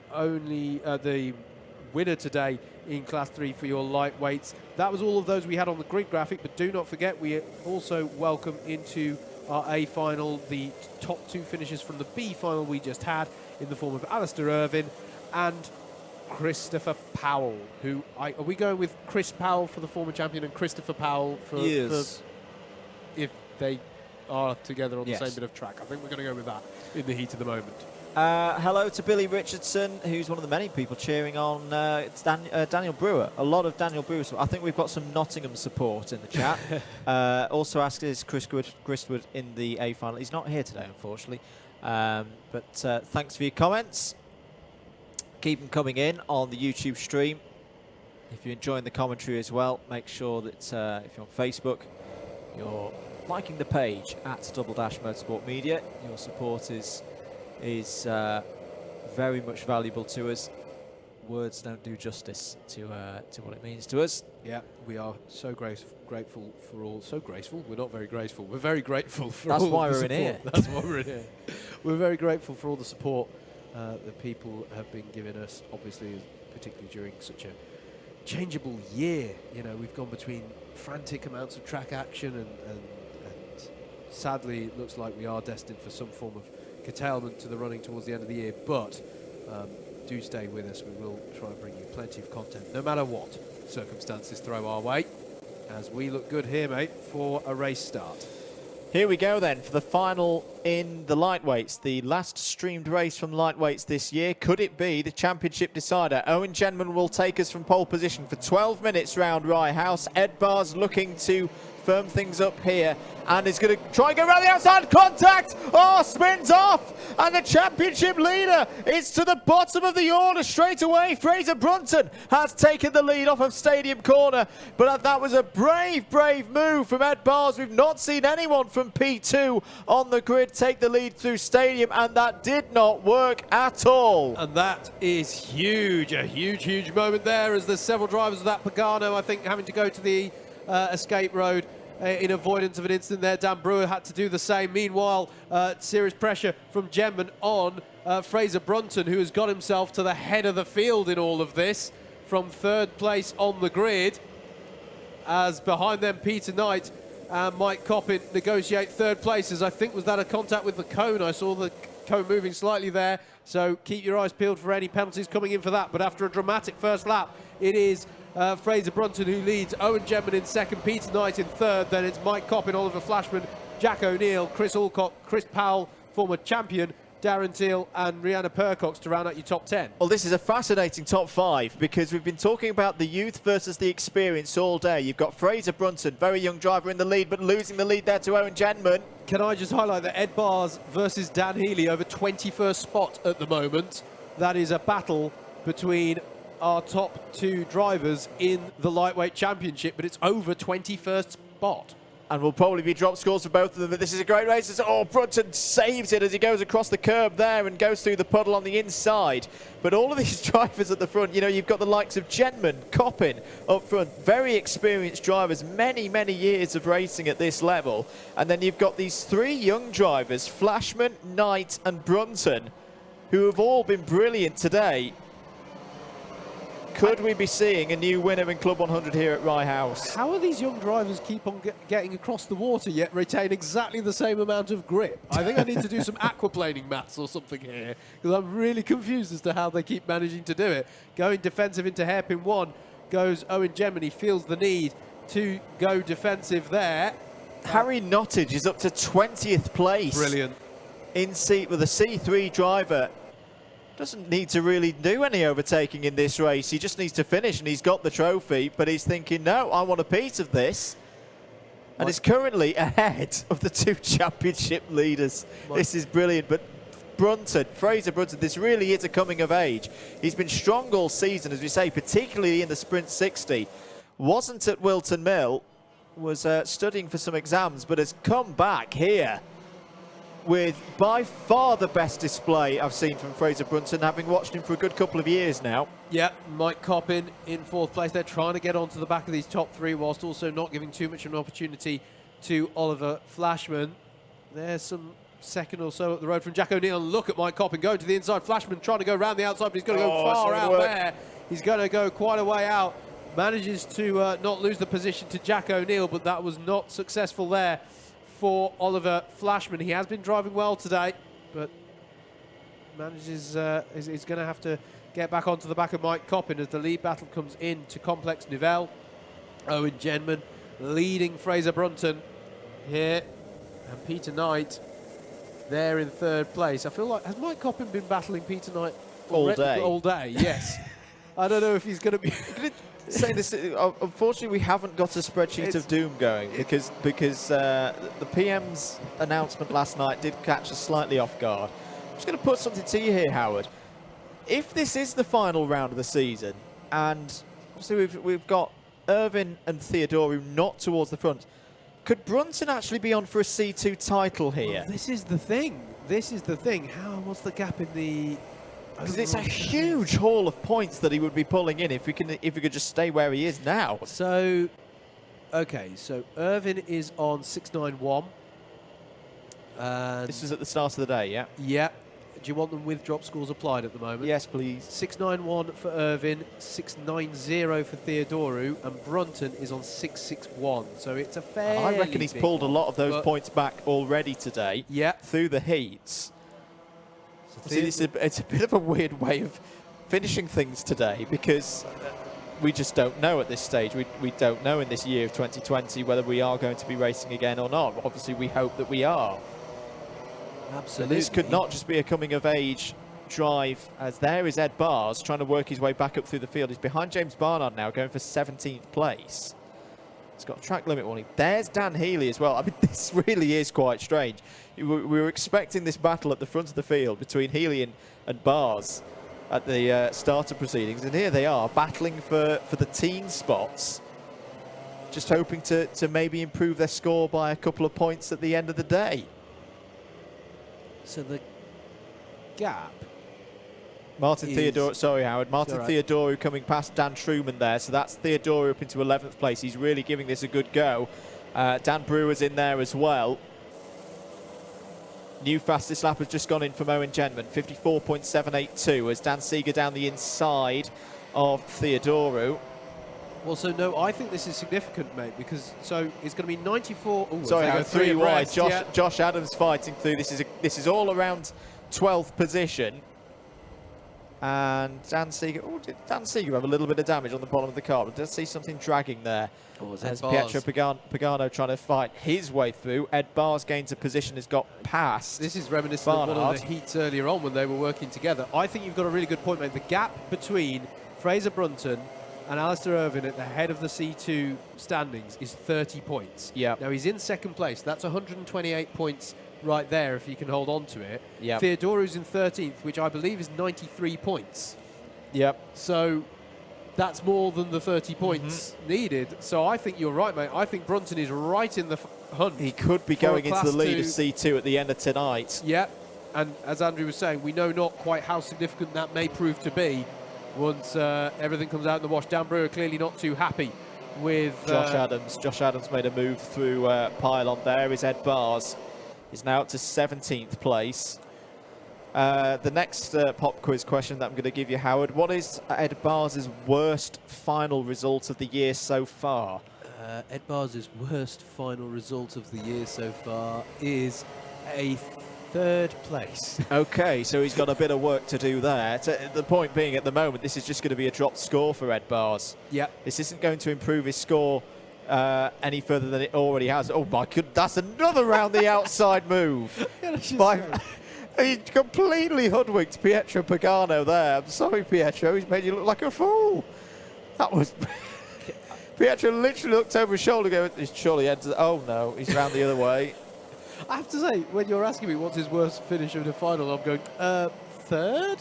winner today in Class 3 for your lightweights. That was all of those we had on the grid graphic, but do not forget we also welcome into our A final the top 2 finishes from the B final we just had in the form of Alistair Irvin and Christopher Powell, who are we going with Chris Powell for the former champion and Christopher Powell for if they are together on the same bit of track? I think we're going to go with that in the heat of the moment.
Hello to Billy Richardson, who's one of the many people cheering on Daniel Brewer. A lot of Daniel Brewer. I think we've got some Nottingham support in the chat. Also asked, is Chris Gristwood in the A final? He's not here today, unfortunately. But thanks for your comments. Keep them coming in on the YouTube stream. If you're enjoying the commentary as well, make sure that if you're on Facebook, you're liking the page at Double Dash Motorsport Media. Your support is very much valuable to us.
words don't do justice to what it means to us.
Yeah, we are so grateful for all. So graceful? We're not very graceful. We're very grateful for
That's
all
why
the
we're in
support.
here.
That's why we're in here. We're very grateful for all the support that people have been giving us, obviously, particularly during such a changeable year. You know, we've gone between frantic amounts of track action and sadly it looks like we are destined for some form of curtailment to the running towards the end of the year, but do stay with us. We will try and bring you plenty of content no matter what circumstances throw our way, as we look good here, mate, for a race start.
Here we go then for the final in the lightweights, the last streamed race from lightweights this year. Could it be the championship decider? Owen Genman will take us from pole position for 12 minutes round Rye House. Ed Barr's looking to firm things up here and is going to try and go around the outside. Contact! Oh, spins off! And the championship leader is to the bottom of the order straight away. Fraser Brunton has taken the lead off of Stadium Corner, but that was a brave move from Ed Barrs. We've not seen anyone from P2 on the grid take the lead through Stadium, and that did not work at all.
And that is huge, a huge moment there, as there's several drivers of that Pagano, I think, having to go to the escape road in avoidance of an incident there. Dan Brewer had to do the same. Meanwhile, serious pressure from Genman on Fraser Brunton, who has got himself to the head of the field in all of this, from third place on the grid, as behind them Peter Knight and Mike Coppin negotiate third places. I think, was that a contact with the cone? I saw the cone moving slightly there, so keep your eyes peeled for any penalties coming in for that. But after a dramatic first lap, it is Fraser Brunton who leads, Owen Genman in second, Peter Knight in third, then it's Mike Coppin, Oliver Flashman, Jack O'Neill, Chris Alcott, Chris Powell, former champion, Darren Teal and Rihanna Percox to round out your top 10.
Well, this is a fascinating top 5 because we've been talking about the youth versus the experience all day. You've got Fraser Brunton, very young driver, in the lead, but losing the lead there to Owen Genman.
Can I just highlight that Ed Barrs versus Dan Healy over 21st spot at the moment. That is a battle between our top 2 drivers in the lightweight championship, but it's over 21st spot.
And will probably be drop scores for both of them, but this is a great race. Oh, Brunton saves it as he goes across the curb there and goes through the puddle on the inside. But all of these drivers at the front, you know, you've got the likes of Genman, Coppin up front, very experienced drivers, many years of racing at this level. And then you've got these 3 young drivers, Flashman, Knight and Brunton, who have all been brilliant today. Could we be seeing a new winner in Club 100 here at Rye House?
How are these young drivers keep on getting across the water yet retain exactly the same amount of grip? I think I need to do some aquaplaning maths or something here, because I'm really confused as to how they keep managing to do it. Going defensive into hairpin 1 goes Owen Genman. He feels the need to go defensive there.
Harry Nottage is up to 20th place.
Brilliant.
In seat with a C3 driver. Doesn't need to really do any overtaking in this race. He just needs to finish, and he's got the trophy, but he's thinking, no, I want a piece of this. And is currently ahead of the 2 championship leaders. This is brilliant. But Brunton, Fraser Brunton, this really is a coming of age. He's been strong all season, as we say, particularly in the Sprint 60. Wasn't at Wilton Mill, was studying for some exams, but has come back here with by far the best display I've seen from Fraser Brunton, having watched him for a good couple of years now.
Yeah, Mike Coppin in 4th place. They're trying to get onto the back of these top 3 whilst also not giving too much of an opportunity to Oliver Flashman. There's some second or so up the road from Jack O'Neill. Look at Mike Coppin going to the inside. Flashman trying to go around the outside, but he's going to go far out there. He's going to go quite a way out. Manages to not lose the position to Jack O'Neill, but that was not successful there for Oliver Flashman. He has been driving well today, but manages is going to have to get back onto the back of Mike Coppin as the lead battle comes in to Complex Nouvelle. Owen Genman leading Fraser Brunton here, and Peter Knight there in 3rd place. I feel like, has Mike Coppin been battling Peter Knight
all day?
All day, yes. I don't know if he's going to be...
Say this, unfortunately we haven't got a spreadsheet of doom going because the PM's announcement last night did catch us slightly off guard. I'm just going to put something to you here, Howard. If this is the final round of the season, and obviously we've got Irvin and Theodore not towards the front, could Brunton actually be on for a C2 title here?
Well, this is the thing. What's the gap in the
Because it's a huge haul of points that he would be pulling in if he could just stay where he is now.
So, okay, so Irvin is on 691.
This is at the start of the day, yeah?
Yeah. Do you want them with drop scores applied at the moment?
Yes, please.
691 for Irvin, 690 for Theodoru, and Brunton is on 661. So it's a fairly
I reckon he's
big
pulled a
one,
lot of those
but
points back already today.
Yeah.
Through the heats.
So
See, it's a bit of a weird way of finishing things today because we just don't know at this stage. We don't know in this year of 2020 whether we are going to be racing again or not. Obviously, we hope that we are.
Absolutely.
So this could not just be a coming-of-age drive, as there is Ed Bars trying to work his way back up through the field. He's behind James Barnard now, going for 17th place. He's got a track limit warning. There's Dan Healy as well. I mean, this really is quite strange. We were expecting this battle at the front of the field between Healy and Bars at the start of proceedings, and here they are battling for the teen spots, just hoping to maybe improve their score by a couple of points at the end of the day.
So the gap.
Martin Theodoru, sorry Howard, Martin Theodoru coming past Dan Truman there, so that's Theodoru up into 11th place. He's really giving this a good go. Dan Brewer's in there as well. New fastest lap has just gone in from Owen Genman, 54.782 as Dan Seeger down the inside of Theodoru.
Well, so no, I think this is significant, mate, because so it's going to be 94. Ooh,
sorry,
Howard,
3 wide.
Yeah.
Josh Adams fighting through. This is all around 12th position. And Dan Seeger, did Dan Seeger have a little bit of damage on the bottom of the car? But does see something dragging there. As Pietro Pagano trying to fight his way through. Ed Bars gains a position, has got past.
This is reminiscent of one of the heats earlier on when they were working together. I think you've got a really good point, mate. The gap between Fraser Brunton and Alistair Irvin at the head of the C2 standings is 30 points.
Yeah.
Now he's in second place. That's 128 points right there if he can hold on to it.
Yep.
Theodoru's in 13th, which I believe is 93 points.
Yep.
So that's more than the 30 points needed. So I think you're right, mate. I think Brunton is right in the hunt.
He could be going into the lead of C2 at the end of tonight.
Yeah. And as Andrew was saying, we know not quite how significant that may prove to be once everything comes out in the wash. Dan Brewer clearly not too happy with
Josh Adams. Josh Adams made a move through pylon there. Is Ed Bars. Is now up to 17th place. The next pop quiz question that I'm going to give you, Howard, what is Ed Bars' worst final result of the year so far?
Ed Bars' worst final result of the year so far is a 3rd place.
Okay, so he's got a bit of work to do there. The point being, at the moment, this is just going to be a dropped score for Ed Bars.
Yeah.
This isn't going to improve his score any further than it already has. Oh my god, that's another round the outside move. He completely hoodwinked Pietro Pagano there. I'm sorry, Pietro, he's made you look like a fool. That was... Pietro literally looked over his shoulder going, surely Ed's... Oh no, he's round the other way.
I have to say, when you're asking me what's his worst finish of the final, I'm going, 3rd?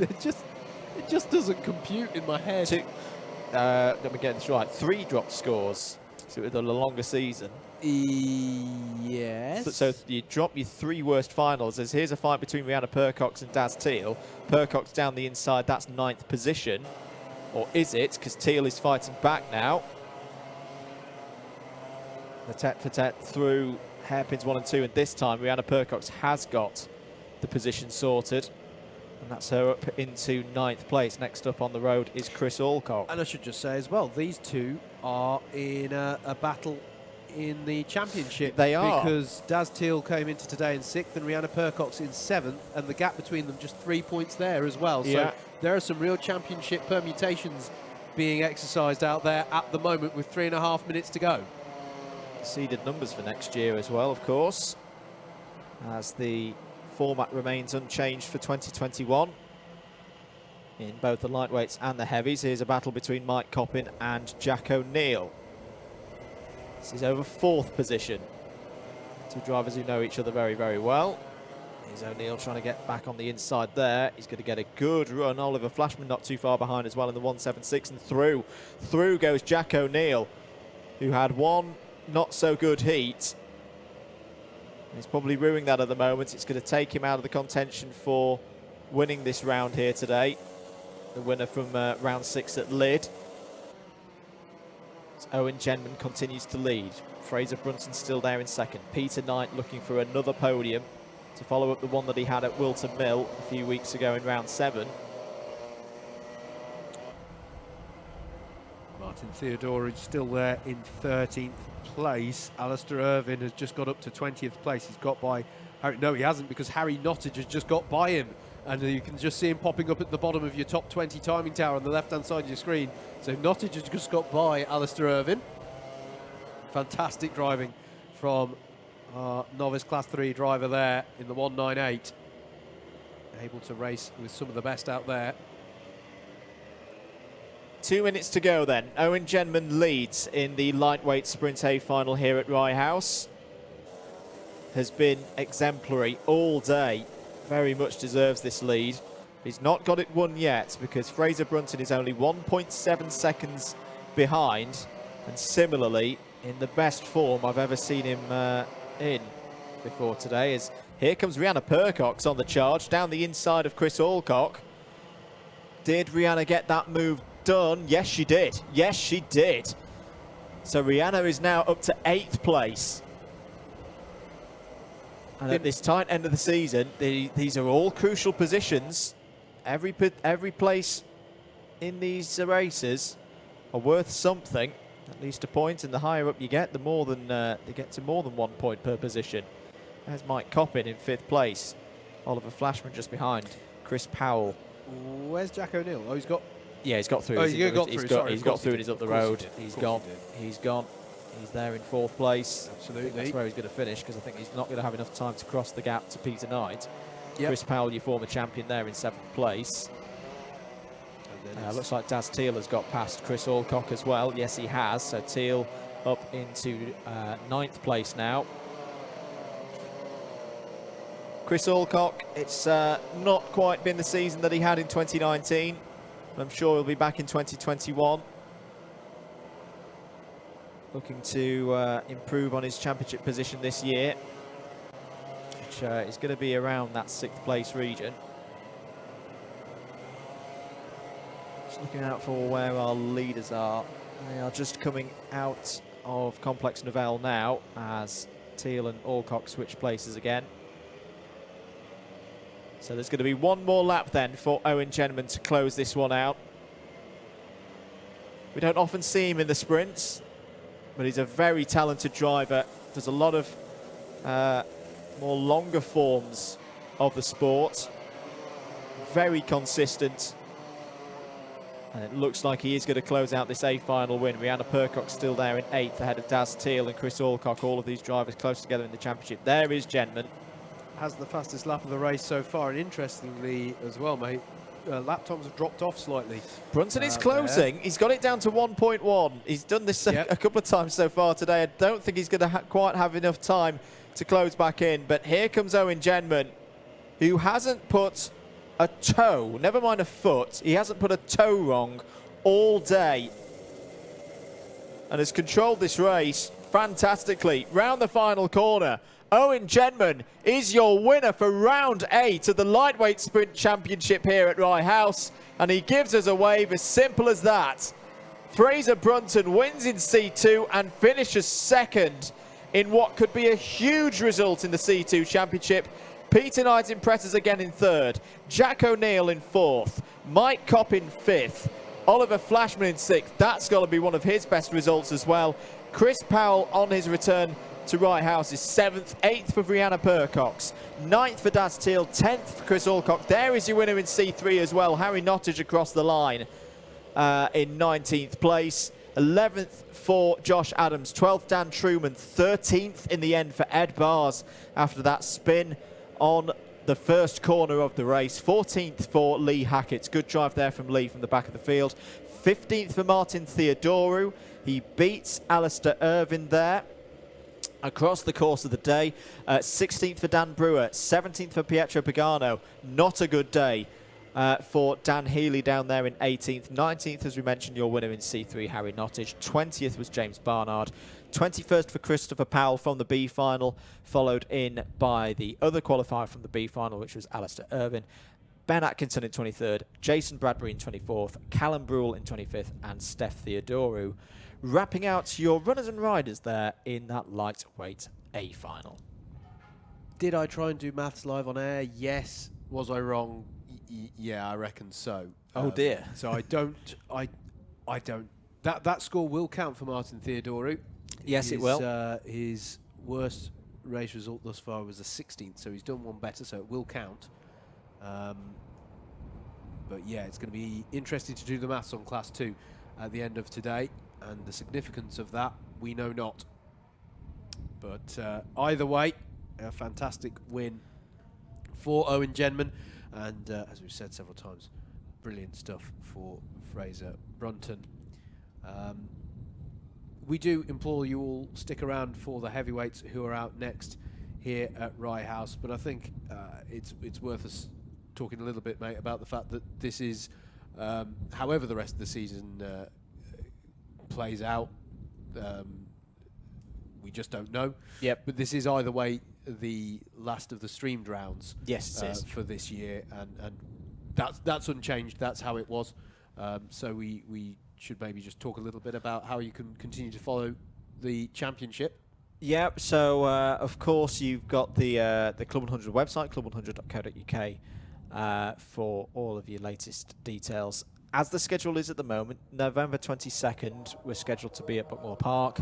it just doesn't compute in my head.
Let me get this right. 3 drop scores. So with a longer season.
Yes.
So you drop your 3 worst finals. As here's a fight between Rihanna Percox and Daz Teal. Percox down the inside, that's 9th position. Or is it? Because Teal is fighting back now. The tete-for-tete through hairpins 1 and 2, and this time Rihanna Percox has got the position sorted. And that's her up into 9th place. Next up on the road is Chris Alcock.
And I should just say as well, these two are in a battle in the championship.
They are.
Because Daz Teal came into today in 6th and Rihanna Percox in 7th, and the gap between them just 3 points there as well.
Yeah.
So there are some real championship permutations being exercised out there at the moment with 3.5 minutes to go.
Seeded numbers for next year as well, of course, as the format remains unchanged for 2021 in both the lightweights and the heavies. Here's a battle between Mike Coppin and Jack O'Neill. This is over 4th position. 2 drivers who know each other very, very well. Here's O'Neill trying to get back on the inside there. He's going to get a good run. Oliver Flashman not too far behind as well in the 176, and through. Through goes Jack O'Neill, who had one not so good heat. He's probably ruining that at the moment. It's going to take him out of the contention for winning this round here today. The winner from round 6 at Lid. As Owen Genman continues to lead. Fraser Brunton still there in second. Peter Knight looking for another podium to follow up the one that he had at Wilton Mill a few weeks ago in round 7.
Martin Theodore is still there in 13th place. Alistair Irvine has just got up to 20th place. He's got by Harry. No, he hasn't, because Harry Nottage has just got by him. And you can just see him popping up at the bottom of your top 20 timing tower on the left-hand side of your screen. So Nottage has just got by Alistair Irvine. Fantastic driving from our novice Class 3 driver there in the 198. Able to race with some of the best out there.
2 minutes to go then. Owen Genman leads in the lightweight sprint A final here at Rye House. Has been exemplary all day. Very much deserves this lead. He's not got it won yet because Fraser Brunton is only 1.7 seconds behind. And similarly, in the best form I've ever seen him in before today, is here comes Rihanna Percox on the charge down the inside of Chris Alcock. Did Rihanna get that move done? Yes, she did. Yes, she did. So Rihanna is now up to 8th place. And at this tight end of the season, these are all crucial positions. Every place in these races are worth something, at least a point. And the higher up you get, the more than they get to more than 1 point per position. There's Mike Coppin in 5th place. Oliver Flashman just behind. Chris Powell.
Where's Jack O'Neill? Oh, he's got...
Yeah, he's got through.
Oh,
he's got through and he's up the road. He's gone. He's gone. He's there in 4th place.
Absolutely.
That's where he's going to finish, because I think he's not going to have enough time to cross the gap to Peter Knight.
Yep.
Chris Powell, your former champion, there in 7th place. Looks like Daz Teal has got past Chris Alcock as well. Yes, he has. So Teal up into 9th place now. Chris Alcock, it's not quite been the season that he had in 2019. I'm sure he'll be back in 2021. Looking to improve on his championship position this year, which is going to be around that 6th place region. Just looking out for where our leaders are. They are just coming out of Complex Novell now as Teal and Alcock switch places again. So there's going to be one more lap then for Owen Genman to close this one out. We don't often see him in the sprints, but he's a very talented driver. There's a lot of more longer forms of the sport. Very consistent. And it looks like he is going to close out this A final win. Rihanna Percock still there in 8th ahead of Daz Teal and Chris Alcock. All of these drivers close together in the championship. There is Genman.
Has the fastest lap of the race so far, and interestingly as well, mate, lap times have dropped off slightly.
Brunton is closing. He's got it down to 1.1. He's done this a couple of times so far today. I don't think he's going to quite have enough time to close back in. But here comes Owen Genman, who hasn't put a toe, never mind a foot, he hasn't put a toe wrong all day. And has controlled this race fantastically. Round the final corner, Owen Genman is your winner for round 8 of the Lightweight Sprint Championship here at Rye House. And he gives us a wave, as simple as that. Fraser Brunton wins in C2 and finishes 2nd in what could be a huge result in the C2 Championship. Peter Knight impresses again in 3rd. Jack O'Neill in 4th. Mike Kopp in 5th. Oliver Flashman in 6th. That's got to be one of his best results as well. Chris Powell on his return to Rye House is 7th, 8th for Rihanna Percox, 9th for Daz Teal, 10th for Chris Alcock. There is your winner in C3 as well, Harry Nottage across the line in 19th place. 11th for Josh Adams, 12th Dan Truman, 13th in the end for Ed Bars after that spin on the first corner of the race. 14th for Lee Hackett. Good drive there from Lee from the back of the field. 15th for Martin Theodorou. He beats Alistair Irvine there across the course of the day. 16th for Dan Brewer, 17th for Pietro Pagano. Not a good day for Dan Healy down there in 18th. 19th, as we mentioned, your winner in C3, Harry Nottage. 20th was James Barnard. 21st for Christopher Powell from the B final, followed in by the other qualifier from the B final, which was Alistair Irvine.
Ben Atkinson in 23rd, Jason Bradbury in 24th, Callum Brule in 25th, and Steph Theodoru. Wrapping out your runners and riders there in that lightweight A final.
Did I try and do maths live on air? Yes. Was I wrong? Yeah, I reckon so.
Oh dear.
So I don't. That score will count for Martin Theodoru.
Yes, it will.
His worst race result thus far was a 16th, so he's done one better, so it will count. But yeah, it's going to be interesting to do the maths on Class 2 at the end of today, and the significance of that we know not. But either way, a fantastic win for Owen Genman, and as we've said several times, brilliant stuff for Fraser Brunton. We do implore you all stick around for the heavyweights who are out next here at Rye House, but I think it's worth us talking a little bit, mate, about the fact that this is, however the rest of the season plays out, we just don't know.
Yep.
But this is either way the last of the streamed rounds.
Yes, it is.
For this year, and that's unchanged. That's how it was. So we should maybe just talk a little bit about how you can continue to follow the championship.
Yeah, so of course you've got the Club100 website, club100.co.uk, for all of your latest details. As the schedule is at the moment, November 22nd, we're scheduled to be at Buckmore Park.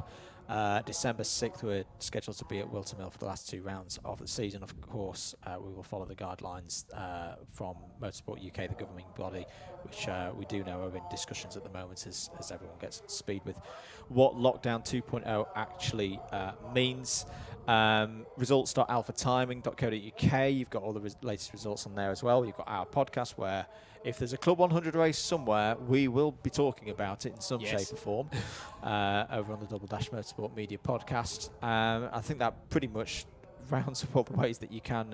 December 6th, we're scheduled to be at Wilton Mill for the last 2 rounds of the season. Of course, we will follow the guidelines from Motorsport UK, the governing body, which we do know are in discussions at the moment as everyone gets up to speed with what Lockdown 2.0 actually means. Results.alphatiming.co.uk, you've got all the latest results on there as well. You've got our podcast where if there's a Club 100 race somewhere, we will be talking about it in some shape or form over on the Double Dash Motorsport Media podcast. I think that pretty much rounds up all the ways that you can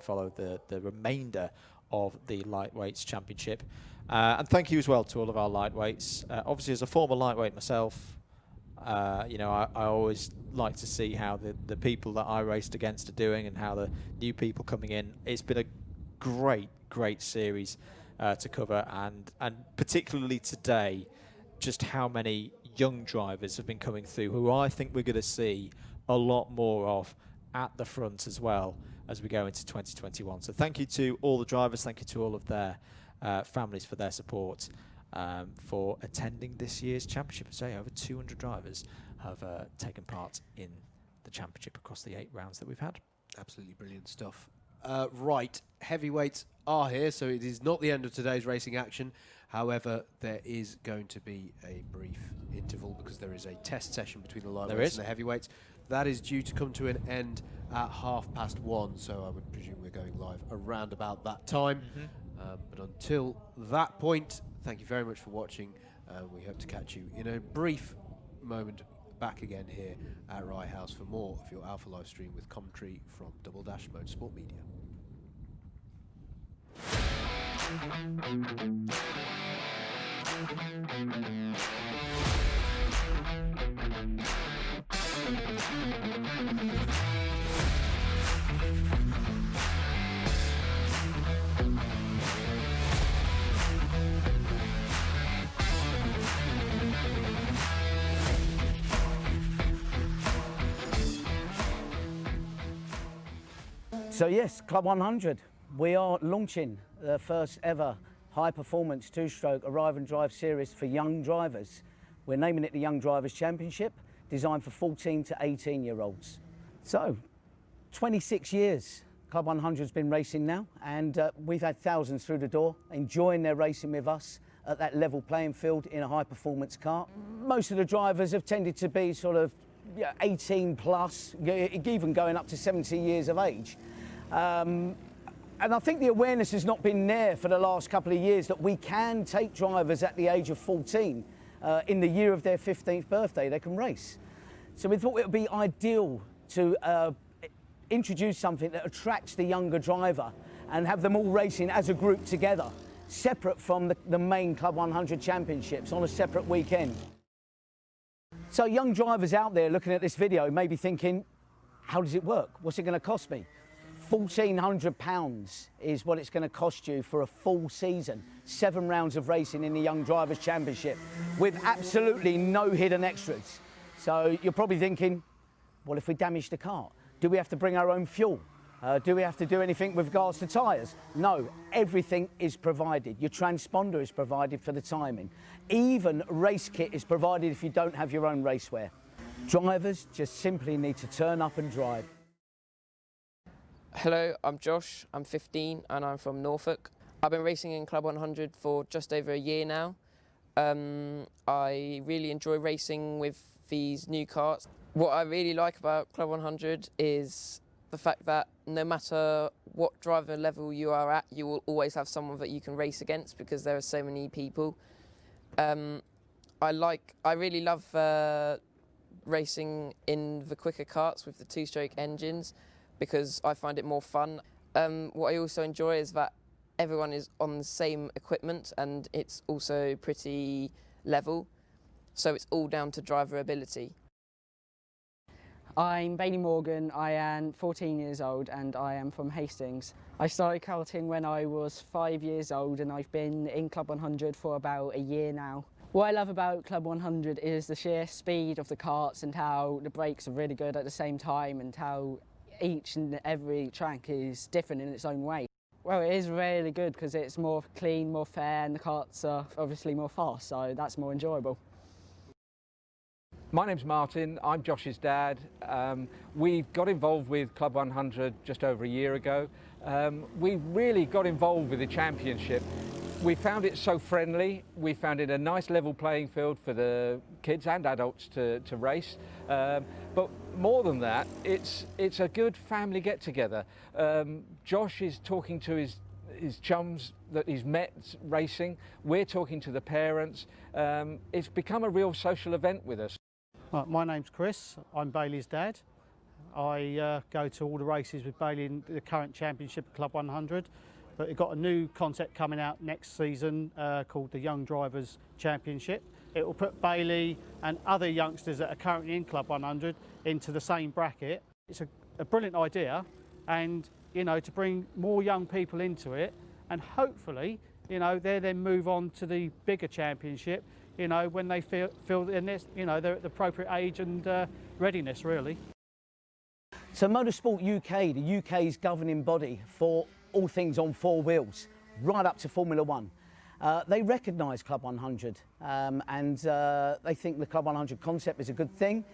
follow the remainder of the Lightweights Championship. And thank you as well to all of our lightweights. Obviously, as a former lightweight myself, I always like to see how the people that I raced against are doing and how the new people coming in. It's been a great series to cover, and particularly today, just how many young drivers have been coming through who I think we're going to see a lot more of at the front as well as we go into 2021. So thank you to all the drivers, thank you to all of their families for their support for attending this year's championship. Say over 200 drivers have taken part in the championship across the 8 rounds that we've had.
Absolutely brilliant stuff. Right, heavyweights are here, so it is not the end of today's racing action. However, there is going to be a brief interval because there is a test session between the lightweights and the heavyweights. That is due to come to an end at 1:30, so I would presume we're going live around about that time. But until that point, thank you very much for watching. We hope to catch you in a brief moment back again here at Rye House for more of your Alpha live stream with commentary from Double Dash Motorsport Media.
So yes, Club 100, we are launching the first ever high-performance two-stroke arrive and drive series for young drivers. We're naming it the Young Drivers Championship, designed for 14 to 18-year-olds. So, 26 years Club 100 has been racing now, and we've had thousands through the door, enjoying their racing with us at that level playing field in a high-performance car. Most of the drivers have tended to be sort of 18 plus, even going up to 70 years of age. And I think the awareness has not been there for the last couple of years that we can take drivers at the age of 14, in the year of their 15th birthday, they can race. So we thought it would be ideal to introduce something that attracts the younger driver and have them all racing as a group together, separate from the main Club 100 championships on a separate weekend. So young drivers out there looking at this video may be thinking, how does it work? What's it going to cost me? £1,400 is what it's going to cost you for a full season. 7 rounds of racing in the Young Drivers' Championship with absolutely no hidden extras. So you're probably thinking, well, if we damage the kart, do we have to bring our own fuel? Do we have to do anything with regards to tyres? No, everything is provided. Your transponder is provided for the timing. Even race kit is provided if you don't have your own racewear. Drivers just simply need to turn up and drive.
Hello, I'm Josh, I'm 15 and I'm from Norfolk. I've been racing in Club 100 for just over a year now. I really enjoy racing with these new karts. What I really like about Club 100 is the fact that no matter what driver level you are at, you will always have someone that you can race against because there are so many people. I really love racing in the quicker karts with the 2-stroke engines because I find it more fun. What I also enjoy is that everyone is on the same equipment and it's also pretty level, so it's all down to driver ability.
I'm Bailey Morgan, I am 14 years old and I am from Hastings. I started karting when I was 5 years old and I've been in Club 100 for about a year now. What I love about Club 100 is the sheer speed of the karts and how the brakes are really good at the same time and how each and every track is different in its own way. Well, it is really good because it's more clean, more fair, and the karts are obviously more fast, so that's more enjoyable.
My name's Martin, I'm Josh's dad. We got involved with Club 100 just over a year ago. We really got involved with the championship. We found it so friendly, we found it a nice level playing field for the kids and adults to race. But more than that, it's a good family get-together. Josh is talking to his chums that he's met racing. We're talking to the parents. It's become a real social event with us.
My name's Chris, I'm Bailey's dad. I go to all the races with Bailey in the current championship of Club 100, but we've got a new concept coming out next season called the Young Drivers Championship. It will put Bailey and other youngsters that are currently in Club 100 into the same bracket. It's a brilliant idea, and you know, to bring more young people into it, and hopefully, you know, they then move on to the bigger championship, you know, when they feel in this, you know, they're at the appropriate age and readiness, really.
So Motorsport UK, the UK's governing body for all things on 4 wheels, right up to Formula 1, they recognise Club 100 and they think the Club 100 concept is a good thing,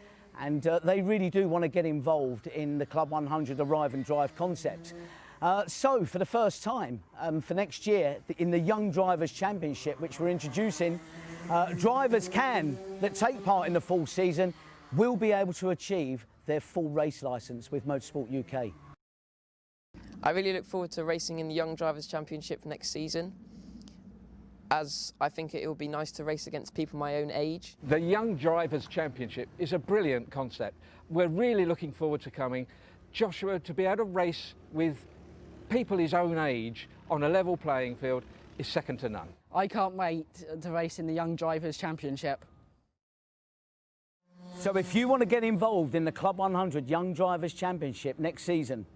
and they really do want to get involved in the Club 100 Arrive and Drive concept. So for the first time for next year in the Young Drivers Championship, which we're introducing, drivers that take part in the full season will be able to achieve their full race licence with Motorsport UK.
I really look forward to racing in the Young Drivers Championship next season, as I think it will be nice to race against people my own age.
The Young Drivers Championship is a brilliant concept. We're really looking forward to coming. Joshua, to be able to race with people his own age on a level playing field is second to none.
I can't wait to race in the Young Drivers Championship.
So if you want to get involved in the Club 100 Young Drivers Championship next season,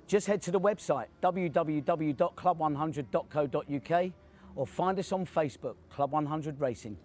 just head to the website www.club100.co.uk or find us on Facebook, Club 100 Racing.